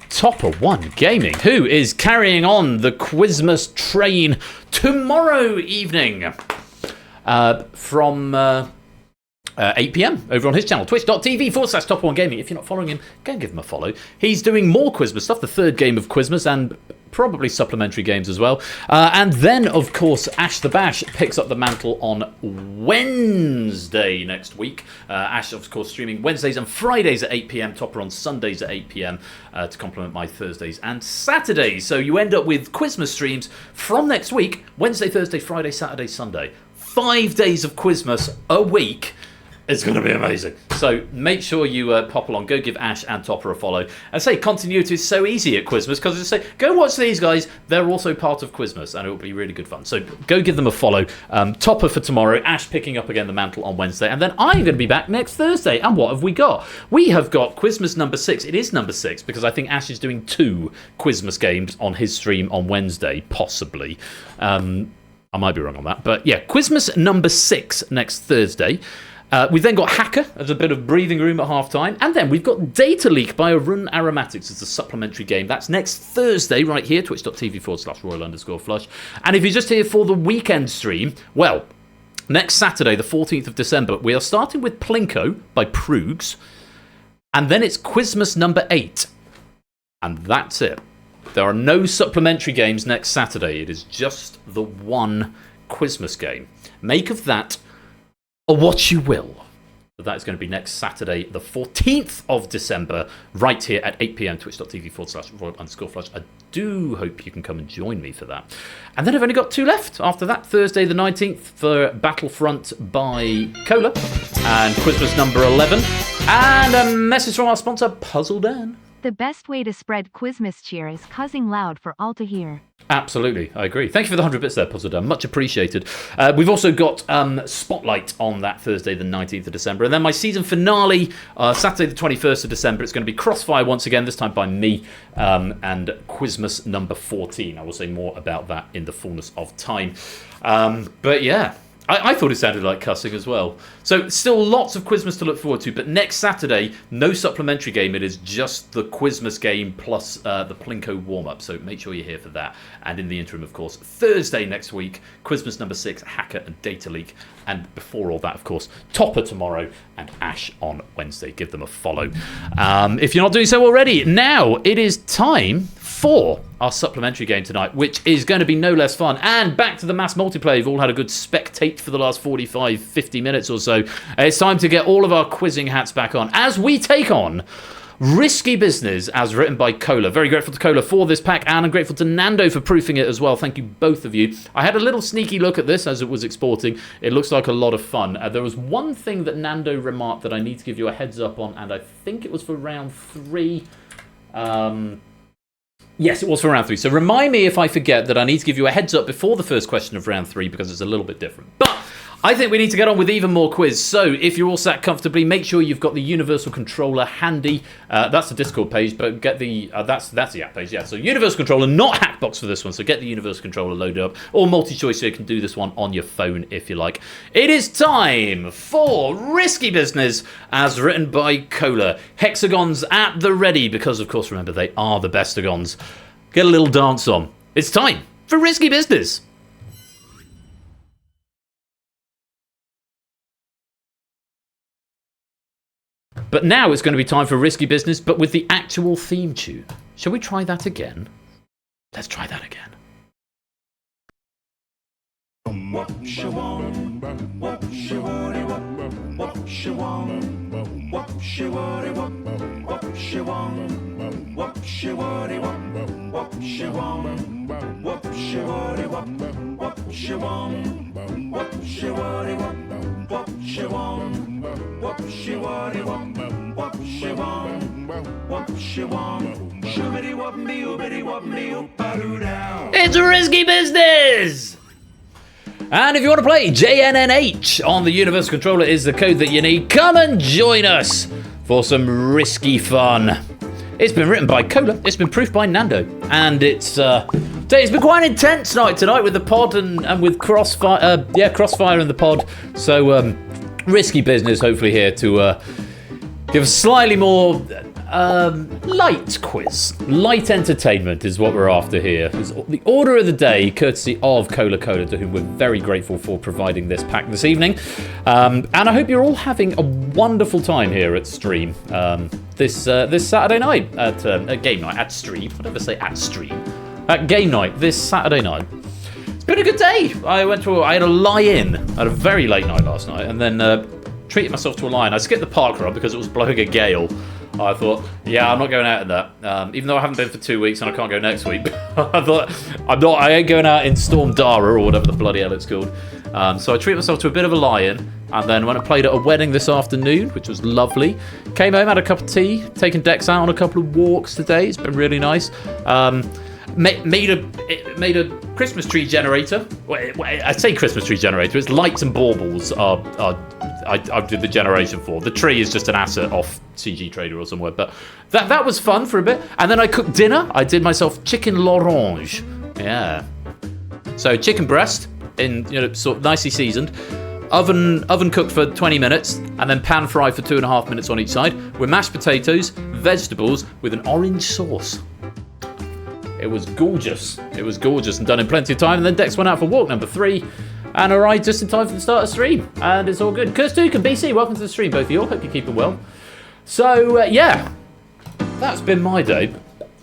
Topper One Gaming, who is carrying on the Quizmas train tomorrow evening from 8 p.m. over on his channel, twitch.tv/Topper One Gaming. If you're not following him, go and give him a follow. He's doing more Quizmas stuff, the third game of Quizmas, and probably supplementary games as well. And then, of course, Ash the Bash picks up the mantle on Wednesday next week. Ash, of course, streaming Wednesdays and Fridays at 8 p.m, Topper on Sundays at 8 p.m, to complement my Thursdays and Saturdays. So you end up with Quizmas streams from next week, Wednesday, Thursday, Friday, Saturday, Sunday. 5 days of Quizmas a week. It's going to be amazing. So make sure you pop along, go give Ash and Topper a follow. And say continuity is so easy at Quizmas because I say, go watch these guys. They're also part of Quizmas and it will be really good fun. So go give them a follow. Topper for tomorrow, Ash picking up again the mantle on Wednesday. And then I'm going to be back next Thursday. And what have we got? We have got Quizmas number 6. It is number 6 because I think Ash is doing 2 Quizmas games on his stream on Wednesday, possibly. I might be wrong on that. But yeah, Quizmas number 6 next Thursday. We've then got Hacker as a bit of breathing room at half-time. And then we've got Data Leak by Arun Aromatics as a supplementary game. That's next Thursday right here, twitch.tv/Royal_Flush. And if you're just here for the weekend stream, well, next Saturday, the 14th of December, we are starting with Plinko by Proogs. And then it's Quizmas number 8. And that's it. There are no supplementary games next Saturday. It is just the one Quizmas game. Make of that or what you will. But that is going to be next Saturday, the 14th of December, right here at 8 p.m, twitch.tv/Royal_Flush. I do hope you can come and join me for that. And then I've only got 2 left after that. Thursday the 19th for Battlefront by Cola and Quizmas number 11. And a message from our sponsor, Puzzle Dan. The best way to spread Quizmas cheer is cuzzing loud for all to hear. Absolutely, I agree. Thank you for the 100 bits there, Puzzle Dan. Much appreciated. We've also got Spotlight on that Thursday, the 19th of December. And then my season finale, Saturday, the 21st of December. It's going to be Crossfire once again, this time by me, and Quizmas number 14. I will say more about that in the fullness of time. But yeah. I thought it sounded like cussing as well. So still lots of Quizmas to look forward to, but next Saturday, no supplementary game. It is just the Quizmas game plus the Plinko warm-up. So make sure you're here for that. And in the interim, of course, Thursday next week, Quizmas number 6, Hacker and Data Leak. And before all that, of course, Topper tomorrow and Ash on Wednesday. Give them a follow. If you're not doing so already, now it is time for our supplementary game tonight, which is going to be no less fun. And back to the mass multiplayer. You've all had a good spectate for the last 45, 50 minutes or so. It's time to get all of our quizzing hats back on as we take on Risky Business, as written by Cola. Very grateful to Cola for this pack, and I'm grateful to Nando for proofing it as well. Thank you, both of you. I had a little sneaky look at this as it was exporting. It looks like a lot of fun. There was one thing that Nando remarked that I need to give you a heads up on, and I think it was for round 3. Yes, it was for round 3. So remind me if I forget that I need to give you a heads up before the first question of round 3 because it's a little bit different. But I think we need to get on with even more quiz. So if you're all sat comfortably, make sure you've got the Universal Controller handy. That's the Discord page, but get the that's the app page. Yeah. So Universal Controller, not Hackbox for this one. So get the Universal Controller loaded up, or multi-choice, so you can do this one on your phone if you like. It is time for Risky Business, as written by Cola. Hexagons at the ready, because of course, remember, they are the bestagons. Get a little dance on. It's time for Risky Business. But now it's going to be time for Risky Business, but with the actual theme tune. Shall we try that again? Let's try that again. It's Risky Business! And if you want to play, JNNH on the Universal Controller is the code that you need. Come and join us for some risky fun. It's been written by Cola, it's been proofed by Nando, and it's been quite an intense night tonight with the pod and with Crossfire, Crossfire in the pod. So risky business, hopefully here to give a slightly more light quiz. Light entertainment is what we're after here. It's the order of the day, courtesy of Cola, to whom we're very grateful for providing this pack this evening. And I hope you're all having a wonderful time here at stream. This Saturday night at game night, at stream. I never say at stream. At game night this Saturday night. It's been a good day. I had a lie-in. I had a very late night last night, and then treated myself to a lie-in. I skipped the park run because it was blowing a gale. I thought, yeah, I'm not going out in that. Even though I haven't been for 2 weeks and I can't go next week. I thought, I ain't going out in Storm Dara or whatever the bloody hell it's called. So I treated myself to a bit of a lie-in. And then when I played at a wedding this afternoon, which was lovely, came home, had a cup of tea, taken Dex out on a couple of walks today. It's been really nice. Made a Christmas tree generator. Well, I say Christmas tree generator. It's lights and baubles I did the generation for. The tree is just an asset off CG Trader or somewhere. But that was fun for a bit. And then I cooked dinner. I did myself chicken l'orange. Yeah. So chicken breast in sort of nicely seasoned. Oven cooked for 20 minutes and then pan fry for 2.5 minutes on each side with mashed potatoes, vegetables with an orange sauce. It was gorgeous. It was gorgeous and done in plenty of time. And then Dex went out for walk number 3 and arrived just in time for the start of the stream. And it's all good. Kirstuke and BC, welcome to the stream, both of you all. Hope you're keeping well. So, yeah, that's been my day.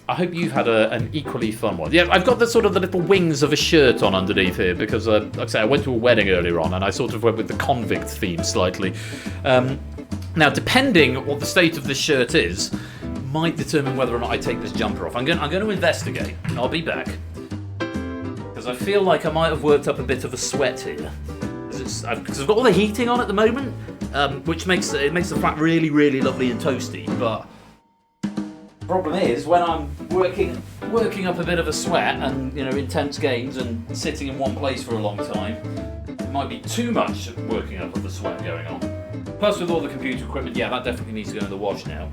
I hope you've had an equally fun one. Yeah, I've got the sort of the little wings of a shirt on underneath here because, like I say, I went to a wedding earlier on and I sort of went with the convict theme slightly. Now, depending what the state of this shirt is, might determine whether or not I take this jumper off. I'm going to investigate. I'll be back. Because I feel like I might have worked up a bit of a sweat here. Because I've got all the heating on at the moment, which makes the flat really, really lovely and toasty. But the problem is when I'm working up a bit of a sweat and intense games and sitting in one place for a long time, it might be too much working up of the sweat going on. Plus with all the computer equipment, yeah, that definitely needs to go in the wash now.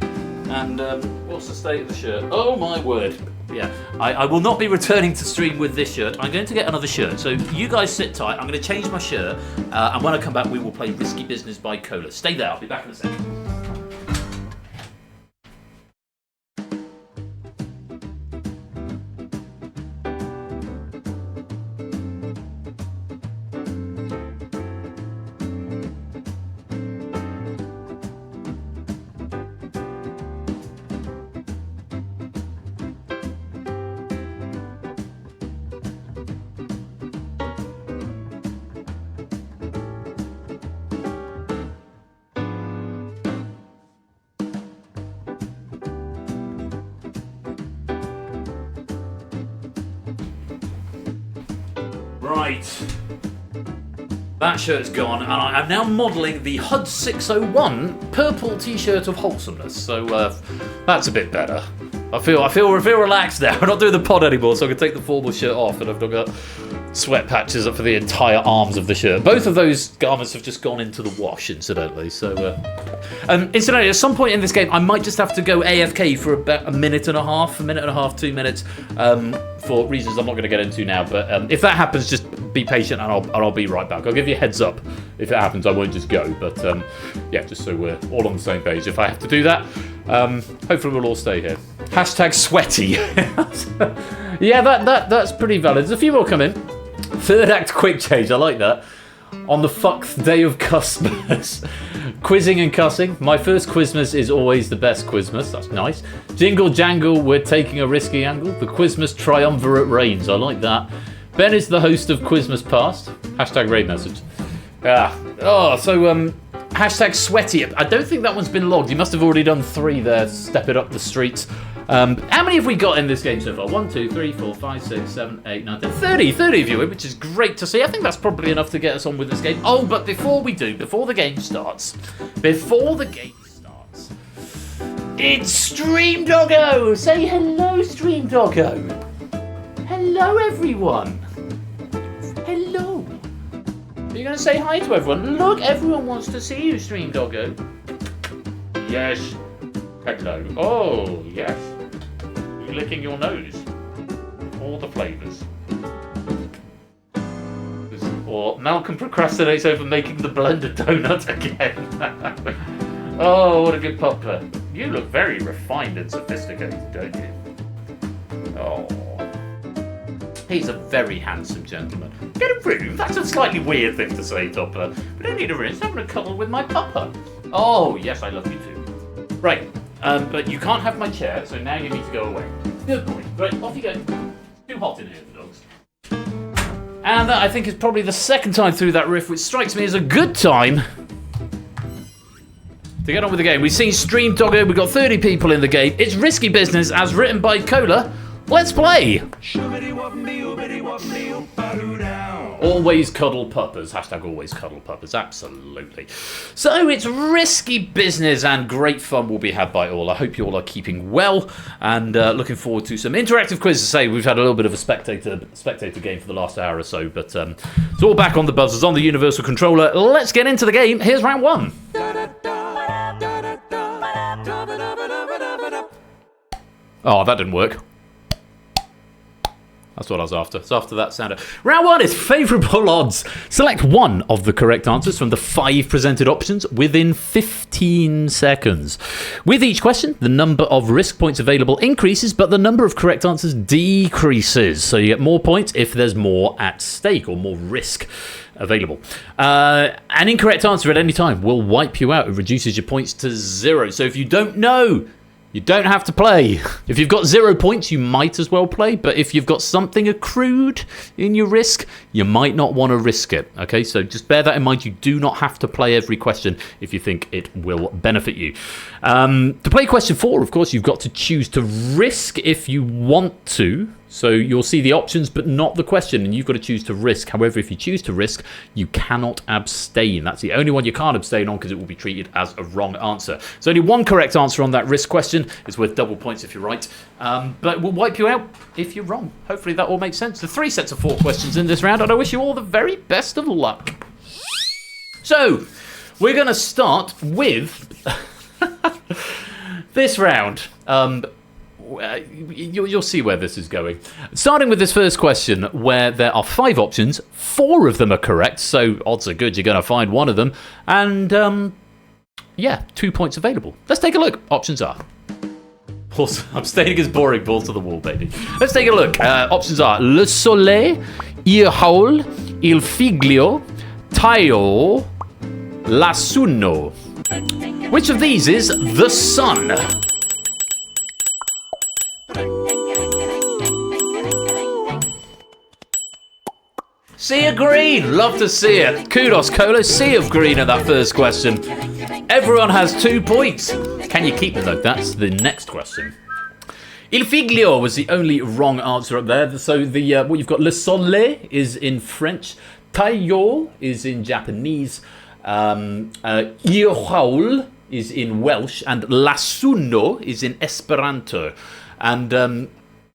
And what's the state of the shirt? Oh my word. Yeah, I will not be returning to stream with this shirt. I'm going to get another shirt. So you guys sit tight. I'm going to change my shirt. And when I come back, we will play Risky Business by Cola. Stay there. I'll be back in a second. Right, that shirt's gone, and I am now modelling the HUD 601 purple T-shirt of wholesomeness. So that's a bit better. I feel relaxed now. I'm not doing the pod anymore, so I can take the formal shirt off, and I've not got sweat patches up for the entire arms of the shirt. Both of those garments have just gone into the wash, incidentally. So, incidentally, at some point in this game, I might just have to go AFK for about a minute and a half, 2 minutes, for reasons I'm not going to get into now. But if that happens, just be patient, and I'll be right back. I'll give you a heads up if it happens. I won't just go, but yeah, just so we're all on the same page. If I have to do that, hopefully we'll all stay here. Hashtag sweaty. Yeah, that's pretty valid. There's a few more coming. Third act quick change, I like that. On the fucked day of Quizmas. Quizzing and cussing. My first Quizmas is always the best Quizmas. That's nice. Jingle jangle, we're taking a risky angle. The Quizmas triumvirate reigns. I like that. Ben is the host of Quizmas Past. Hashtag raid message. Hashtag sweaty. I don't think that one's been logged. You must have already done 3 there. Step it up the streets. How many have we got in this game so far? 1, 2, 3, 4, 5, 6, 7, 8, 9, 10, 30 of you, which is great to see. I think that's probably enough to get us on with this game. Oh, but before the game starts, it's Stream Doggo! Say hello, Stream Doggo! Hello, everyone! Hello! Are you going to say hi to everyone? Look, everyone wants to see you, Stream Doggo. Yes. Hello. Oh, yes. You're licking your nose. All the flavours. Or Malcolm procrastinates over making the blender donut again. Oh, what a good pupper. You look very refined and sophisticated, don't you? Oh. He's a very handsome gentleman. Get a room? That's a slightly weird thing to say, Topper. But I don't need a room. I'm going to cuddle with my pupper. Oh, yes, I love you too. Right, but you can't have my chair, so now you need to go away. Good boy. Right, off you go. Too hot in here for dogs. And that, I think, is probably the second time through that riff, which strikes me as a good time to get on with the game. We've seen Stream Doggo, we've got 30 people in the game. It's risky business, as written by Cola. Let's play! Always cuddle puppers. Hashtag always cuddle puppers. Absolutely. So it's risky business and great fun will be had by all. I hope you all are keeping well and looking forward to some interactive quizzes. To say we've had a little bit of a spectator game for the last hour or so, but it's all back on the buzzers, on the universal controller. Let's get into the game. Here's round one. Oh, that didn't work. That's what I was after. It's after that sounder. Round one is favourable odds. Select one of the correct answers from the 5 presented options within 15 seconds. With each question, the number of risk points available increases, but the number of correct answers decreases. So you get more points if there's more at stake or more risk available. An incorrect answer at any time will wipe you out. It reduces your points to 0. So if you don't know, you don't have to play. If you've got 0 points, you might as well play. But if you've got something accrued in your risk, you might not want to risk it. Okay, so just bear that in mind. You do not have to play every question if you think it will benefit you. To play question 4, of course, you've got to choose to risk if you want to. So you'll see the options, but not the question, and you've got to choose to risk. However, if you choose to risk, you cannot abstain. That's the only one you can't abstain on because it will be treated as a wrong answer. There's only one correct answer on that risk question. It's worth double points if you're right, but it will wipe you out if you're wrong. Hopefully that all makes sense. The 3 sets of 4 questions in this round, and I wish you all the very best of luck. So, we're going to start with this round. You'll see where this is going. Starting with this first question, where there are 5 options, 4 of them are correct, so odds are good you're going to find one of them, and yeah, 2 points available. Let's take a look. Options are... I'm staying as boring, ball to the wall, baby. Let's take a look. Options are Le Soleil, Il Haul, Il Figlio, Taio, L'Assunno. Which of these is the sun? Sea of green, love to see it. Kudos, Cola. Sea of green in that first question. Everyone has 2 points. Can you keep them though? That's the next question. Il Figlio was the only wrong answer up there. So the what you've got, Le Soleil is in French, Taio is in Japanese, Il Haul is in Welsh, and L'Assunno is in Esperanto. And the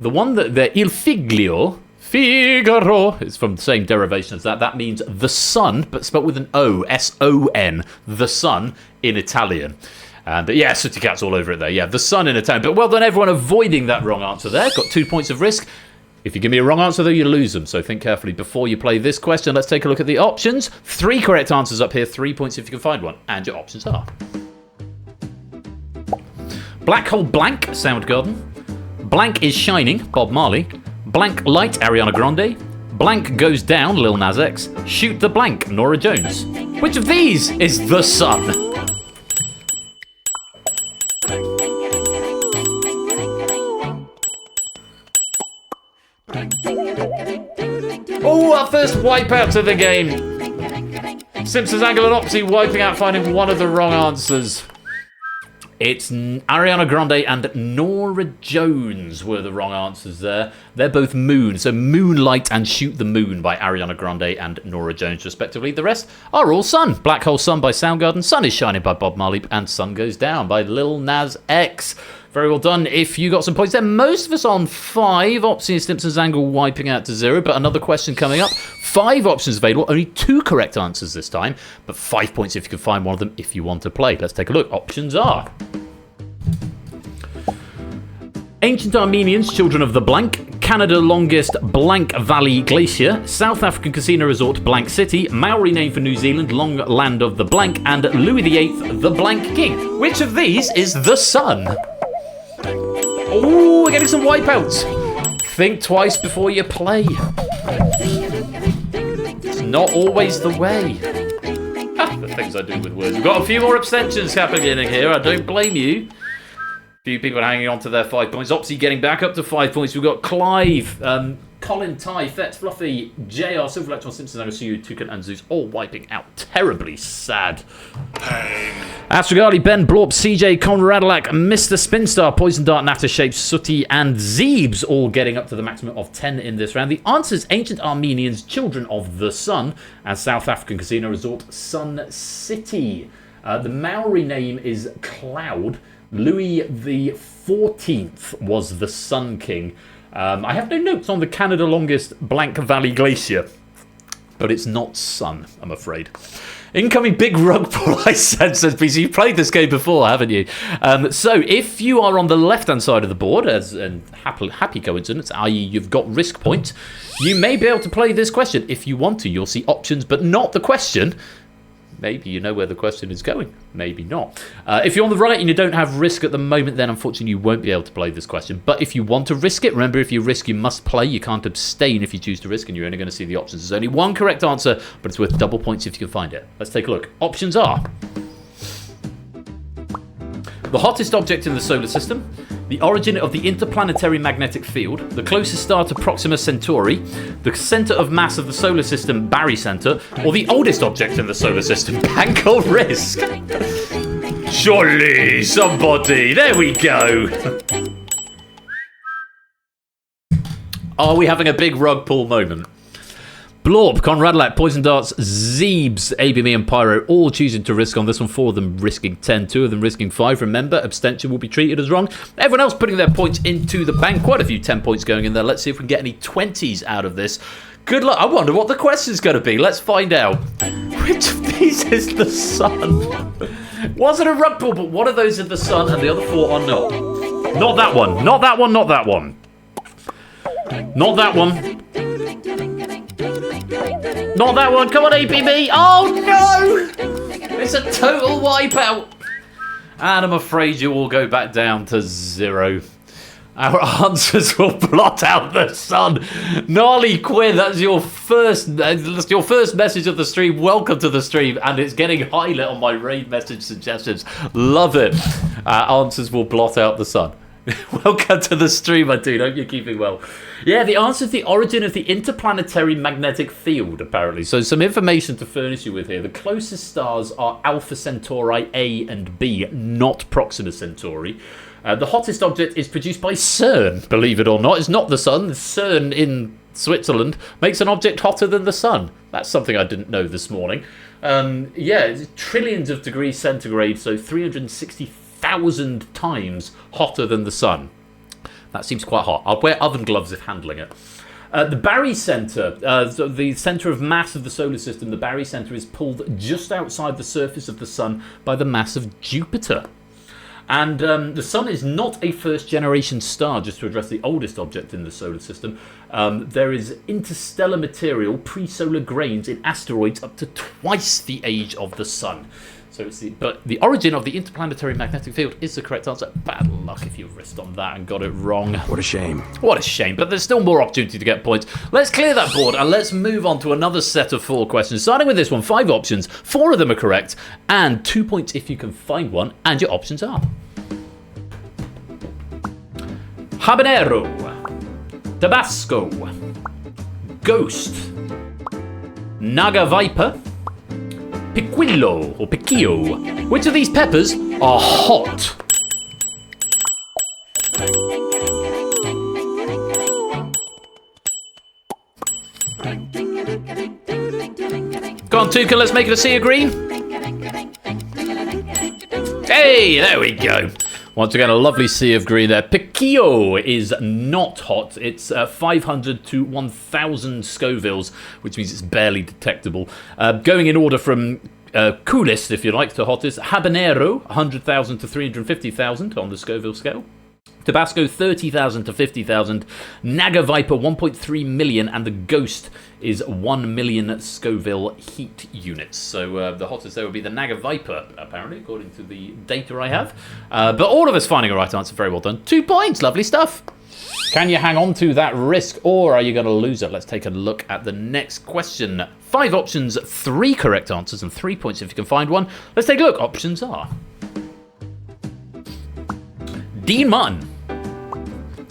one that the Il Figlio, Figaro, is from the same derivation as that. That means the sun, but spelled with an O, S-O-N, the sun in Italian. And yeah, sooty cats all over it there. Yeah, the sun in Italian. But well done, everyone, avoiding that wrong answer there. Got 2 points of risk. If you give me a wrong answer, though, you lose them. So think carefully before you play this question. Let's take a look at the options. 3 correct answers up here. 3 points if you can find one. And your options are... Black Hole Blank, Soundgarden. Blank is Shining, Bob Marley. Blank Light, Ariana Grande. Blank Goes Down, Lil Nas X. Shoot the Blank, Norah Jones. Which of these is the sun? Oh, our first wipeout to the game. Simpsons Angle and Opsy wiping out, finding one of the wrong answers. It's Ariana Grande and Norah Jones were the wrong answers there. They're both Moon. So Moonlight and Shoot the Moon by Ariana Grande and Norah Jones, respectively. The rest are all Sun. Black Hole Sun by Soundgarden. Sun is Shining by Bob Marley. And Sun Goes Down by Lil Nas X. Very well done if you got some points there. Most of us on 5. Opsy and Simpsons Angle wiping out to 0. But another question coming up. 5 options available. Only 2 correct answers this time. But 5 points if you can find one of them if you want to play. Let's take a look. Options are... Ancient Armenians, children of the blank, Canada longest Blank Valley Glacier, South African casino resort Blank City, Maori name for New Zealand, Long Land of the Blank, and Louis VIII, the Blank King. Which of these is the sun? Oh, we're getting some wipeouts. Think twice before you play. It's not always the way. The things I do with words. We've got a few more abstentions happening here. I don't blame you. A few people hanging on to their 5 points. Opsy getting back up to 5 points. We've got Clive, Colin, Ty, Fetz, Fluffy, JR, Silver Electron, Simpson, Anasu, Toucan, and Zeus all wiping out. Terribly sad. Astrogali, Ben, Blorp, CJ, Conradalac, Mr. Spinstar, Poison Dart, Natter Shape, Sooty, and Zeebs all getting up to the maximum of 10 in this round. The answers: Ancient Armenians, Children of the Sun, and South African casino resort Sun City. The Maori name is Cloud. Louis the 14th was the Sun King. I have no notes on the Canada longest Blank Valley Glacier, but it's not Sun, I'm afraid. Incoming big rug pull, I said, says PC. You've played this game before, haven't you? So if you are on the left-hand side of the board, as a happy coincidence, i.e. you've got risk points, you may be able to play this question. If you want to, you'll see options, but not the question. Maybe you know where the question is going. Maybe not. If you're on the right and you don't have risk at the moment, then unfortunately you won't be able to play this question. But if you want to risk it, remember, if you risk, you must play. You can't abstain if you choose to risk, and you're only going to see the options. There's only one correct answer, but it's worth double points if you can find it. Let's take a look. Options are: the hottest object in the solar system, the origin of the interplanetary magnetic field, the closest star to Proxima Centauri, the centre of mass of the solar system, Barycenter, or the oldest object in the solar system, Bank or Risk. Surely, somebody. There we go. Are we having a big rug pull moment? Blorp, Conradalac, Poison Darts, Zeebs, ABME and Pyro all choosing to risk on this one. 4 of them risking 10, 2 of them risking 5. Remember, abstention will be treated as wrong. Everyone else putting their points into the bank. Quite a few 10 points going in there. Let's see if we can get any 20s out of this. Good luck. I wonder what the question's going to be. Let's find out. Which of these is the sun? Wasn't a rug pull, but one of those is the sun and the other 4 are not. Not that one. Not that one. Not that one. Not that one. Not that one. Come on, APB. Oh, no! It's a total wipeout. And I'm afraid you all go back down to 0. Our answers will blot out the sun. Gnarly Quinn, that's your first message of the stream. Welcome to the stream. And it's getting highlight on my raid message suggestions. Love it. Answers will blot out the sun. Welcome to the stream, my dude. Hope you're keeping well. Yeah, the answer is the origin of the interplanetary magnetic field, apparently. So some information to furnish you with here. The closest stars are Alpha Centauri A and B, not Proxima Centauri. The hottest object is produced by CERN, believe it or not. It's not the sun. CERN in Switzerland makes an object hotter than the sun. That's something I didn't know this morning. Yeah, it's trillions of degrees centigrade, so 360,000 times hotter than the sun. That seems quite hot. I'll wear oven gloves if handling it. The Barycenter, so the centre of mass of the solar system, the Barycenter is pulled just outside the surface of the sun by the mass of Jupiter. And the sun is not a first-generation star, just to address the oldest object in the solar system. There is interstellar material, pre-solar grains in asteroids up to twice the age of the sun. So but the origin of the interplanetary magnetic field is the correct answer. Bad luck if you risked on that and got it wrong. What a shame. What a shame, but there's still more opportunity to get points. Let's clear that board and let's move on to another set of 4 questions. Starting with this one, 5 options, 4 of them are correct, and 2 points if you can find one, and your options are: Habanero, Tabasco, Ghost, Naga Viper, Piquillo or Piquillo. Which of these peppers are hot? Go on, Tuca, let's make it a sea of green. Hey, there we go. Once again, a lovely sea of green there. Piquillo is not hot. It's 500 to 1,000 Scovilles, which means it's barely detectable. Going in order from coolest, if you like, to hottest. Habanero, 100,000 to 350,000 on the Scoville scale. Tabasco 30,000 to 50,000, Naga Viper 1.3 million, and the Ghost is 1 million Scoville heat units. So the hottest there would be the Naga Viper, apparently, according to the data I have. But all of us finding a right answer, very well done. 2 points, lovely stuff. Can you hang on to that risk, or are you going to lose it? Let's take a look at the next question. 5 options, 3 correct answers, and 3 points if you can find one. Let's take a look. Options are Dean Martin,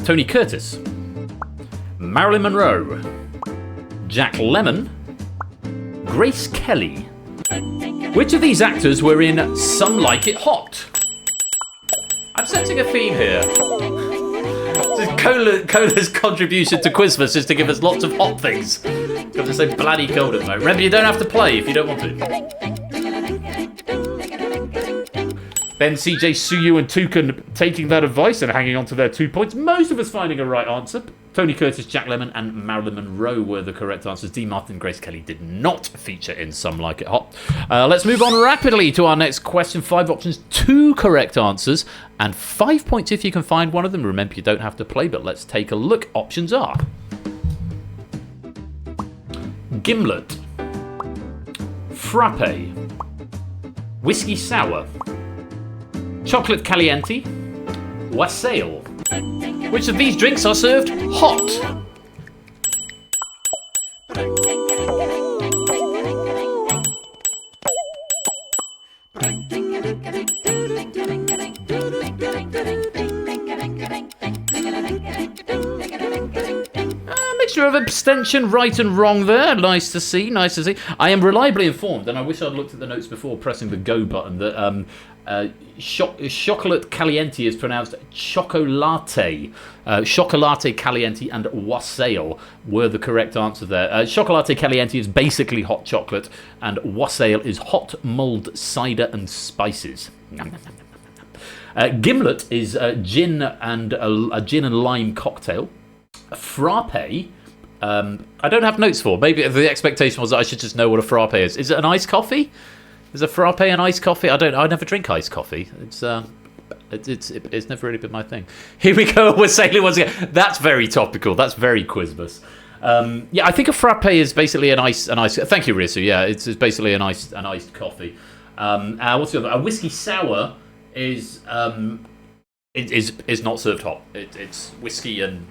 Tony Curtis, Marilyn Monroe, Jack Lemmon, Grace Kelly. Which of these actors were in Some Like It Hot? I'm sensing a theme here. This is Cola's contribution to Quizmas is to give us lots of hot things. Because it's so bloody cold at the moment. Remember, you don't have to play if you don't want to. Ben, CJ, Suyu, and Toucan taking that advice and hanging on to their 2 points. Most of us finding a right answer. Tony Curtis, Jack Lemmon, and Marilyn Monroe were the correct answers. Dean Martin and Grace Kelly did not feature in Some Like It Hot. Let's move on rapidly to our next question. 5 options, 2 correct answers, and 5 points if you can find one of them. Remember, you don't have to play, but let's take a look. Options are Gimlet, Frappe, Whiskey Sour, Chocolate Caliente, Wassail. Which of these drinks are served hot? Mixture of abstention, right and wrong there. Nice to see, nice to see. I am reliably informed, and I wish I'd looked at the notes before pressing the go button, that Chocolate Caliente is pronounced Chocolate. Chocolate Caliente and Wassail were the correct answer there. Chocolate Caliente is basically hot chocolate, and Wassail is hot mulled cider and spices. Gimlet is gin and a gin and lime cocktail. Frappe, I don't have notes for. Maybe the expectation was that I should just know what a frappe is. Is it an iced coffee? Is a frappe an iced coffee? I never drink iced coffee. It's never really been my thing. Here we go. We're sailing once again. That's very topical. That's very Quizmas. Yeah, I think a frappe is basically an iced. Thank you, Risu. Yeah, it's basically an iced coffee. What's the other? A whiskey sour is not served hot. It's whiskey and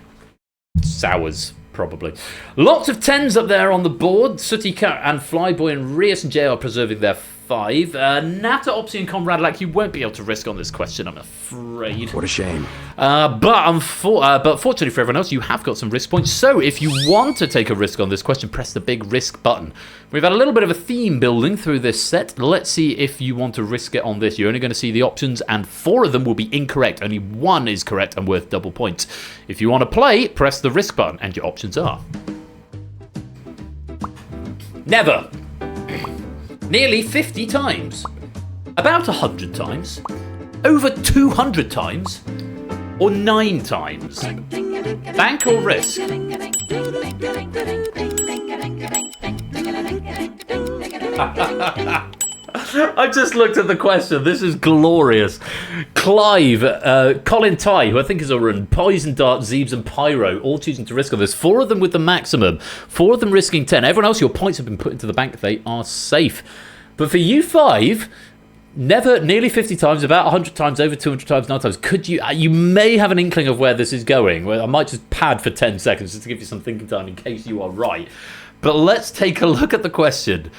sours, probably. Lots of 10s up there on the board. Sooty Cat and Flyboy and Rias and Jay are preserving their 5. Nata, Opsy, and Conrad Lack, you won't be able to risk on this question, I'm afraid. What a shame. But fortunately for everyone else, you have got some risk points. So if you want to take a risk on this question, press the big risk button. We've had a little bit of a theme building through this set. Let's see if you want to risk it on this. You're only going to see the options, and 4 of them will be incorrect. Only 1 is correct and worth double points. If you want to play, press the risk button, and your options are never, nearly 50 times, about 100 times, over 200 times, or 9 times. Bank or risk? I've just looked at the question. This is glorious. Clive, Colin Ty, who I think is a run, Poison Dart, Zeebs, and Pyro, all choosing to risk on this. 4 of them with the maximum. 4 of them risking 10. Everyone else, your points have been put into the bank. They are safe. But for you 5, never, nearly 50 times, about 100 times, over 200 times, 9 times. Could you may have an inkling of where this is going. Well, I might just pad for 10 seconds just to give you some thinking time in case you are right. But let's take a look at the question.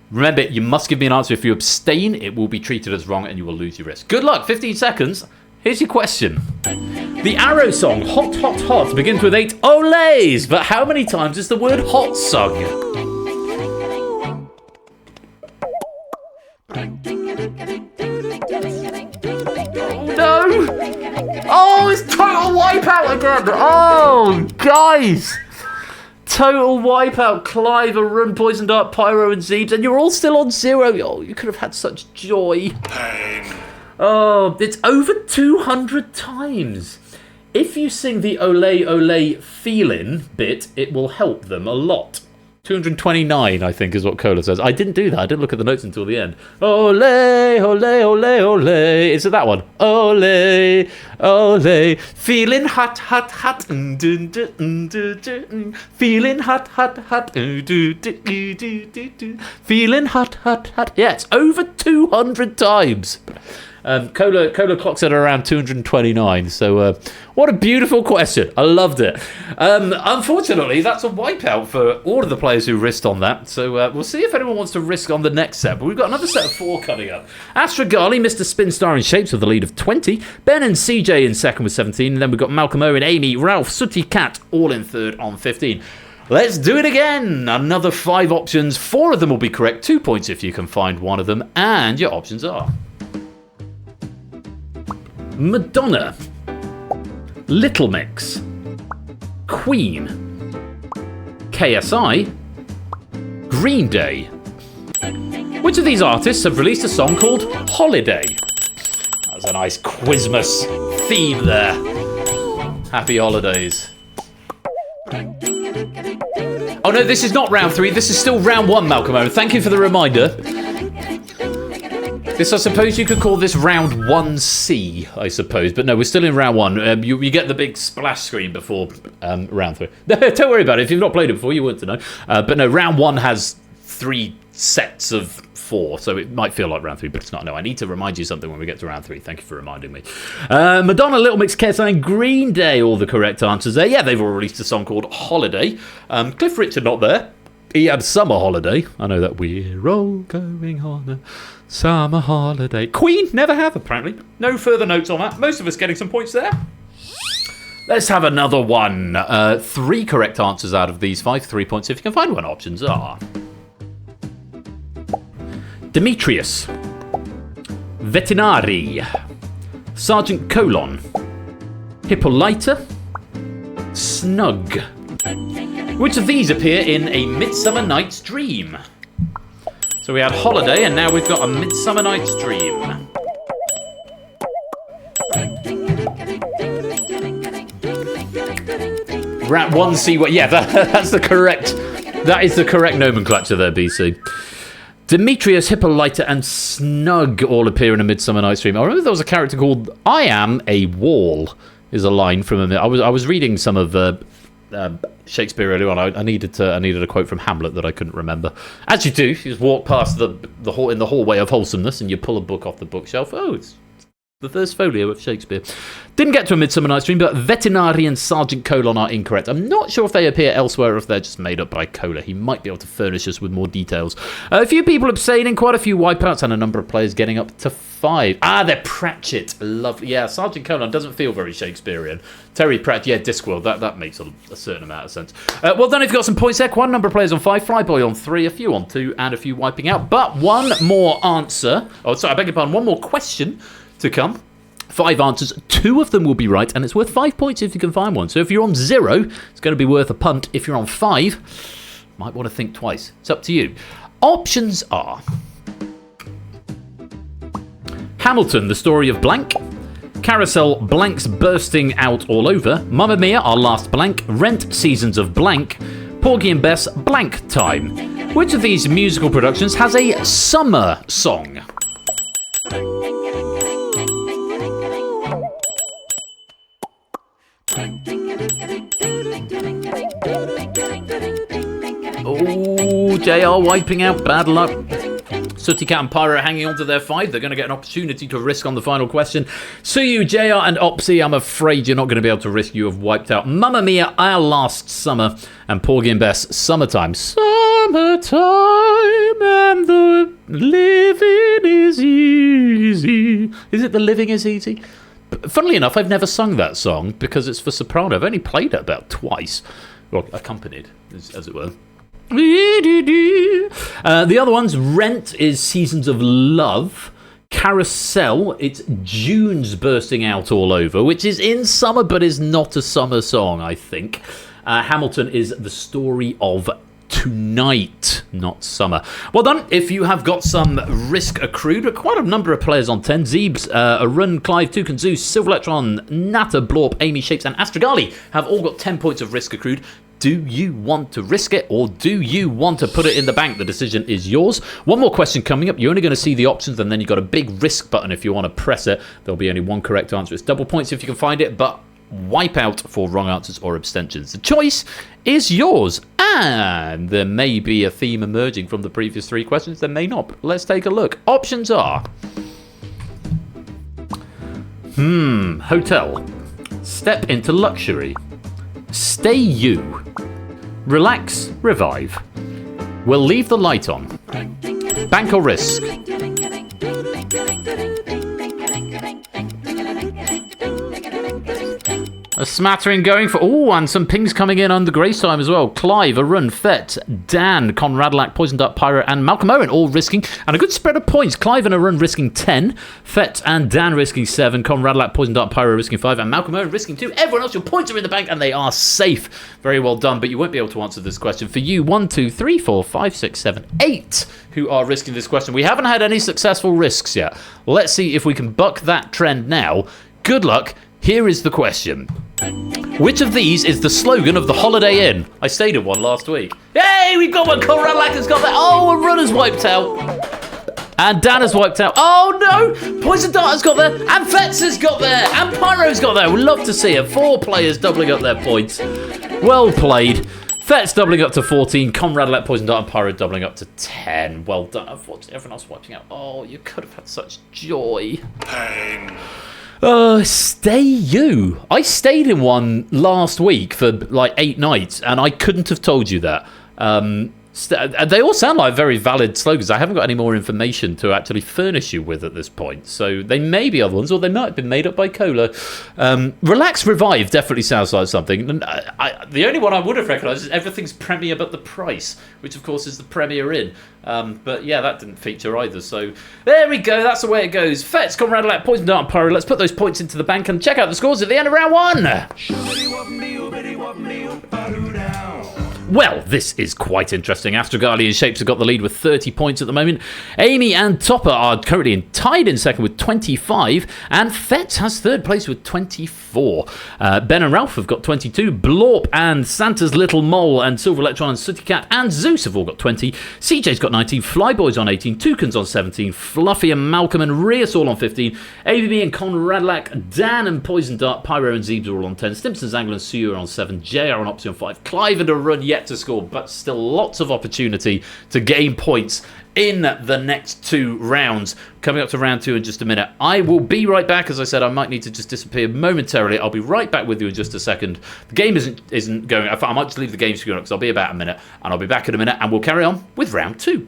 Remember, you must give me an answer. If you abstain, it will be treated as wrong and you will lose your risk. Good luck, 15 seconds. Here's your question. The Arrow song, Hot, Hot, Hot, begins with 8 olays, but how many times is the word hot sung? No! Oh, it's total wipeout again! Oh, guys! Total wipeout, Clive, Arun, Poison Dart, Pyro, and Zeebs, and you're all still on 0. Oh, you could have had such joy. Pain. Oh, it's over 200 times. If you sing the Olay Olay feelin' bit, it will help them a lot. 229, I think, is what Cola says. I didn't do that. I didn't look at the notes until the end. Ole, ole, ole, ole. Is it that one? Ole, ole. Feeling hot, hot, hot. Feeling hot, hot, hot. Feeling hot, hot, hot. Yeah, it's over 200 times. Cola clocks at around 229. So, what a beautiful question. I loved it. Unfortunately, that's a wipeout for all of the players who risked on that. So, we'll see if anyone wants to risk on the next set. But we've got another set of 4 coming up. Astragali, Mr. Spinstar in Shapes with the lead of 20. Ben and CJ in second with 17. And then we've got Malcolm Owen, Amy, Ralph, Sooty Cat all in third on 15. Let's do it again. Another 5 options. 4 of them will be correct. 2 points if you can find one of them. And your options are Madonna, Little Mix, Queen, KSI, Green Day. Which of these artists have released a song called Holiday? That was a nice Quizmas theme there. Happy holidays. Oh no, this is not round 3. This is still round 1, Malcolm Owen. Thank you for the reminder. This, I suppose you could call this round 1C, I suppose. But no, we're still in round 1. You get the big splash screen before round 3. Don't worry about it. If you've not played it before, you wouldn't know. But no, round 1 has 3 sets of 4, so it might feel like round 3, but it's not. No, I need to remind you something when we get to round 3. Thank you for reminding me. Madonna, Little Mix, KSI, and Green Day, all the correct answers there. Yeah, they've all released a song called Holiday. Cliff Richard not there. He had Summer Holiday. I know that. We're all going on a summer holiday. Queen, never have, apparently. No further notes on that. Most of us getting some points there. Let's have another one. 3 correct answers out of these 5. 3 points if you can find one. Options are Demetrius, Vetinari, Sergeant Colon, Hippolyta, Snug. Which of these appear in A Midsummer Night's Dream? So we had Holiday, and now we've got A Midsummer Night's Dream. Rat 1C. Yeah, that's the correct. That is the correct nomenclature there, BC. Demetrius, Hippolyta, and Snug all appear in A Midsummer Night's Dream. I remember there was a character called I Am a Wall. Is a line from I was reading some of Shakespeare earlier on. I needed a quote from Hamlet that I couldn't remember. As you do, you just walk past the hall in the hallway of wholesomeness, and you pull a book off the bookshelf. Oh, it's the first folio of Shakespeare. Didn't get to A Midsummer Night's Dream, but Vetinari and Sergeant Colon are incorrect. I'm not sure if they appear elsewhere or if they're just made up by Cola. He might be able to furnish us with more details. A few people abstaining, quite a few wipeouts, and a number of players getting up to 5. They're Pratchett. Lovely. Yeah, Sergeant Colon doesn't feel very Shakespearean. Terry Pratchett, yeah, Discworld. That makes a certain amount of sense. Well done if you've got some points there. Quite a number of players on 5, Flyboy on 3, a few on 2, and a few wiping out. But one more answer. Oh, sorry, I beg your pardon. One more question to come. 5 answers, 2 of them will be right, and it's worth 5 points if you can find one. So if you're on 0, it's going to be worth a punt. If you're on 5, might want to think twice. It's up to you. Options are Hamilton, the story of blank. Carousel, blanks bursting out all over. Mamma Mia, our last blank. Rent, seasons of blank. Porgy and Bess, blank time. Which of these musical productions has a summer song? Oh, JR wiping out, bad luck. Sooty Cat and Pyro hanging on to their 5. They're going to get an opportunity to risk on the final question. Suyu, JR and Opsy, I'm afraid you're not going to be able to risk. You have wiped out Mamma Mia, Our Last Summer, and Porgy and Bess, Summertime. Summertime and the living is easy. Is it The Living is Easy? Funnily enough, I've never sung that song because it's for soprano. I've only played it about twice. Well, accompanied, as it were. The other ones, Rent is Seasons of Love. Carousel, it's June's bursting out all over, which is in summer but is not a summer song, I think. Hamilton is The Story of Tonight, not summer. Well done if you have got some risk accrued. Quite a number of players on 10. Zeebs, Arun, Clive, Toucan Zeus, Silver Electron, Nata, Blorp, Amy Shapes, and Astragali have all got 10 points of risk accrued. Do you want to risk it, or do you want to put it in the bank? The decision is yours. One more question coming up. You're only going to see the options, and then you've got a big risk button if you want to press it. There'll be only one correct answer. It's double points if you can find it, but wipe out for wrong answers or abstentions. The choice is yours, and there may be a theme emerging from the previous 3 questions. There may not. Let's take a look. Options are hotel, step into luxury, stay you, relax, revive, we'll leave the light on, bank or risk. A smattering going for... Oh, and some pings coming in under Grace time as well. Clive, Arun, Fett, Dan, Conradlac, Poison Dart, Pyro, and Malcolm Owen all risking. And a good spread of points. Clive and Arun risking 10. Fett and Dan risking 7. Conradlac, Poison Dart, Pyro risking 5. And Malcolm Owen risking 2. Everyone else, your points are in the bank and they are safe. Very well done, but you won't be able to answer this question. For you, 1, 2, 3, 4, 5, 6, 7, 8 who are risking this question. We haven't had any successful risks yet. Let's see if we can buck that trend now. Good luck. Here is the question. Which of these is the slogan of the Holiday Inn? I stayed in one last week. Hey, we've got one. Conradlac has got that. Oh, a runner's wiped out. And Dan has wiped out. Oh, no. Poison Dart has got there. And Fetz has got there. And Pyro's got there. We'd love to see it. 4 players doubling up their points. Well played. Fetz doubling up to 14. Conradlac, Poison Dart, and Pyro doubling up to 10. Well done. Unfortunately, everyone else wiping out. Oh, you could have had such joy. Pain. Stay you. I stayed in one last week for like 8 nights, and I couldn't have told you that. They all sound like very valid slogans. I haven't got any more information to actually furnish you with at this point, so they may be other ones, or they might have been made up by Cola. Relax, Revive definitely sounds like something. And the only one I would have recognised is Everything's Premier but the Price, which of course is the Premier Inn. But yeah, that didn't feature either. So there we go. That's the way it goes. Fetz, Conradlac, Poison Dart, and Pyro. Let's put those points into the bank and check out the scores at the end of round 1. Well, this is quite interesting. Astrogali and Shapes have got the lead with 30 points at the moment. Amy and Topper are currently tied in second with 25. And Fetz has third place with 24. Ben and Ralph have got 22. Blorp and Santa's Little Mole and Silver Electron and Sooty Cat and Zeus have all got 20. CJ's got 19. Flyboy's on 18. Toucan's on 17. Fluffy and Malcolm and Rias all on 15. ABB and Conradlac, Dan and Poison Dart, Pyro and Zeebs are all on 10. Stimson, Angle and Suyu are on 7. JR and Opsy on 5. Clive and Arun yet to score, but still lots of opportunity to gain points in the next 2 rounds. Coming up to round 2 in just a minute. I will be right back. As I said, I might need to just disappear momentarily. I'll be right back with you in just a second. The game isn't going. I might just leave the game screen up because I'll be about a minute, and I'll be back in a minute, and we'll carry on with round 2.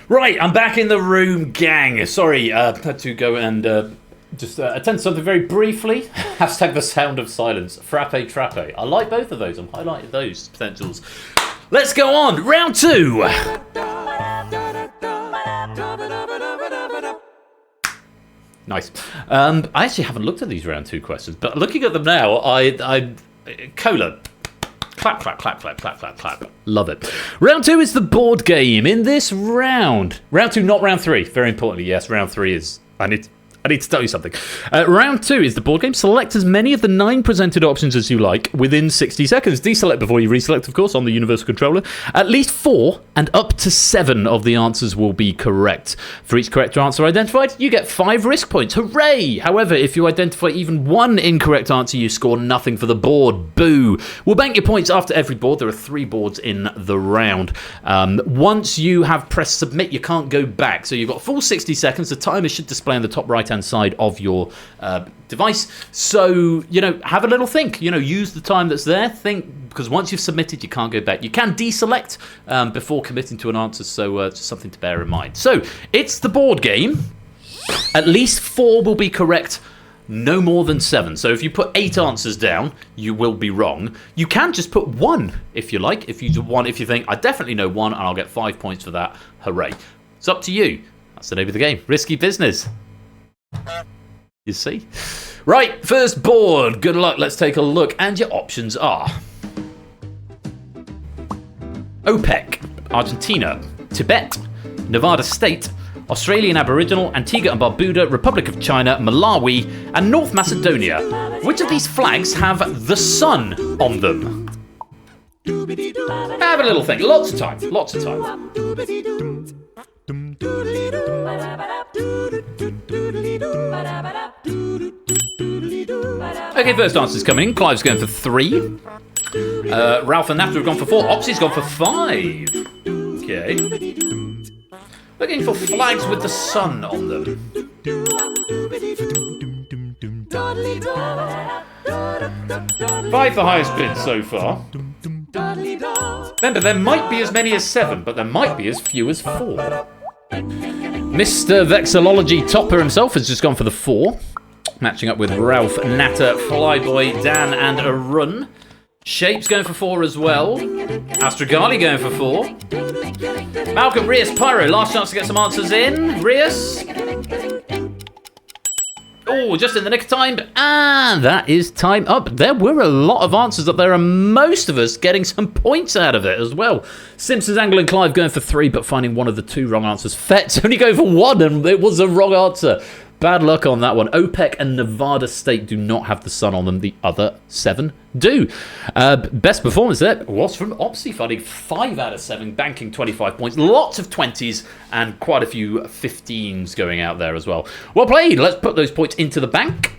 Right, I'm back in the room, gang. Sorry, had to go and just attend to something very briefly. Hashtag the sound of silence. Frappe Trappe. I like both of those. I'm highlighting those potentials. Let's go on. Round 2. Nice. I actually haven't looked at these round 2 questions, but looking at them now, I Cola. Clap, clap, clap, clap, clap, clap, clap. Love it. Round 2 is the board game. In this round 2, not round 3. Very importantly, yes, round 3 is. I need to tell you something. Round 2 is the board game. Select as many of the 9 presented options as you like within 60 seconds. Deselect before you reselect, of course, on the Universal Controller. At least 4 and up to 7 of the answers will be correct. For each correct answer identified, you get 5 risk points. Hooray! However, if you identify even 1 incorrect answer, you score nothing for the board. Boo! We'll bank your points after every board. There are 3 boards in the round. Once you have pressed submit, you can't go back. So you've got full 60 seconds. The timer should display on the top right-hand side of your device. So, have a little think. Use the time that's there. Think, because once you've submitted, you can't go back. You can deselect before committing to an answer, so just something to bear in mind. So, it's the board game. At least 4 will be correct. No more than 7. So if you put 8 answers down, you will be wrong. You can just put 1 if you like. If you do 1, if you think, I definitely know 1 and I'll get 5 points for that. Hooray. It's up to you. That's the name of the game. Risky business. You see? Right, first board. Good luck. Let's take a look. And your options are OPEC, Argentina, Tibet, Nevada State, Australian Aboriginal, Antigua and Barbuda, Republic of China, Malawi, and North Macedonia. Which of these flags have the sun on them? Have a little think. Lots of time. Lots of time. Okay, first answer's coming in. Clive's going for 3. Ralph and Nafta have gone for 4. Opsy's gone for 5. Okay. Looking for flags with the sun on them. 5 the highest bid so far. Remember, there might be as many as 7, but there might be as few as 4. Mr. Vexillology Topper himself has just gone for the 4. Matching up with Ralph, Natter, Flyboy, Dan, and Arun. Shape's going for 4 as well. Astrogali going for 4. Malcolm, Rias, Pyro, last chance to get some answers in. Rias. Oh, just in the nick of time. And that is time up. There were a lot of answers up there, and most of us getting some points out of it as well. Simpsons, Angle, and Clive going for 3, but finding one of the 2 wrong answers. Fet's only going for 1, and it was a wrong answer. Bad luck on that one. OPEC and Nevada State do not have the sun on them. The other 7 do. Best performance there was from Opsy, finding 5 out of 7, banking 25 points. Lots of 20s and quite a few 15s going out there as well. Well played. Let's put those points into the bank.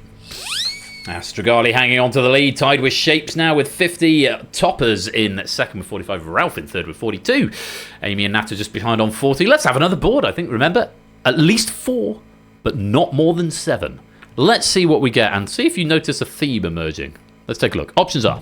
Astrogali hanging on to the lead, tied with Shapes now with 50. Toppers in second with 45. Ralph in third with 42. Amy and Natter just behind on 40. Let's have another board, I think. Remember, at least 4. But not more than 7. Let's see what we get and see if you notice a theme emerging. Let's take a look. Options are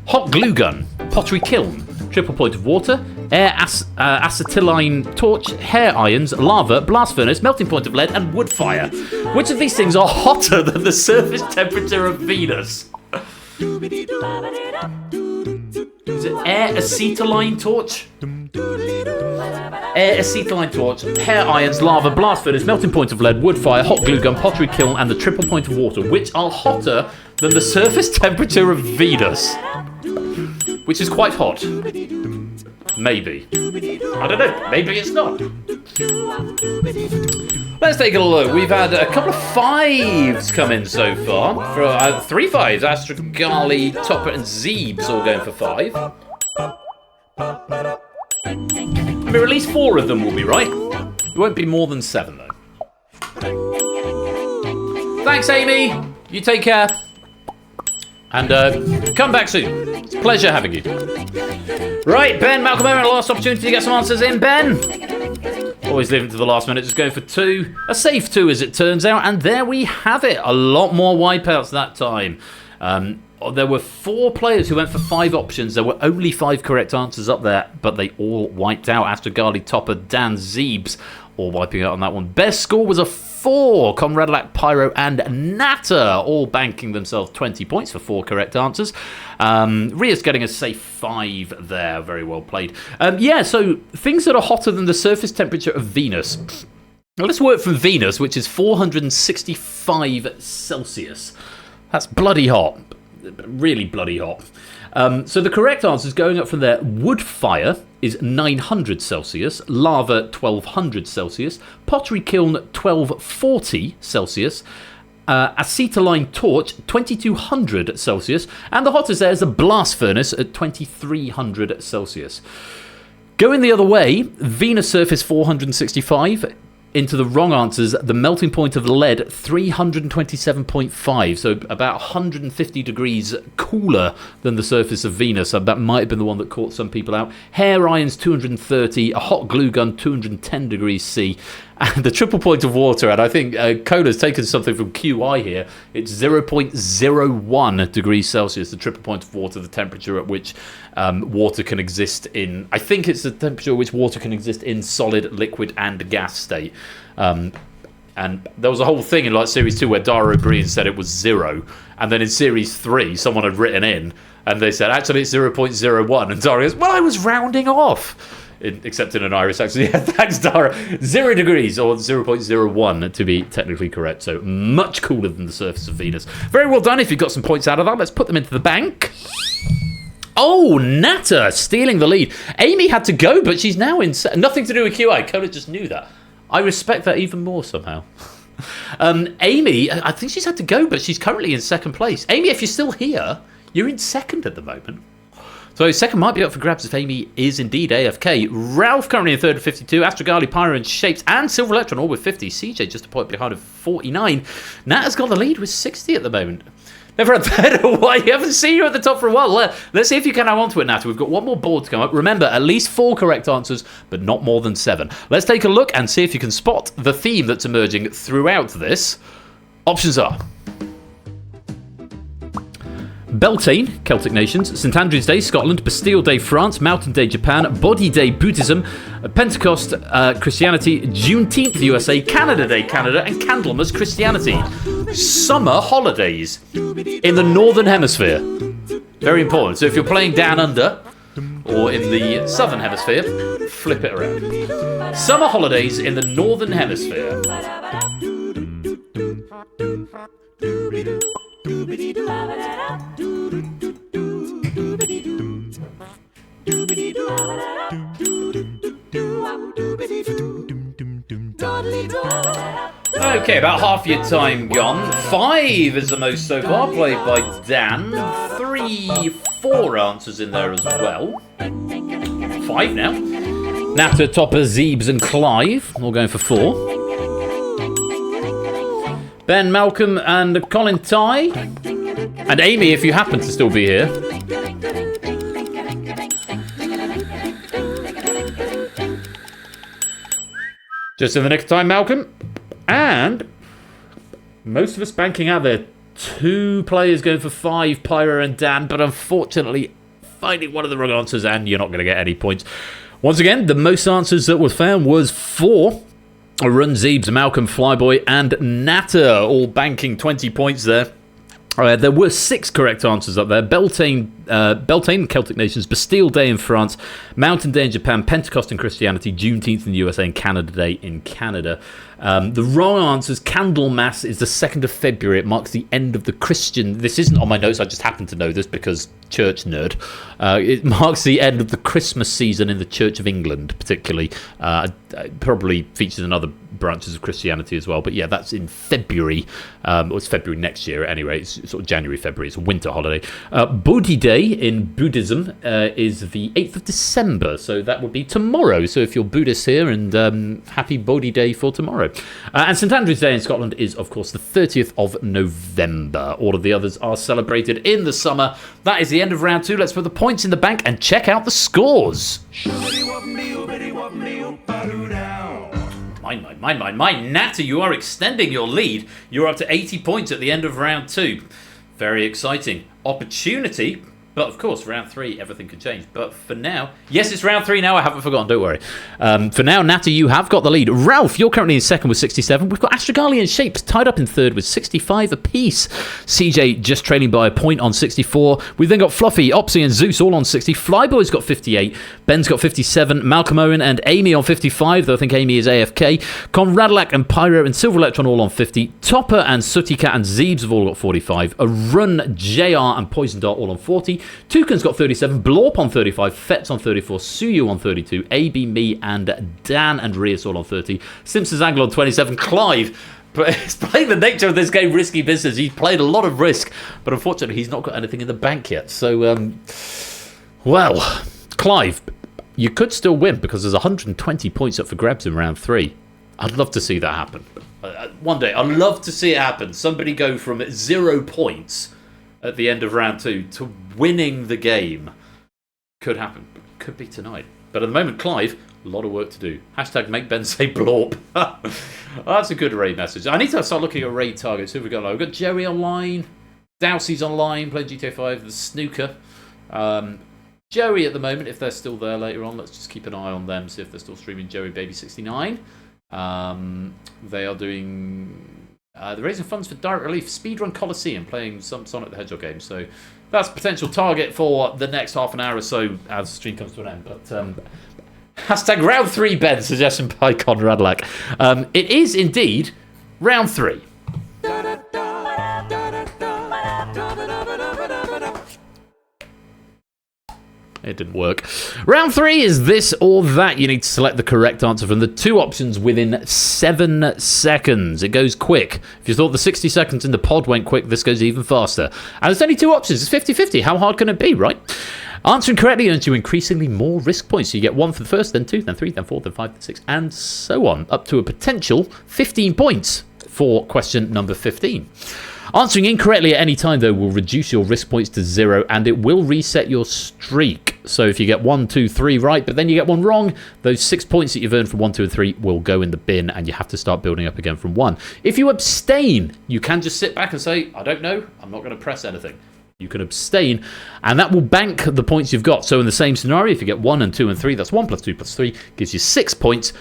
hot glue gun, pottery kiln, triple point of water, air acetylene torch, hair irons, lava, blast furnace, melting point of lead, and wood fire. Which of these things are hotter than the surface temperature of Venus? Is it air acetylene torch? Air acetylene torch, hair irons, lava, blast furnace, melting point of lead, wood fire, hot glue gun, pottery kiln, and the triple point of water, which are hotter than the surface temperature of Venus, which is quite hot. Maybe. I don't know. Maybe it's not. Let's take a look. We've had a couple of 5s come in so far. For 3 5s. Astrogali, Topper, and Zeebs all going for 5. I mean, at least 4 of them will be right. It won't be more than 7, though. Thanks, Amy. You take care. And come back soon. It's a pleasure having you. Right, Ben, Malcolm, last opportunity to get some answers in. Ben! Always leaving to the last minute, just going for 2. A safe 2, as it turns out. And there we have it. A lot more wipeouts that time. there were 4 players who went for 5 options. There were only 5 correct answers up there, but they all wiped out. Astragali, Topper, Dan, Zeebs, all wiping out on that one. Best score was a 4. Conradlac, Pyro, and Natter all banking themselves 20 points for 4 correct answers. Rias getting a safe 5 there. Very well played. So things that are hotter than the surface temperature of Venus. Now let's work from Venus, which is 465 Celsius. That's bloody hot. Really bloody hot. So the correct answers going up from there: wood fire is 900 Celsius, lava 1200 Celsius, pottery kiln 1240 Celsius, acetylene torch 2200 Celsius, and the hottest there is a blast furnace at 2300 Celsius. Going the other way, Venus surface 465. Into the wrong answers, the melting point of lead 327.5, so about 150 degrees cooler than the surface of Venus. So that might have been the one that caught some people out. Hair irons 230, a hot glue gun 210 degrees C, and the triple point of water. And I think Cola's taken something from QI here. It's 0.01 degrees Celsius, the triple point of water, the temperature at which water can exist in. I think it's the temperature at which water can exist in solid, liquid, and gas state. And there was a whole thing in like Series 2 where Dara O'Brien said it was 0, and then in Series 3 someone had written in and they said actually it's 0.01, and Dara goes, well, I was rounding off. Except in an Irish accent. Yeah, thanks, Dara. 0 degrees, or 0.01 to be technically correct. So much cooler than the surface of Venus. Very well done if you got some points out of that. Let's put them into the bank. Oh, Natter stealing the lead. Amy had to go, but she's now in... Nothing to do with QI. Cola just knew that. I respect that even more somehow. Amy, I think she's had to go, but she's currently in second place. Amy, if you're still here, you're in second at the moment. So second might be up for grabs if Amy is indeed AFK. Ralph currently in third at 52. Astragali, Pyro, and Shapes, and Silver Electron all with 50. CJ just a point behind of 49. Nat has got the lead with 60 at the moment. Never had better. Why? You haven't seen you at the top for a while. Let's see if you can hang on to it, Nat. We've got one more board to come up. Remember, at least 4 correct answers, but not more than 7. Let's take a look and see if you can spot the theme that's emerging throughout this. Options are Beltane, Celtic nations, St Andrew's Day, Scotland, Bastille Day, France, Mountain Day, Japan, Body Day, Buddhism, Pentecost, Christianity, Juneteenth, USA, Canada Day, Canada, and Candlemas, Christianity. Summer holidays in the Northern Hemisphere. Very important. So if you're playing down under, or in the Southern Hemisphere, flip it around. Summer holidays in the Northern Hemisphere. Okay, about half your time gone. 5 is the most so far, played by Dan. 4 answers in there as well. 5 now. Natter, Topper, Zeebs, and Clive all going for 4. Ben, Malcolm, and Colin Ty. And Amy, if you happen to still be here. Just in the nick of time, Malcolm. And most of us banking out there. 2 players going for 5, Pyro and Dan, but unfortunately finding one of the wrong answers, and you're not going to get any points. Once again, the most answers that were found was 4. Run, Zeebs, Malcolm, Flyboy, and Natter, all banking 20 points there. There were 6 correct answers up there. Beltane, Celtic nations, Bastille Day in France, Mountain Day in Japan, Pentecost in Christianity, Juneteenth in the USA, and Canada Day in Canada. The wrong answers, Candlemas is the 2nd of February. It marks the end of the Christian... This isn't on my notes, I just happen to know this because church nerd. It marks the end of the Christmas season in the Church of England, particularly. It probably features in other branches of Christianity as well. But yeah, that's in February. It's February next year anyway. It's sort of January, February. It's a winter holiday. Bodhi Day in Buddhism is the 8th of December. So that would be tomorrow. So if you're Buddhist here, and happy Bodhi Day for tomorrow. And St Andrew's Day in Scotland is, of course, the 30th of November. All of the others are celebrated in the summer. That is the end of round 2. Let's put the points in the bank and check out the scores. Mine. Natter, you are extending your lead. You're up to 80 points at the end of round 2. Very exciting opportunity. But of course, round 3, everything could change. But for now, yes, it's round 3 now. I haven't forgotten, don't worry. For now, Natter, you have got the lead. Ralph, you're currently in second with 67. We've got Astrogali and Shapes tied up in third with 65 apiece. CJ just trailing by a point on 64. We've then got Fluffy, Opsy and Zeus all on 60. Flyboy's got 58. Ben's got 57. Malcolm Owen and Amy on 55, though I think Amy is AFK. Conradlak and Pyro and Silver Electron all on 50. Topper and Sooty Cat and Zeebs have all got 45. A Run, JR and Poison Dart all on 40. Toucan's got 37, Blorp on 35, Fet's on 34, Suyu on 32, AB, me, and Dan and Rias all on 30, Simpsons Angle on 27, Clive. But he's playing the nature of this game risky business. He's played a lot of risk, but unfortunately he's not got anything in the bank yet. So, well, Clive, you could still win because there's 120 points up for grabs in round 3. I'd love to see that happen. One day, I'd love to see it happen. Somebody go from 0 points at the end of round 2 to winning the game. Could happen. Could be tonight. But at the moment, Clive, a lot of work to do. Hashtag make Ben say blorp. That's a good raid message. I need to start looking at raid targets. Who have we got? We've got Jerry online. Dowsey's online, playing GTA 5. The Snooker. Joey at the moment, if they're still there later on. Let's just keep an eye on them, see if they're still streaming. Joey Baby 69. They are doing... they're raising funds for Direct Relief Speedrun Coliseum, playing some Sonic the Hedgehog game. So that's a potential target for the next half an hour or so as the stream comes to an end. But hashtag round 3, Ben, suggestion by Conrad Lack. It is indeed round 3. It didn't work. Round 3 is this or that. You need to select the correct answer from the 2 options within 7 seconds. It goes quick. If you thought the 60 seconds in the pod went quick, this goes even faster. And there's only 2 options. It's 50-50. How hard can it be, right? Answering correctly earns you increasingly more risk points. So you get 1 for the first, then 2, then 3, then 4, then 5, then 6, and so on. Up to a potential 15 points for question number 15. Answering incorrectly at any time, though, will reduce your risk points to 0, and it will reset your streak. So if you get 1, 2, 3 right, but then you get 1 wrong, those 6 points that you've earned from 1, 2, and 3 will go in the bin, and you have to start building up again from 1. If you abstain, you can just sit back and say, I don't know, I'm not going to press anything. You can abstain, and that will bank the points you've got. So in the same scenario, if you get 1 and 2 and 3, that's 1 plus 2 plus 3, gives you 6 points.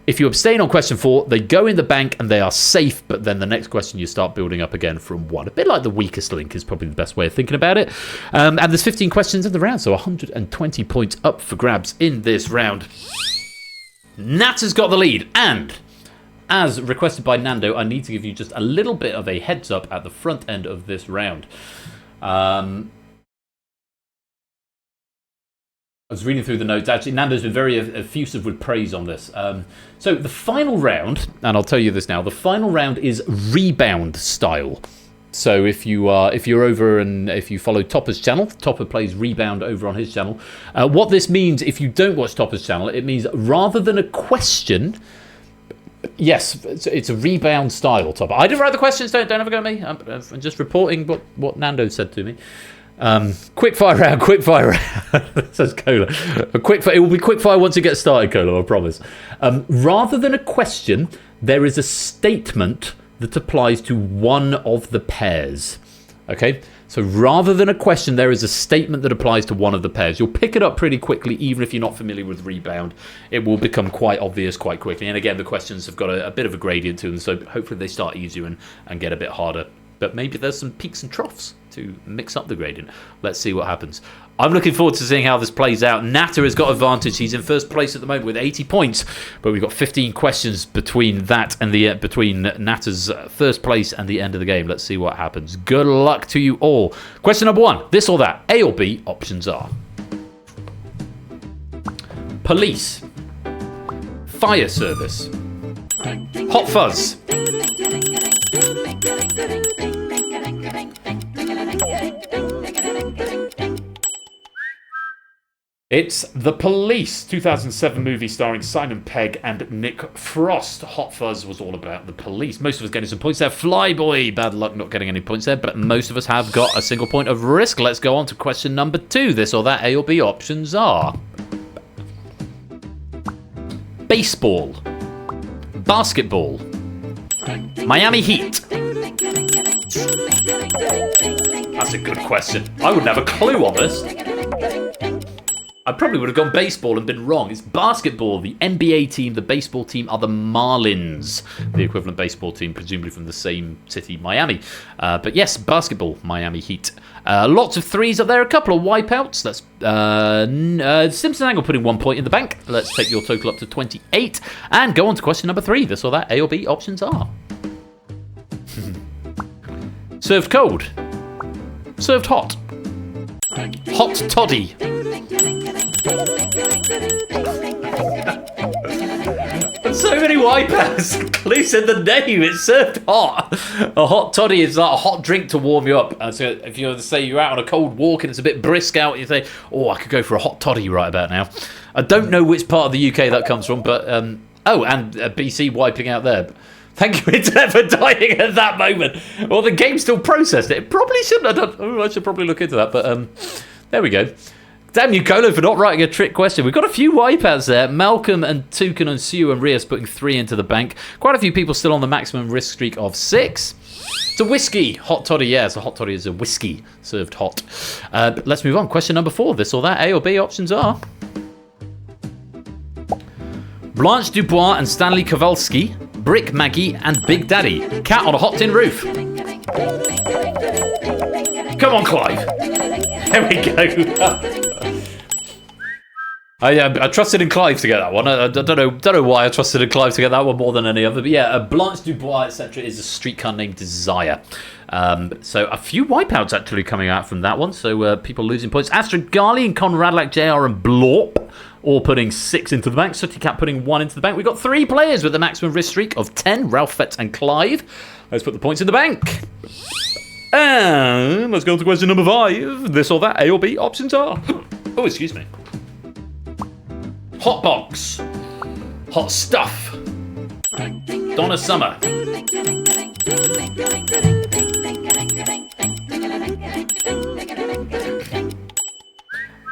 If you abstain on question 4, they go in the bank and they are safe, but then the next question you start building up again from 1. A bit like the weakest link is probably the best way of thinking about it. And there's 15 questions in the round, so 120 points up for grabs in this round. Nat has got the lead, and as requested by Nando, I need to give you just a little bit of a heads up at the front end of this round. I was reading through the notes. Actually, Nando's been very effusive with praise on this. So the final round, and I'll tell you this now, the final round is rebound style. So if you're over and if you follow Topper's channel, Topper plays Rebound over on his channel. What this means, if you don't watch Topper's channel, it means rather than a question, yes, it's a rebound style, Topper. I didn't write the questions, don't ever go at me. I'm just reporting what Nando said to me. Quickfire round, says Cola. It will be quickfire once it gets started, Cola, I promise. Rather than a question, there is a statement that applies to one of the pairs. Okay? So rather than a question, there is a statement that applies to one of the pairs. You'll pick it up pretty quickly, even if you're not familiar with Rebound. It will become quite obvious quite quickly. And again, the questions have got a bit of a gradient to them, so hopefully they start easier and get a bit harder. But maybe there's some peaks and troughs to mix up the gradient. Let's see what happens. I'm looking forward to seeing how this plays out. Natter has got advantage. He's in first place at the moment with 80 points, but we've got 15 questions between that and between Natter's first place and the end of the game. Let's see what happens. Good luck to you all. Question number 1: this or that? A or B? Options are police, fire service, hot fuzz, it's The Police, 2007 movie starring Simon Pegg and Nick Frost. Hot Fuzz was all about the police. Most of us getting some points there. Flyboy, bad luck not getting any points there, but most of us have got a single point of risk. Let's go on to question number 2. This or that? A or B? Options are baseball, basketball, Miami Heat, That's a good question. I wouldn't have a clue on this. I probably would have gone baseball and been wrong. It's basketball. The NBA team, the baseball team are the Marlins. The equivalent baseball team, presumably from the same city, Miami. But yes, basketball, Miami Heat. Lots of threes up there, a couple of wipeouts. That's Simpson Angle putting 1 point in the bank. Let's take your total up to 28. And go on to question number 3. This or that, A or B options are. Served cold. Served hot. Hot toddy. So many wipeouts. Clues in the name. It's served hot. A hot toddy is like a hot drink to warm you up. So if you say you're out on a cold walk and it's a bit brisk out, you say, "Oh, I could go for a hot toddy right about now." I don't know which part of the UK that comes from, but and BC wiping out there. Thank you, Internet, for dying at that moment. Well, the game still processed it. It probably shouldn't have done. Oh, I should probably look into that. But there we go. Damn you, Colo, for not writing a trick question. We've got a few wipeouts there. Malcolm and Toucan and Sue and Rios putting 3 into the bank. Quite a few people still on the maximum risk streak of 6. It's a whiskey. Hot toddy, yeah. So hot toddy is a whiskey served hot. Let's move on. Question number 4. This or that, A or B options are... Blanche Dubois and Stanley Kowalski, Brick Maggie and Big Daddy. Cat on a hot tin roof. Come on, Clive. There we go. I trusted in Clive to get that one. I don't know why I trusted in Clive to get that one more than any other. But yeah, Blanche Dubois, etc. is a streetcar named Desire. So a few wipeouts actually coming out from that one. So people losing points. Astrid Gali and Conradlak, JR and Blorp all putting 6 into the bank. Sooty Cat putting 1 into the bank. We've got 3 players with the maximum risk streak of 10. Ralph Fetz and Clive. Let's put the points in the bank. And let's go on to question number 5. This or that, A or B options are... Oh, excuse me. Hot box. Hot stuff. Donna Summer.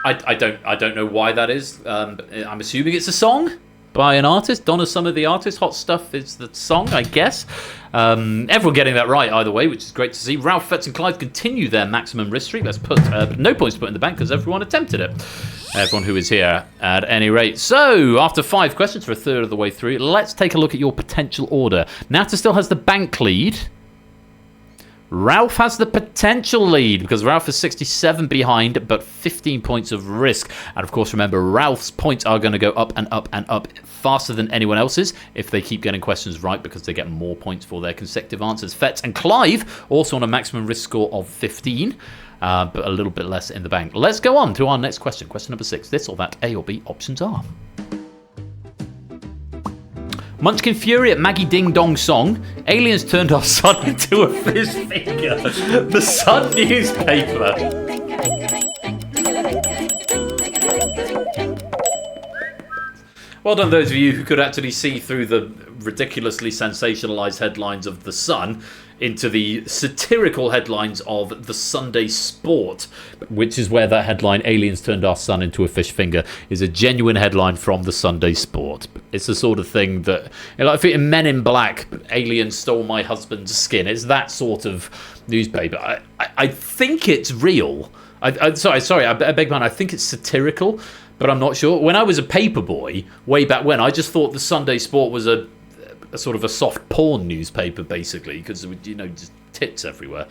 I don't know why that is. I'm assuming it's a song by an artist. Donna Summer, the artist. Hot Stuff is the song, I guess. Everyone getting that right either way, which is great to see. Ralph Fetz and Clive continue their maximum risk streak. Let's put no points to put in the bank because everyone attempted it. Everyone who is here at any rate. So, after 5 questions for a third of the way through, let's take a look at your potential order. Nata still has the bank lead. Ralph has the potential lead because Ralph is 67 behind, but 15 points of risk. And of course, remember, Ralph's points are going to go up and up and up faster than anyone else's if they keep getting questions right because they get more points for their consecutive answers. Fetz and Clive also on a maximum risk score of 15, but a little bit less in the bank. Let's go on to our next question. Question number 6. This or that, A or B options are... Munchkin Fury at Maggie Ding Dong Song. Aliens turned our sun into a fish finger. The Sun newspaper. Well done, those of you who could actually see through the ridiculously sensationalised headlines of The Sun into the satirical headlines of the Sunday Sport, which is where that headline, Aliens Turned Our Sun into a Fish Finger, is a genuine headline from the Sunday Sport. It's the sort of thing that, like in Men in Black, aliens stole my husband's skin. It's that sort of newspaper. I think it's real. Sorry, I beg pardon. I think it's satirical, but I'm not sure. When I was a paperboy, way back when, I just thought the Sunday Sport was a sort of a soft porn newspaper, basically, because, just tits everywhere.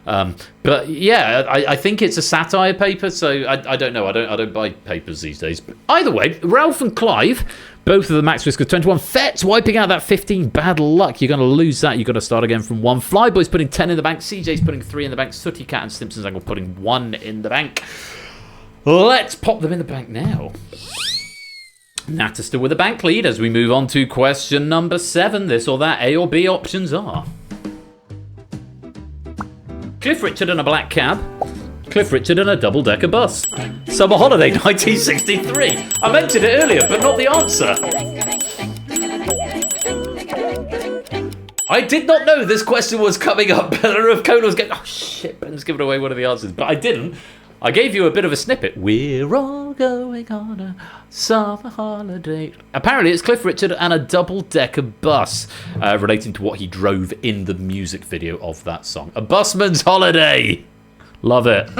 But yeah, I think it's a satire paper, so I don't know. I don't buy papers these days. But either way, Ralph and Clive, both of the max risk of 21. Fetz wiping out that 15. Bad luck. You're going to lose that. You've got to start again from 1. Flyboy's putting 10 in the bank. CJ's putting 3 in the bank. Sooty Cat and Simpson's Angle putting 1 in the bank. Let's pop them in the bank now. Nata still with a bank lead as we move on to question number 7. This or that, A or B options are... Cliff Richard and a black cab. Cliff Richard and a double-decker bus. Summer Holiday 1963. I mentioned it earlier, but not the answer. I did not know this question was coming up. Better if Conan was going, oh shit, Ben's given away one of the answers. But I didn't. I gave you a bit of a snippet. We're all going on a summer holiday. Apparently it's Cliff Richard and a double-decker bus, relating to what he drove in the music video of that song. A busman's holiday. Love it.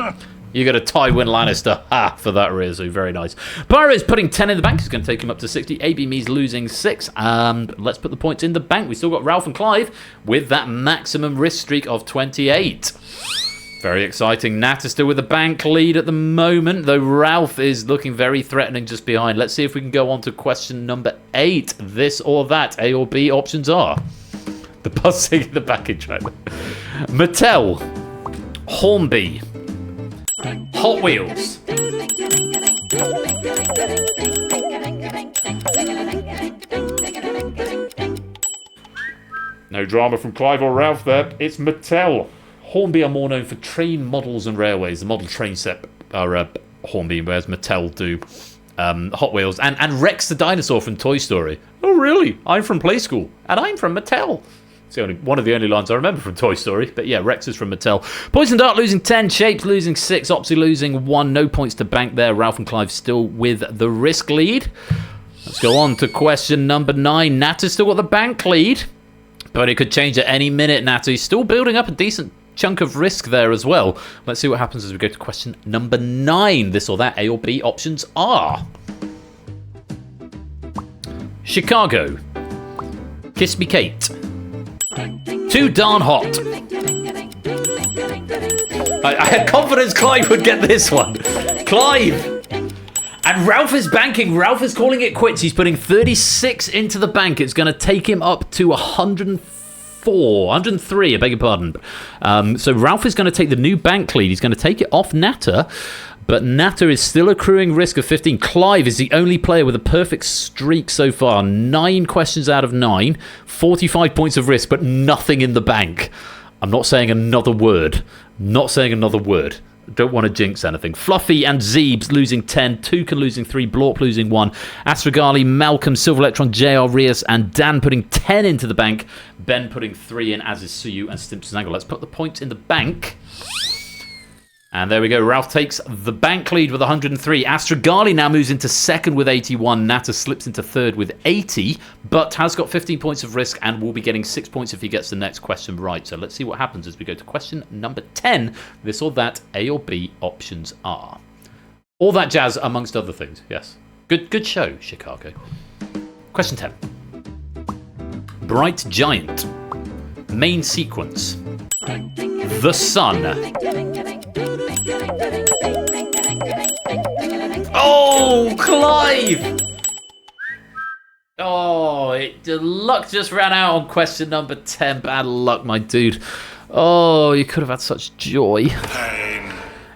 You got a Tywin Lannister. For that, Rizu. Very nice. Pyro's putting 10 in the bank. He's going to take him up to 60. AB Me's losing 6. Let's put the points in the bank. We still got Ralph and Clive with that maximum risk streak of 28. Very exciting. Nat is still with the bank lead at the moment, though Ralph is looking very threatening just behind. Let's see if we can go on to question number 8. This or that. A or B options are the buzzing in the backing track. Mattel. Hornby. Hot Wheels. No drama from Clive or Ralph there. It's Mattel. Hornby are more known for train models and railways. The model train set are Hornby, whereas Mattel do Hot Wheels. And Rex the dinosaur from Toy Story. Oh, really? I'm from Play School. And I'm from Mattel. It's one of the only lines I remember from Toy Story. But yeah, Rex is from Mattel. Poison Dart losing 10. Shapes losing 6. Opsy losing 1. No points to bank there. Ralph and Clive still with the risk lead. Let's go on to question number 9. Nat has still got the bank lead. But it could change at any minute, Nat. He's still building up a decent chunk of risk there as well. Let's see what happens as we go to question number 9. This or that. A or B options are Chicago. Kiss Me Kate. Too darn hot. I had confidence Clive would get this one. Clive! And Ralph is banking. Ralph is calling it quits. He's putting 36 into the bank. It's going to take him up to 103, I beg your pardon. So Ralph is going to take the new bank lead. He's going to take it off Natter. But Natter is still accruing risk of 15. Clive is the only player with a perfect streak so far. 9 questions out of 9. 45 points of risk, but nothing in the bank. I'm not saying another word. Don't want to jinx anything. Fluffy and Zeebs losing 10. Toucan losing 3. Blorp losing 1. Astragali, Malcolm, Silver Electron, JR Rios, and Dan putting 10 into the bank. Ben putting 3 in, as is Suyu and Stimpson's Angle. Let's put the points in the bank. And there we go. Ralph takes the bank lead with 103. Astragali now moves into second with 81. Natter slips into third with 80, but has got 15 points of risk and will be getting 6 points if he gets the next question right. So let's see what happens as we go to question number 10. This or that, A or B options are. All that jazz, amongst other things. Yes. Good show, Chicago. Question 10. Bright Giant. Main sequence. The Sun. Oh, Clive! Oh, the luck just ran out on question number 10. Bad luck, my dude. Oh, you could have had such joy.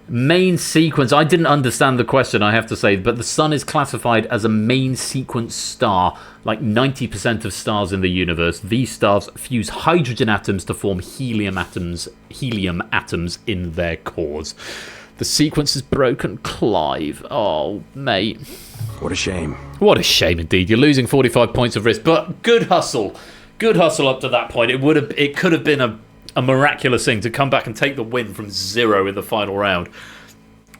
Main sequence. I didn't understand the question, I have to say, but the Sun is classified as a main sequence star. Like 90% of stars in the universe, these stars fuse hydrogen atoms to form helium atoms in their cores. The sequence is broken, Clive. Oh, mate. What a shame. What a shame indeed. You're losing 45 points of risk, but good hustle. Good hustle up to that point. It could have been a miraculous thing to come back and take the win from 0 in the final round.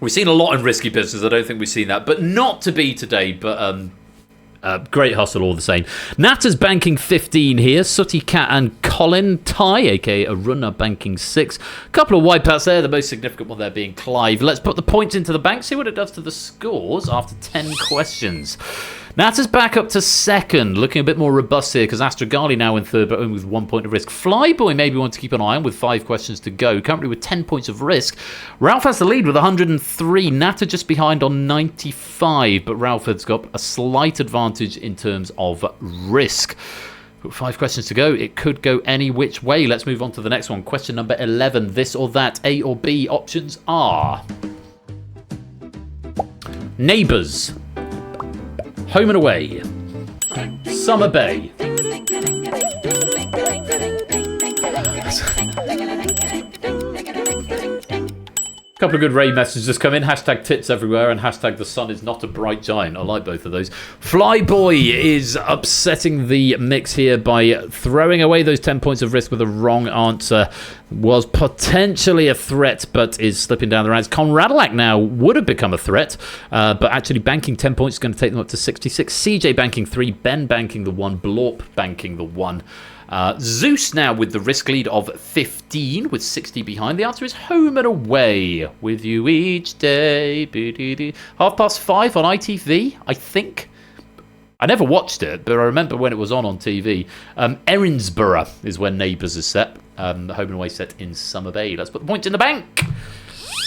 We've seen a lot in risky business. I don't think we've seen that, but not to be today. But great hustle all the same. Natter's banking 15 here. Sooty Cat and Colin Ty, aka Aruna, banking 6. Couple of wipeouts there. The most significant one there being Clive. Let's put the points into the bank. See what it does to the scores after 10 questions. Natter's back up to second, looking a bit more robust here because Astragali now in third, but only with 1 point of risk. Flyboy maybe want to keep an eye on with 5 questions to go, currently with 10 points of risk. Ralph has the lead with 103. Natter just behind on 95, but Ralph has got a slight advantage in terms of risk. 5 questions to go. It could go any which way. Let's move on to the next one. Question number 11. This or that. A or B options are Neighbours. Home and Away. Summer Bay. Couple of good raid messages come in. Hashtag tits everywhere and hashtag the sun is not a bright giant. I like both of those. Flyboy is upsetting the mix here by throwing away those 10 points of risk with a wrong answer. Was potentially a threat, but is slipping down the ranks. Conradalac now would have become a threat, but actually banking 10 points is going to take them up to 66. CJ banking 3, Ben banking the 1, Blorp banking the 1. Zeus now with the risk lead of 15 with 60 behind. The answer is Home and Away. With you each day. 5:30 on ITV, I think. I never watched it, but I remember when it was on TV. Erinsborough is where Neighbours is set. The Home and Away set in Summer Bay. Let's put the point in the bank.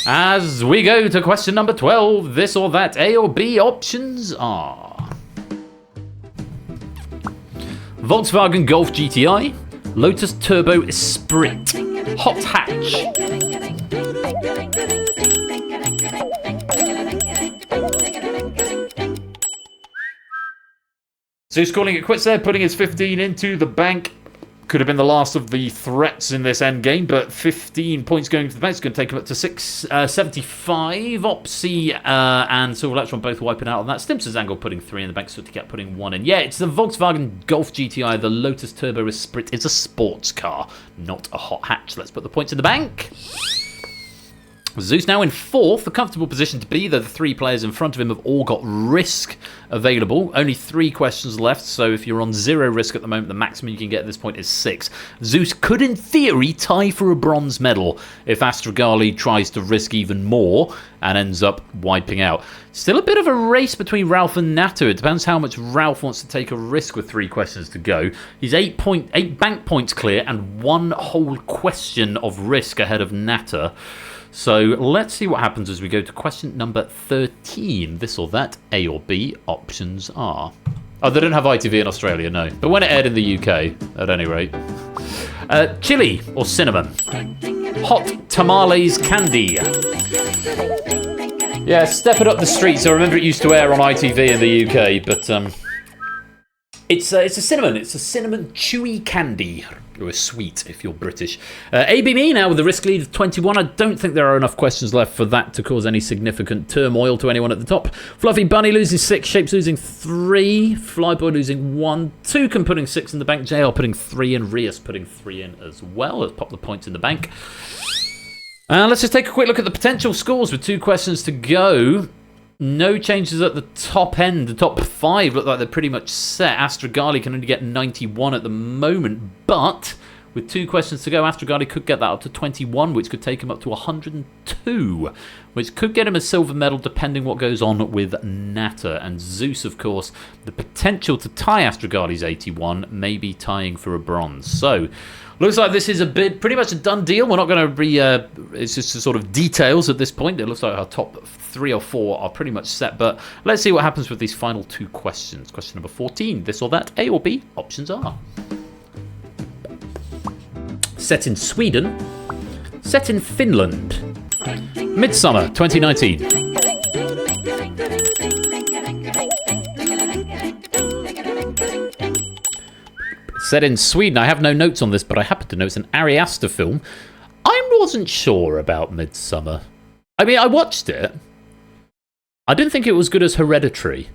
As we go to question number 12, this or that, A or B, options are Volkswagen Golf GTI, Lotus Turbo Esprit, Hot Hatch. Zeus calling it quits there, putting his 15 into the bank. Could have been the last of the threats in this end game, but 15 points going to the bank. It's going to take him up to 675. Opsy and Silver Electron both wiping out on that. Stimps' Angle putting 3 in the bank, so to get putting 1 in. Yeah, it's the Volkswagen Golf GTI. The Lotus Turbo Esprit is a sports car, not a hot hatch. Let's put the points in the bank. Zeus now in 4th, the comfortable position to be, though the 3 players in front of him have all got risk available. Only 3 questions left, so if you're on 0 risk at the moment, the maximum you can get at this point is 6. Zeus could, in theory, tie for a bronze medal if Astrogali tries to risk even more and ends up wiping out. Still a bit of a race between Ralph and Natto. It depends how much Ralph wants to take a risk with 3 questions to go. He's 8 bank points clear and 1 whole question of risk ahead of Natter. So let's see what happens as we go to question number 13. This or that, A or B, options are. Oh, they don't have ITV in Australia, no. But when it aired in the UK, at any rate. Chili or cinnamon? Hot tamales candy. Yeah, step it up the streets. I remember it used to air on ITV in the UK, but it's a cinnamon. It's a cinnamon chewy candy. Or a sweet, if you're British. ABME now with the risk lead of 21. I don't think there are enough questions left for that to cause any significant turmoil to anyone at the top. Fluffy Bunny losing 6, Shapes losing 3, Flyboy losing 1, Toucan putting 6 in the bank, JL putting 3 in, Rias putting 3 in as well. Let's pop the points in the bank. Let's just take a quick look at the potential scores with 2 questions to go. No changes at the top end. The top 5 look like they're pretty much set. Astrogali can only get 91 at the moment, but with 2 questions to go, Astrogali could get that up to 21, which could take him up to 102, which could get him a silver medal depending what goes on with Natter. And Zeus, of course, the potential to tie Astrogali's 81, maybe tying for a bronze. So looks like this is pretty much a done deal. We're not going to be, it's just sort of details at this point. It looks like our top 3 or 4 are pretty much set, but let's see what happens with these final 2 questions. Question number 14, this or that, A or B, options are. Set in Sweden, set in Finland, Midsummer 2019. Set in Sweden. I have no notes on this, but I happen to know it's an Ari Aster film. I wasn't sure about Midsummer. I mean, I watched it. I didn't think it was good as Hereditary.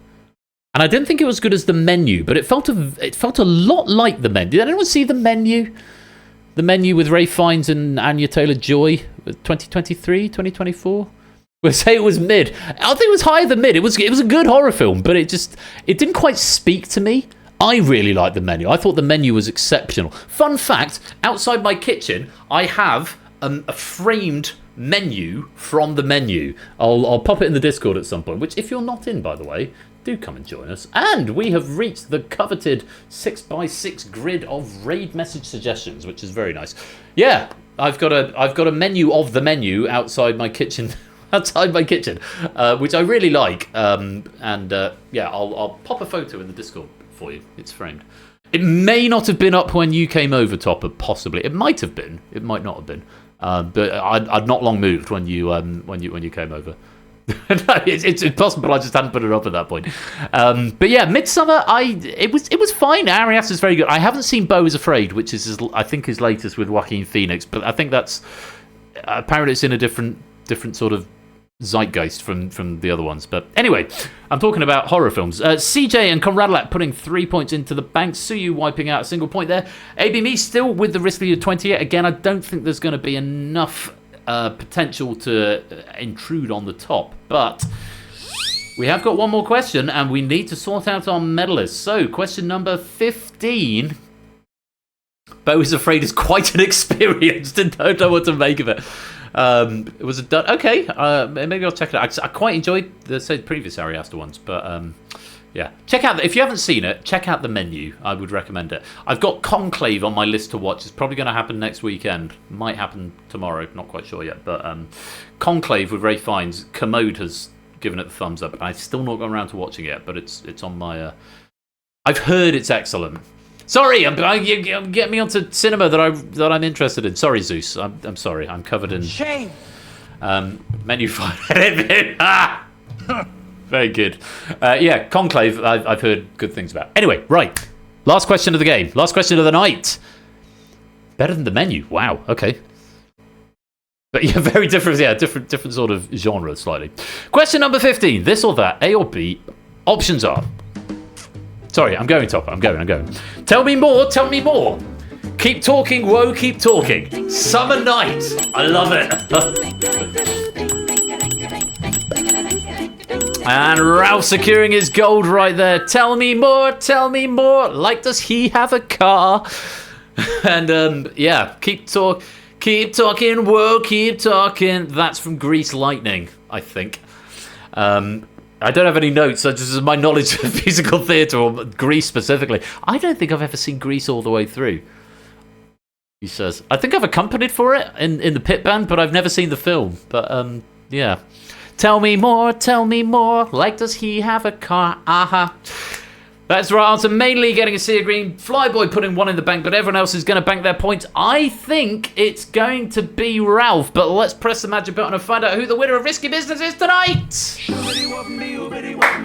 And I didn't think it was good as The Menu, but it felt a lot like The Menu. Did anyone see The Menu? The Menu with Ray Fiennes and Anya Taylor-Joy, 2023, 2024? We'll say it was mid. I think it was higher than mid. It was a good horror film, but it didn't quite speak to me. I really liked The Menu. I thought The Menu was exceptional. Fun fact, outside my kitchen, I have a framed menu from The Menu. I'll pop it in the Discord at some point, which if you're not in, by the way, do come and join us. And we have reached the coveted 6x6 grid of raid message suggestions, which is very nice. Yeah, I've got a menu of The Menu outside my kitchen. Which I really like. Yeah, I'll pop a photo in the Discord for you. It's framed. It may not have been up when you came over, Topper. Possibly, it might have been. It might not have been. But I'd not long moved when you came over. It's possible I just hadn't put it up at that point. But yeah, Midsummer, it was fine. Ari Aster is very good. I haven't seen Beau is Afraid, which is I think his latest with Joaquin Phoenix, but I think that's apparently it's in a different sort of zeitgeist from the other ones. But anyway, I'm talking about horror films. CJ and Conradlat putting 3 points into the bank. Suyu wiping out a single point there. ABME still with the risk lead of 28. Again, I don't think there's going to be enough potential to intrude on the top, but we have got one more question and we need to sort out our medalists. So question number 15, Beau is Afraid is quite an experience. Don't know what to make of it. It was okay. Maybe I'll check it out. I quite enjoyed the previous Ari Aster ones, but yeah, check out if you haven't seen it. Check out the menu. I would recommend it. I've got Conclave on my list to watch. It's probably going to happen next weekend. Might happen tomorrow. Not quite sure yet. But Conclave with Ray Fiennes. Commode has given it the thumbs up. I've still not gone around to watching it, but it's on my. I've heard it's excellent. Sorry, you get me onto cinema that I'm interested in. Sorry, Zeus. I'm sorry. I'm covered in shame. Menu file. Very good. Yeah, Conclave, I've heard good things about. Anyway, right. Last question of the game. Last question of the night. Better than the menu. Wow, okay. But yeah, very different. Yeah, different sort of genre, slightly. Question number 15. This or that, A or B. Options are... Sorry, I'm going, Topper. I'm going. Tell me more, tell me more. Keep talking, whoa, keep talking. Summer Night. I love it. And Ralph securing his gold right there. Tell me more, tell me more. Like, does he have a car? And yeah, keep talking, whoa, keep talking. That's from Grease Lightning, I think. I don't have any notes. This is my knowledge of musical theatre or Grease specifically. I don't think I've ever seen Grease all the way through. He says, I think I've accompanied for it in the pit band, but I've never seen the film. But yeah. Tell me more, like does he have a car? Aha. That's the right answer. Mainly getting a sea green. Flyboy putting one in the bank, but everyone else is going to bank their points. I think it's going to be Ralph, but let's press the magic button and find out who the winner of Risky Business is tonight.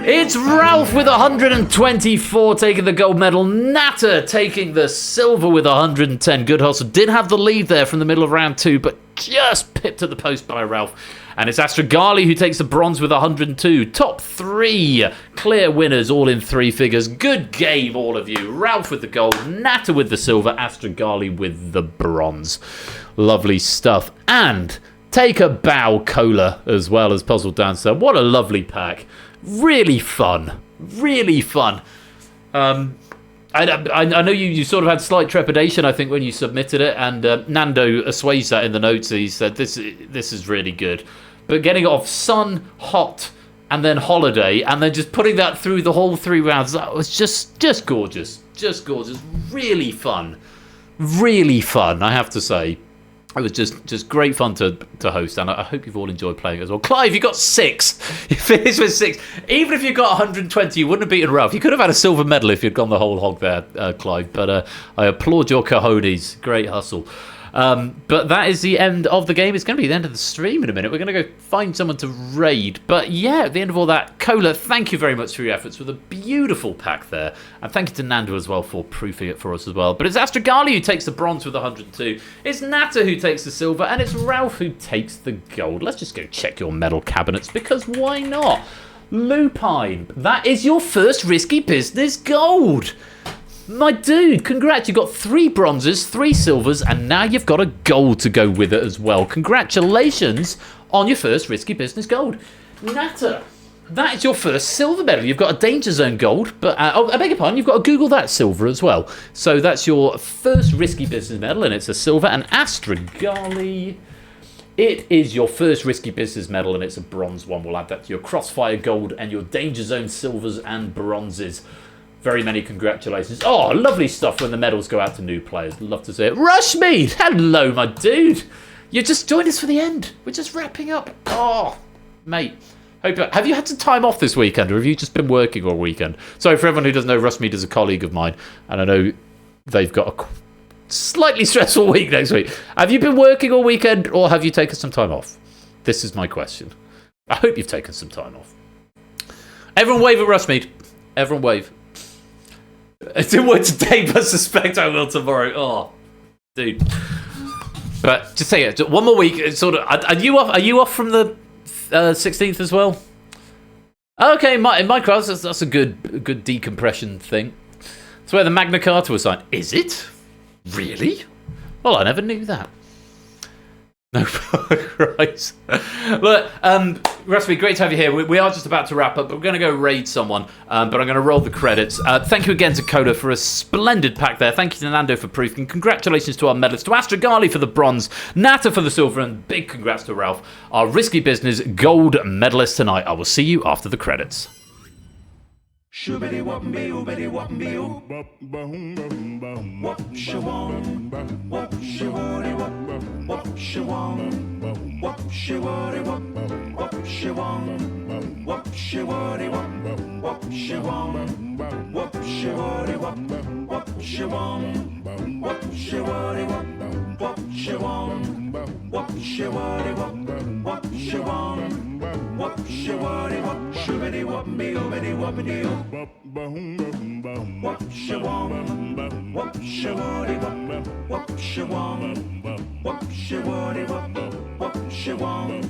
It's Ralph with 124 taking the gold medal. Natter taking the silver with 110. Good hustle. Did have the lead there from the middle of round 2, but just pipped at the post by Ralph. And it's Astragali who takes the bronze with 102. Top 3 clear winners, all in 3 figures. Good game, all of you. Ralph with the gold, Natter with the silver, Astragali with the bronze. Lovely stuff. And take a bow, Cola, as well as Puzzle Dancer. What a lovely pack. Really fun. Really fun. I know you sort of had slight trepidation, I think, when you submitted it, and Nando assuaged that in the notes. He said, this is really good. But getting it off Sun, Hot, and then Holiday, and then just putting that through the whole 3 rounds, that was just gorgeous. Just gorgeous. Really fun. Really fun, I have to say. It was just great fun to host, and I hope you've all enjoyed playing it as well. Clive, you got 6. You finished with 6. Even if you got 120, you wouldn't have beaten Ralph. You could have had a silver medal if you'd gone the whole hog there, Clive. But I applaud your cojones. Great hustle. But that is the end of the game. It's going to be the end of the stream in a minute. We're going to go find someone to raid. But yeah, at the end of all that, Cola, thank you very much for your efforts with a beautiful pack there. And thank you to Nando as well for proofing it for us as well. But it's Astragali who takes the bronze with 102. It's Natter who takes the silver. And it's Ralph who takes the gold. Let's just go check your medal cabinets, because why not? Lupine, that is your first Risky Business gold. My dude, congrats. You got 3 bronzes, 3 silvers, and now you've got a gold to go with it as well. Congratulations on your first Risky Business gold. Natter, that is your first silver medal. You've got a Danger Zone gold, but I beg your pardon, you've got to Google that silver as well. So that's your first Risky Business medal, and it's a silver. And Astragali, it is your first Risky Business medal, and it's a bronze one. We'll add that to your Crossfire gold and your Danger Zone silvers and bronzes. Very many congratulations. Oh, lovely stuff when the medals go out to new players. Love to see it. Rushmead, hello, my dude. You just joined us for the end. We're just wrapping up. Oh, mate. Have you had some time off this weekend, or have you just been working all weekend? Sorry, for everyone who doesn't know, Rushmead is a colleague of mine, and I know they've got a slightly stressful week next week. Have you been working all weekend, or have you taken some time off? This is my question. I hope you've taken some time off. Everyone wave at Rushmead. Everyone wave. I didn't work today, but I suspect I will tomorrow. Oh, dude. But just say it. One more week. It's sort of. Are you off? Are you off from the 16th as well? Okay, in Minecraft, that's a good decompression thing. That's where the Magna Carta was signed. Is it? Really? Well, I never knew that. No, right. Look, Recipe, great to have you here. We are just about to wrap up, but we're going to go raid someone, but I'm going to roll the credits. Thank you again to Coda for a splendid pack there. Thank you to Nando for proof, and congratulations to our medalists, to Astragali for the bronze, Nata for the silver, and big congrats to Ralph, our Risky Business gold medalist tonight. I will see you after the credits. Shoobity whoopity whoopity whoopity whoop. Whoop shawong. Whoop shawody whoop. Whoop shawong. Whoop shawody whoop. Whoop shawong. Whoop shawody whoop. Whoop shawong. Whoop shawody whoop. Whoop shawong. Whoop shawody whoop. Whoop shawong. Whoop shawody whoop. Whoop shawong. Whoop shawody whoop. Shoobity whoopity whoopity whoopity whoop. Whoop shawong. Whoop shawody whoop. Whoop shawong. Whoop shawody whoop. Whoop shawong.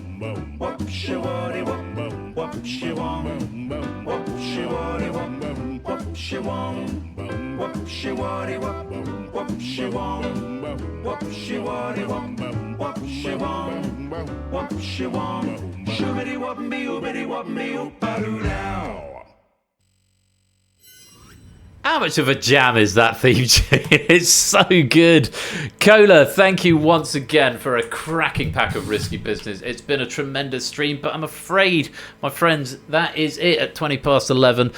Whoop shawody whoop. Whoop shawong. Whoop shawody whoop. Whoop shawong. Whoop shawody whoop. Whoop shawong. Whoop shawody whoop. Whoop shawong. Whoop shawong. Shoobity whoopity whoopity whoopity whoop. Now. How much of a jam is that theme tune? It's so good. Cola, thank you once again for a cracking pack of Risky Business. It's been a tremendous stream, but I'm afraid, my friends, that is it at 20 past 11.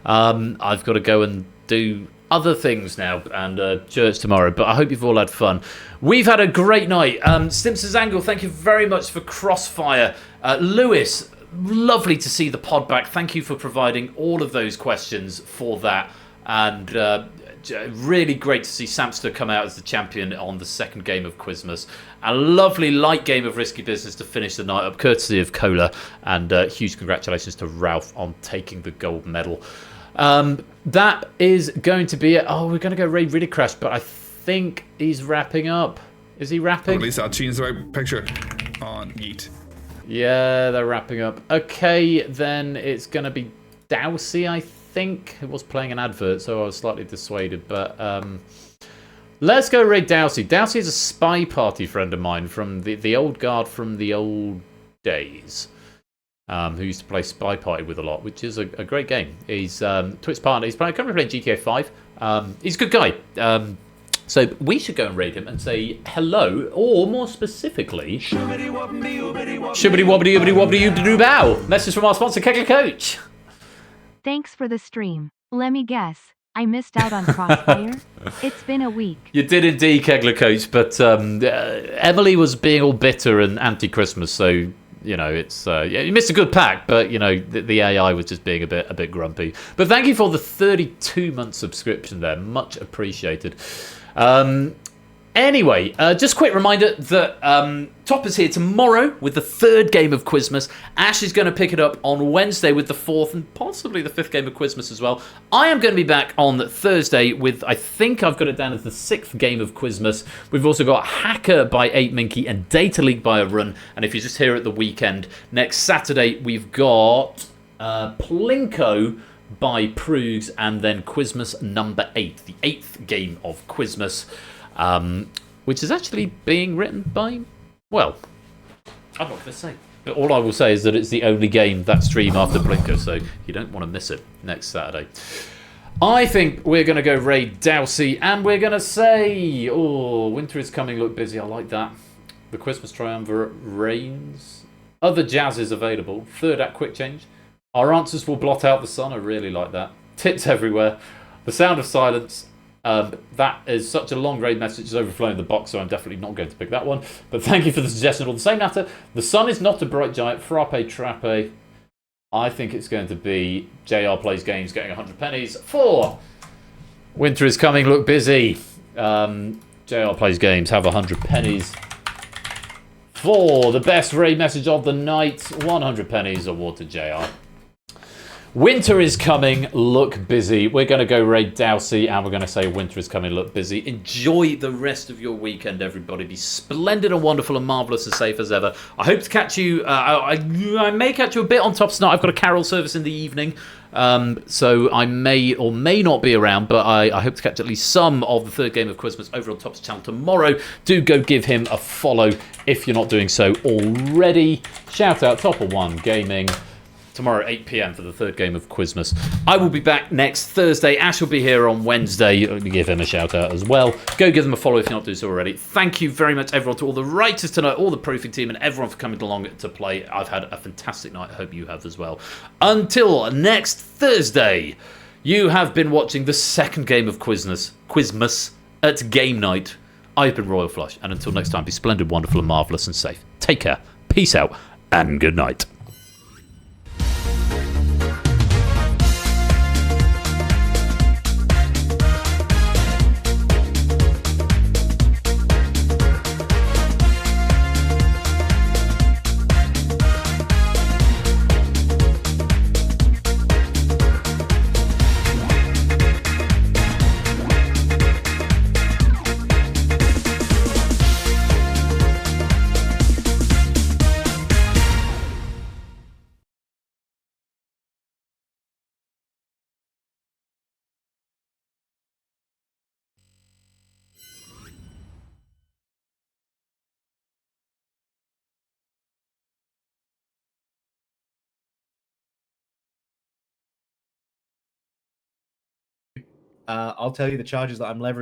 I've got to go and do other things now and church tomorrow, but I hope you've all had fun. We've had a great night. Stimson's Angle, thank you very much for Crossfire. Lewis, lovely to see the pod back. Thank you for providing all of those questions for that. And really great to see Samster come out as the champion on the second game of Quizmas. A lovely light game of Risky Business to finish the night up, courtesy of Cola. And huge congratulations to Ralph on taking the gold medal. That is going to be it. Oh, we're going to go raid Really Crash, but I think he's wrapping up. Is he wrapping? Or at least I'll change the right picture on Yeet. Yeah, they're wrapping up. Okay, then it's going to be Dowsey, I think. It was playing an advert, so I was slightly dissuaded, but let's go raid Dowsey. Dowsey is a spy party friend of mine from the old guard from the old days, who used to play Spy Party with a lot, which is a great game. He's Twitch partner. He's currently playing GTA 5. He's a good guy. So we should go and raid him and say hello, or more specifically, shibbity wobbity wobbity wobbity bow. Message from our sponsor, Kegler Coach. Thanks for the stream. Let me guess. I missed out on Crossfire. It's been a week. You did indeed, Kegler Coach, but Emily was being all bitter and anti-Christmas, so you know it's you missed a good pack, but you know the AI was just being a bit grumpy. But thank you for the 32-month subscription there, much appreciated. Anyway, just a quick reminder that Topper's here tomorrow with the third game of Quizmas. Ash is going to pick it up on Wednesday with the fourth and possibly the fifth game of Quizmas as well. I am going to be back on Thursday with, I think I've got it down as the sixth game of Quizmas. We've also got Hacker by 8Minky and Data Leak by a Run. And if you're just here at the weekend, next Saturday we've got Plinko by Proogs and then Quizmas number 8, the 8th game of Quizmas. Which is actually being written by, well, I'm not going to say. But all I will say is that it's the only game that stream after Blinker, so you don't want to miss it next Saturday. I think we're going to go raid Dowsey, and we're going to say, oh, winter is coming, look busy, I like that. The Christmas Triumvirate reigns. Other jazz is available. Third act quick change. Our answers will blot out the sun, I really like that. Tits everywhere. The sound of silence. That is such a long raid message, it's overflowing the box, so I'm definitely not going to pick that one. But thank you for the suggestion. All the same matter. The sun is not a bright giant. Frappe Trappe. I think it's going to be JR Plays Games getting 100 pennies for Winter is Coming, look busy. JR Plays Games have 100 pennies for the best raid message of the night. 100 pennies award to JR. Winter is coming, look busy. We're going to go raid Dowsey and we're going to say winter is coming, look busy. Enjoy the rest of your weekend, everybody. Be splendid and wonderful and marvellous and safe as ever. I hope to catch you, I may catch you a bit on top tonight. I've got a carol service in the evening. So I may or may not be around, but I hope to catch at least some of the third game of Quizmas over on Top's channel tomorrow. Do go give him a follow if you're not doing so already. Shout out Topper One Gaming. Tomorrow at 8 PM for the third game of Quizmas. I will be back next Thursday. Ash will be here on Wednesday. Give him a shout out as well. Go give them a follow if you're not doing so already. Thank you very much, everyone, to all the writers tonight, all the proofing team, and everyone for coming along to play. I've had a fantastic night. I hope you have as well. Until next Thursday, you have been watching the second game of Quizmas at Game Night. I've been Royal Flush, and until next time, be splendid, wonderful, and marvellous, and safe. Take care. Peace out, and good night. I'll tell you the charges that I'm leveraging.